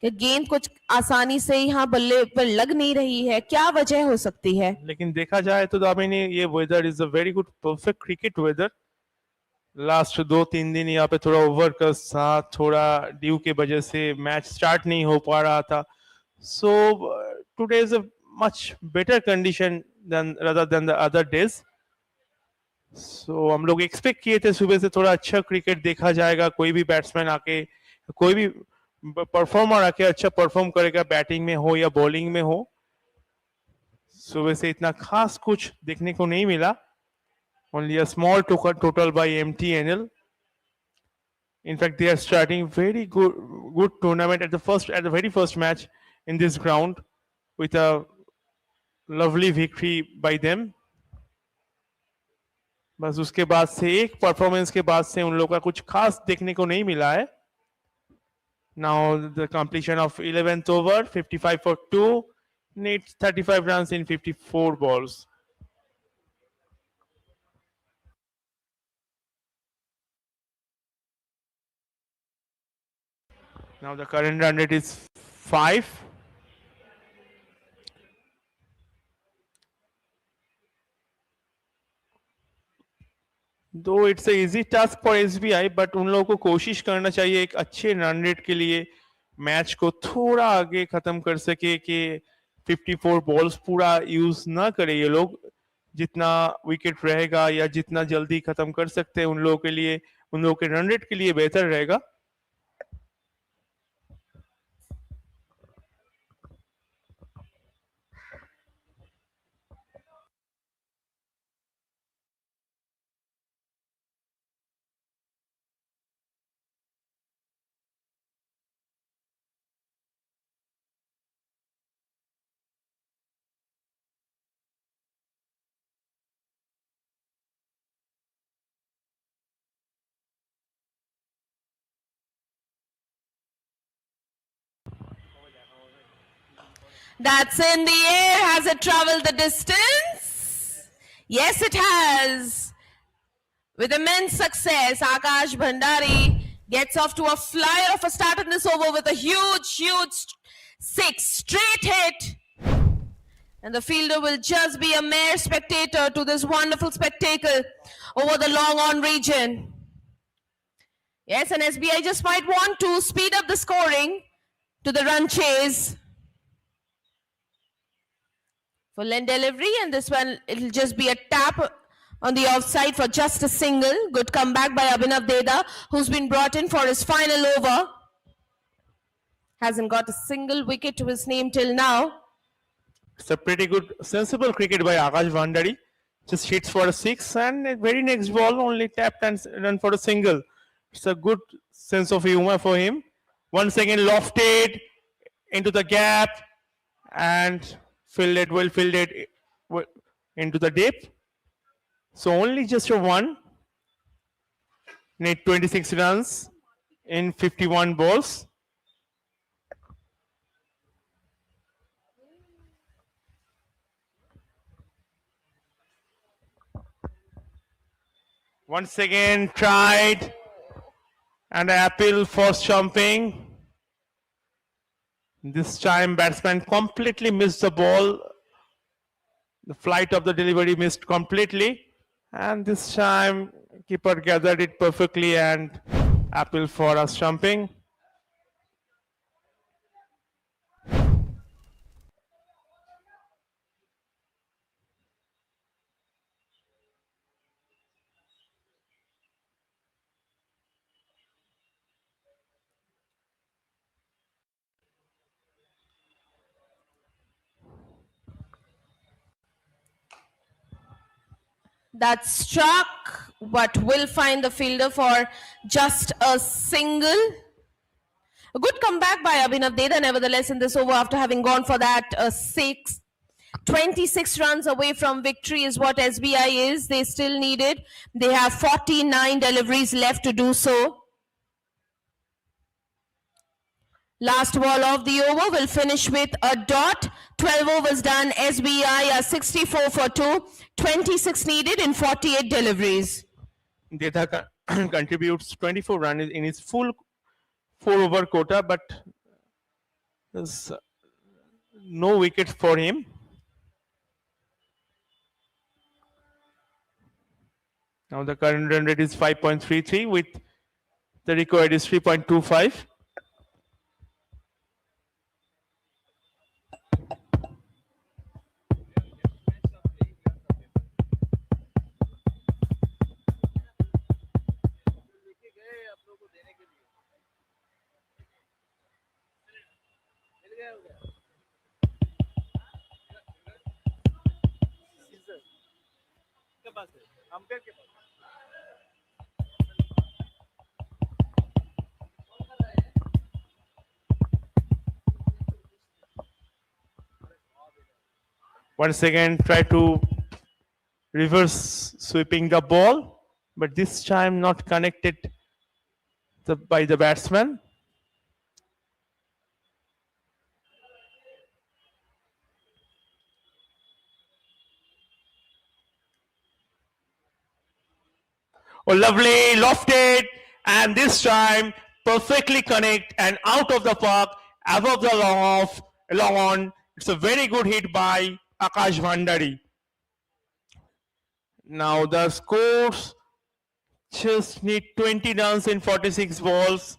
कि गेंद कुछ आसानी से यहाँ बल्ले पर लग नहीं रही है। क्या वजह हो सकती है? लेकिन देखा जाए तो दामिनी, ये weather is a very good perfect cricket weather. Last 2-3 दिन यहाँ पे थोड़ा ओवर का साथ, थोड़ा ड्यू के वजह से मैच स्टार्ट नहीं हो पा रहा था। So today is a much better condition than rather than the other days. So हम लोग एक्सपेक्ट किए थे सुबह से थोड़ा अच्छा क्रिकेट देखा जाएगा, कोई भी बैट्समैन आके, कोई भी परफॉर्मर आके अच्छा परफॉर्म करेगा, बैटिंग में हो या बॉलिंग में हो। सुबह से इतना खास कुछ देखने को नहीं मिला। Only a small total by MTNL. In fact, they are starting very good tournament at the very first match in this ground with a lovely victory by them. बस उसके बाद से, एक परफॉर्मेंस के बाद से उन लोगों का कुछ खास देखने को नहीं मिला है। Now the completion of 11th over, 55 for 2, needs 35 runs in 54 balls. Now the current run rate is 5. Though it's an easy task for SBI, but उन लोगों को कोशिश करना चाहिए एक अच्छे रन रेट के लिए मैच को थोड़ा आगे खत्म कर सके, कि 54 बॉल्स पूरा यूज ना करे ये लोग। जितना विकेट रहेगा या जितना जल्दी खत्म कर सकते हैं, उन लोगों के लिए, उन लोगों के रन रेट के लिए बेहतर रहेगा। That's in the air. Has it traveled the distance? Yes, it has. With immense success, Akash Bhandari gets off to a flyer of a start in this over with a huge 6 straight hit. And the fielder will just be a mere spectator to this wonderful spectacle over the long on region. Yes, and SBI just might want to speed up the scoring to the run chase. Full end delivery, and this one, it'll just be a tap on the offside for just a single. Good comeback by Abhinav Deda, who's been brought in for his final over. Hasn't got a single wicket to his name till now. It's a pretty good, sensible cricket by Akash Bhandari. just hits for a six, and the very next ball only tapped and run for a single. It's a good sense of humor for him. Once again lofted into the gap and well fielded into the deep. So only just a one. Need 26 runs in 51 balls. Once again tried and appeal for jumping. This time batsman completely missed the ball. The flight of the delivery missed completely. And this time keeper gathered it perfectly and appeal for us jumping. That struck, but will find the fielder for just a single. A good comeback by Abhinav Deda, nevertheless, in this over after having gone for that 26 runs away from victory is what SBI is. They still need it. They have 49 deliveries left to do so. Last ball of the over will finish with a dot. 12 overs done. SBI are 64 for 2. 26 needed in 48 deliveries. Deta contributes 24 runs in his full 4-over quota, but there's no wicket for him. Now the current run rate is 5.33 with the required is 3.25. Once again try to reverse sweeping the ball, but this time not connected by the batsman. Oh, lovely, lofted, and this time perfectly connect and out of the park, above the long on. It's a very good hit by Akash Bhandari. Now the scores just need 20 runs in 46 balls.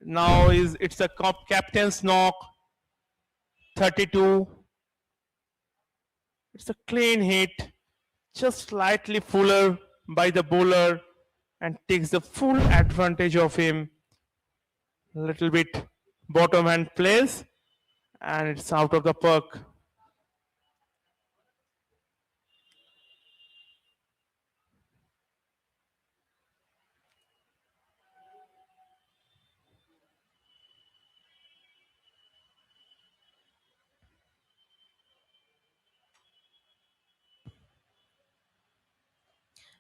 Now it's a captain's knock, 32. It's a clean hit, just slightly fuller by the bowler and takes the full advantage of him. A little bit bottom hand plays and it's out of the park.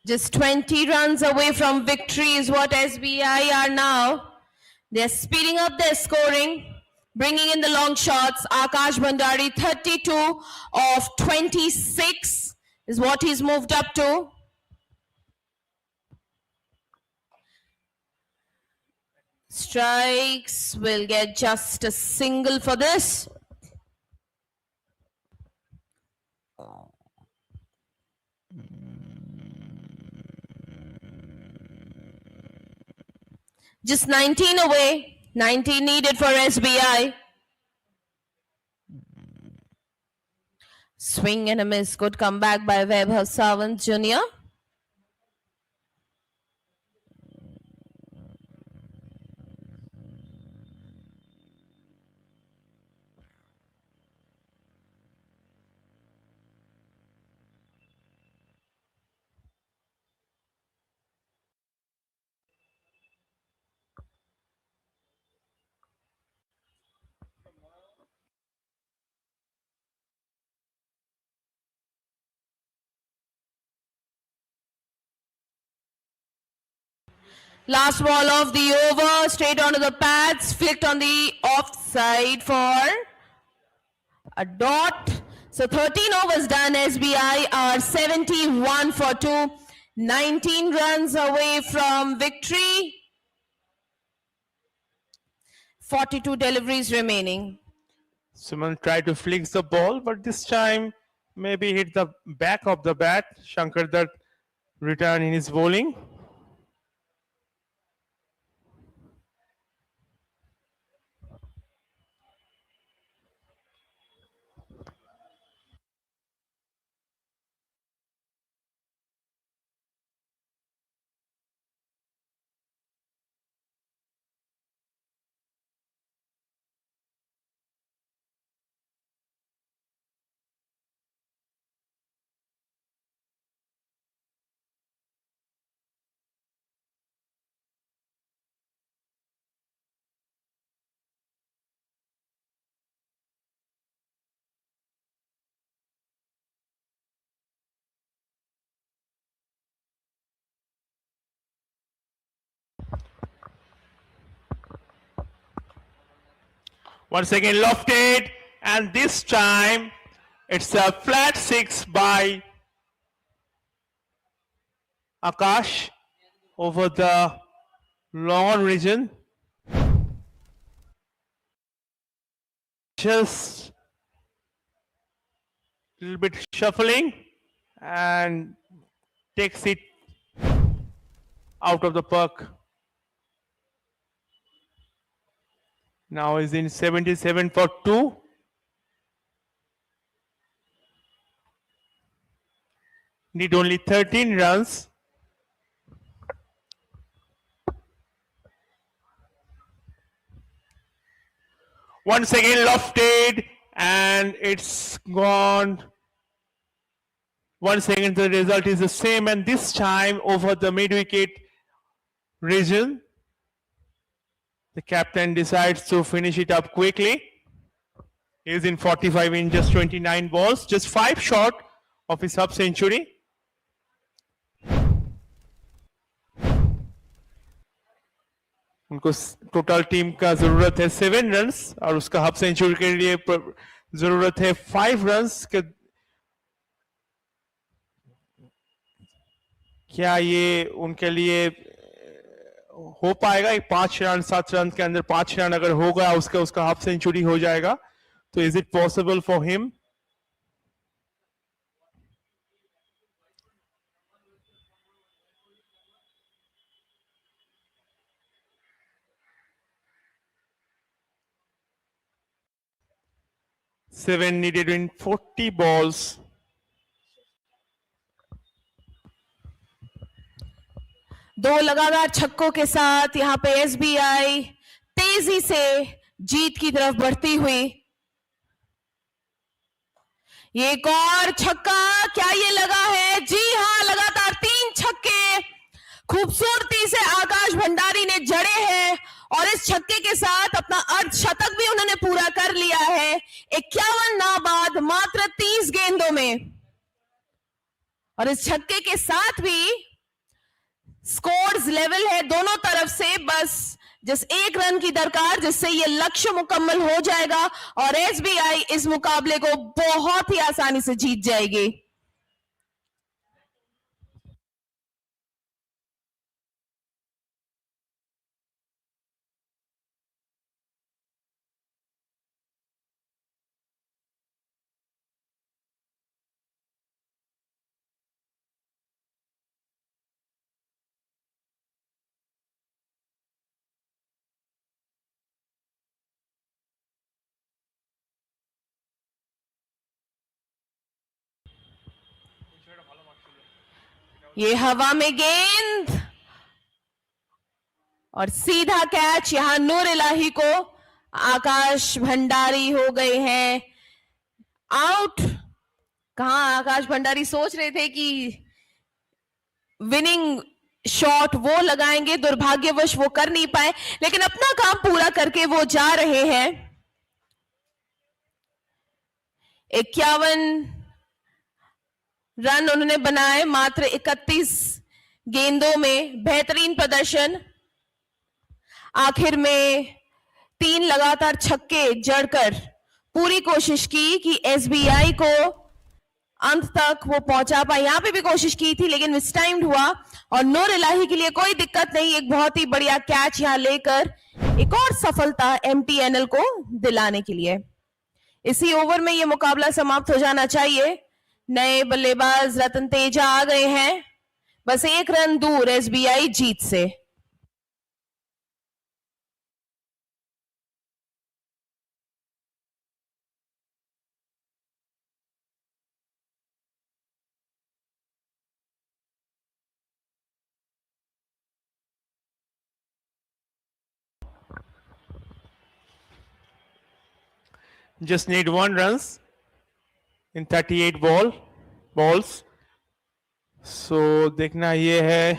Just 20 runs away from victory is what SBI are now. They're speeding up their scoring, bringing in the long shots. Akash Bhandari, 32 of 26 is what he's moved up to. Strikes will get just a single for this. Just 19 away. 19 needed for SBI. Swing and a miss. Good comeback by Vaibhav Sawant Jr. Last ball of the over, straight onto the pads, flicked on the offside for a dot. So 13 overs done. SBI are 71 for 2, 19 runs away from victory. 42 deliveries remaining. Suman tried to flick the ball, but this time maybe hit the back of the bat. Shankar Dutt returned in his bowling. Once again lofted, and this time it's a flat 6 by Akash over the long region. Just a little bit shuffling and takes it out of the park. Now is in 77 for 2. Need only 13 runs. Once again lofted, and it's gone. Once again the result is the same, and this time over the mid-wicket region. The captain decides to finish it up quickly. He is in 45 in just 29 balls, just 5 short of his half century. उनको total team का जरूरत है 7 runs और उसका half century के लिए जरूरत है 5 रन्स के। क्या ये उनके लिए हो पाएगा? 5 रन 7 रन के अंदर 5 रन अगर होगा उसका हाफ सेंचुरी हो जाएगा, तो is it possible for him? Seven needed in 40 balls. दो लगातार छक्कों के साथ यहां पे एसबीआई तेजी से जीत की तरफ बढ़ती हुई। ये एक और छक्का, क्या ये लगा है? जी हां, लगातार 3 छक्के खूबसूरती से आकाश भंडारी ने जड़े हैं और इस छक्के के साथ अपना अर्धशतक भी उन्होंने पूरा कर लिया है। 51 नाबाद मात्र 30 गेंदों में, और इस छक्के के साथ भी स्कोर्स लेवल है दोनों तरफ से, बस जिस 1 रन की दरकार, जिससे ये लक्ष्य मुकम्मल हो जाएगा और एसबीआई इस मुकाबले को बहुत ही आसानी से जीत जाएगी। ये हवा में गेंद और सीधा कैच, यहां नूर इलाही को आकाश भंडारी हो गए हैं आउट। कहां आकाश भंडारी सोच रहे थे कि विनिंग शॉट वो लगाएंगे, दुर्भाग्यवश वो कर नहीं पाए, लेकिन अपना काम पूरा करके वो जा रहे हैं। 51 रन उन्होंने बनाए मात्र 31 गेंदों में, बेहतरीन प्रदर्शन। आखिर में 3 लगातार छक्के जड़कर पूरी कोशिश की कि एसबीआई को अंत तक वो पहुंचा पाए। यहां पे भी कोशिश की थी लेकिन मिसटाइम्ड हुआ और नूर इलाही के लिए कोई दिक्कत नहीं, एक बहुत ही बढ़िया कैच यहां लेकर एक और सफलता एमटीएनएल को दिलाने के लिए। इसी ओवर में ये मुकाबला समाप्त हो जाना चाहिए। नए बल्लेबाज रतन तेजा आ गए हैं, बस 1 रन दूर एसबीआई जीत से। Just need 1 runs in 38 balls. So देखना ये है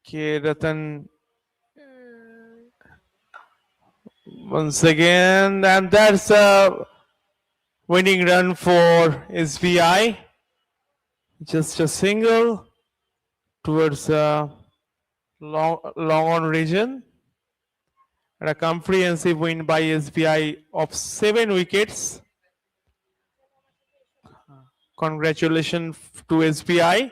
कि रतन once again, and that's a winning run for SBI. Just a single towards long on region, and a comprehensive win by SBI of 7 wickets. Congratulations to SBI.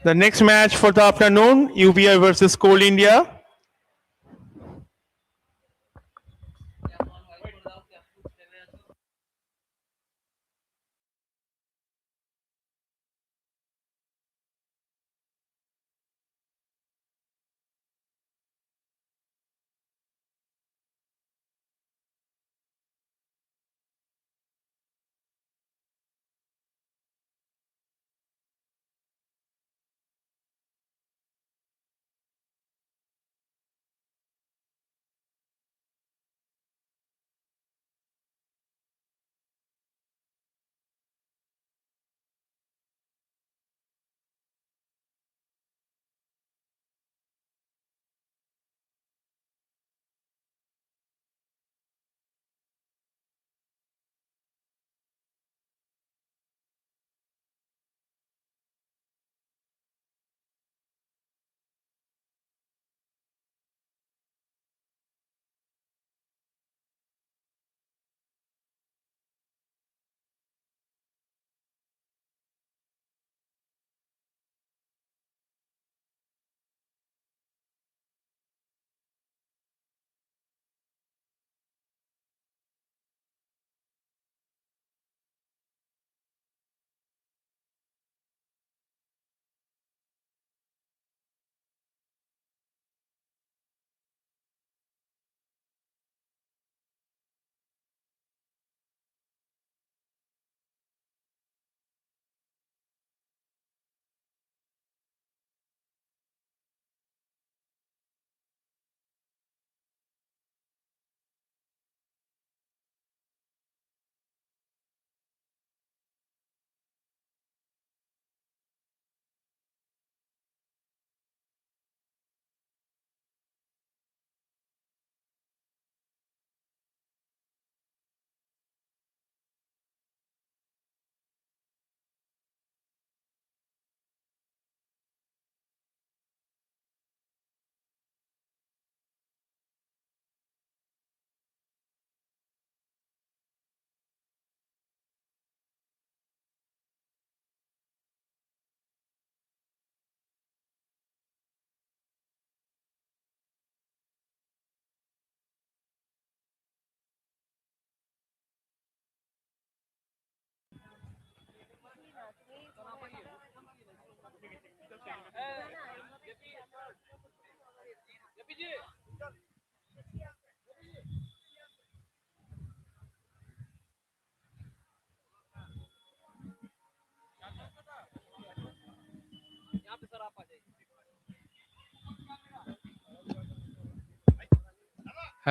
The next match for the afternoon, UBI versus Coal India.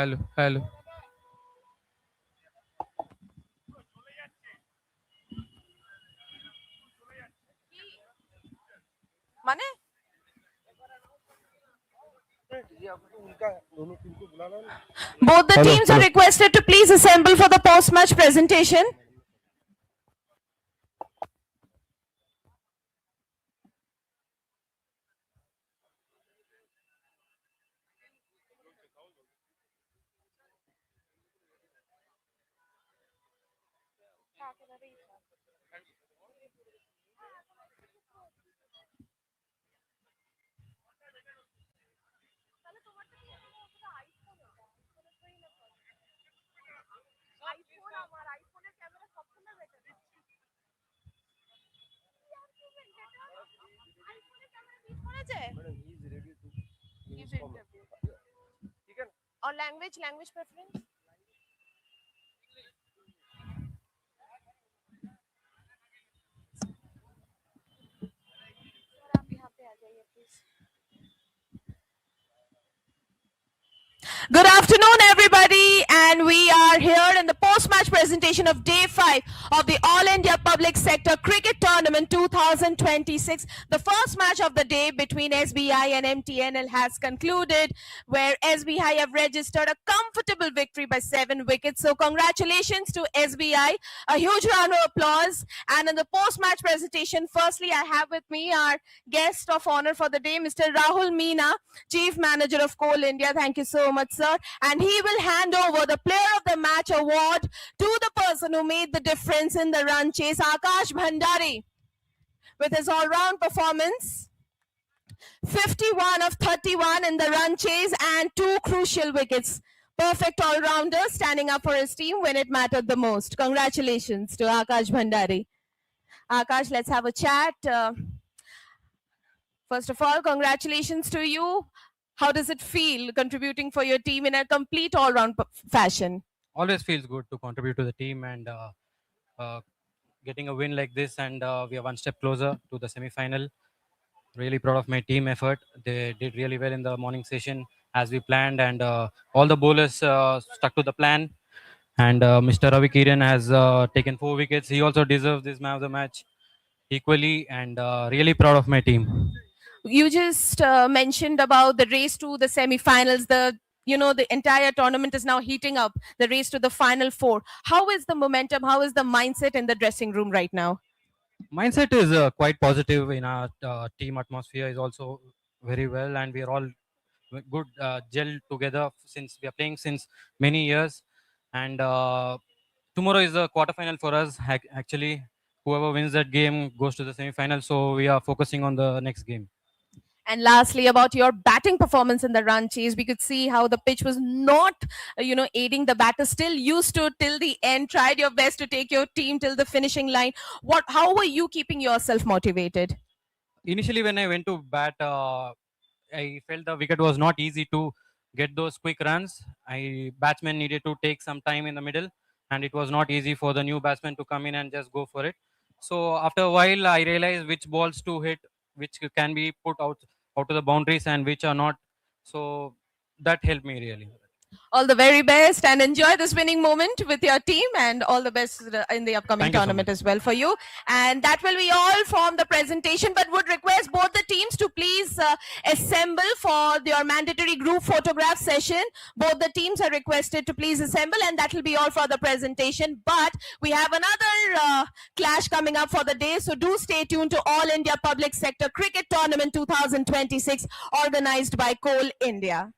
Hello hello माने both the Hello, teams are hello. requested to please assemble for the post-match presentation. और language preference आप यहाँ पे आ जाइए please. Good afternoon, everybody, and we are here in the post-match presentation of Day 5 of the All India Public Sector Cricket Tournament 2026. The first match of the day between SBI and MTNL has concluded, where SBI have registered a comfortable victory by 7 wickets. So congratulations to SBI. A huge round of applause. And in the post-match presentation, firstly, I have with me our guest of honor for the day, Mr. Rahul Meena, Chief Manager of Coal India. Thank you so much, sir. And he will hand over the Player of the Match award to the person who made the difference in the run chase, Akash Bhandari, with his all-round performance. 51 of 31 in the run chase and 2 crucial wickets. Perfect all-rounder, standing up for his team when it mattered the most. Congratulations to Akash Bhandari. Akash, let's have a chat. First of all, congratulations to you. How does it feel contributing for your team in a complete all-round fashion? always feels good to contribute to the team and getting a win like this, and we are one step closer to the semi-final. Really proud of my team effort. They did really well in the morning session as we planned, and all the bowlers stuck to the plan. And Mr. Ravi Kiran has taken 4 wickets. He also deserves this man of the match equally, and really proud of my team. You just mentioned about the race to the semi-finals. The entire tournament is now heating up. The race to the final 4. How is the momentum? How is the mindset in the dressing room right now? Mindset is quite positive. In our team atmosphere is also very well, and we are all good gel together since we are playing since many years. And tomorrow is the quarterfinal for us. Actually, whoever wins that game goes to the semi-final. So we are focusing on the next game. And lastly, about your batting performance in the run chase, we could see how the pitch was not, aiding the batter. Still, you stood till the end, tried your best to take your team till the finishing line. How were you keeping yourself motivated? Initially, when I went to bat, I felt the wicket was not easy to get those quick runs. Batsmen needed to take some time in the middle, and it was not easy for the new batsman to come in and just go for it. So after a while, I realized which balls to hit, which can be put out to the boundaries, and which are not. So that helped me really. All the very best, and enjoy this winning moment with your team, and all the best in the upcoming tournament as well for you. And that will be all from the presentation, but would request both the teams to please assemble for your mandatory group photograph session. Both the teams are requested to please assemble, and that will be all for the presentation. But we have another clash coming up for the day, so do stay tuned to All India Public Sector Cricket Tournament 2026 organized by Coal India.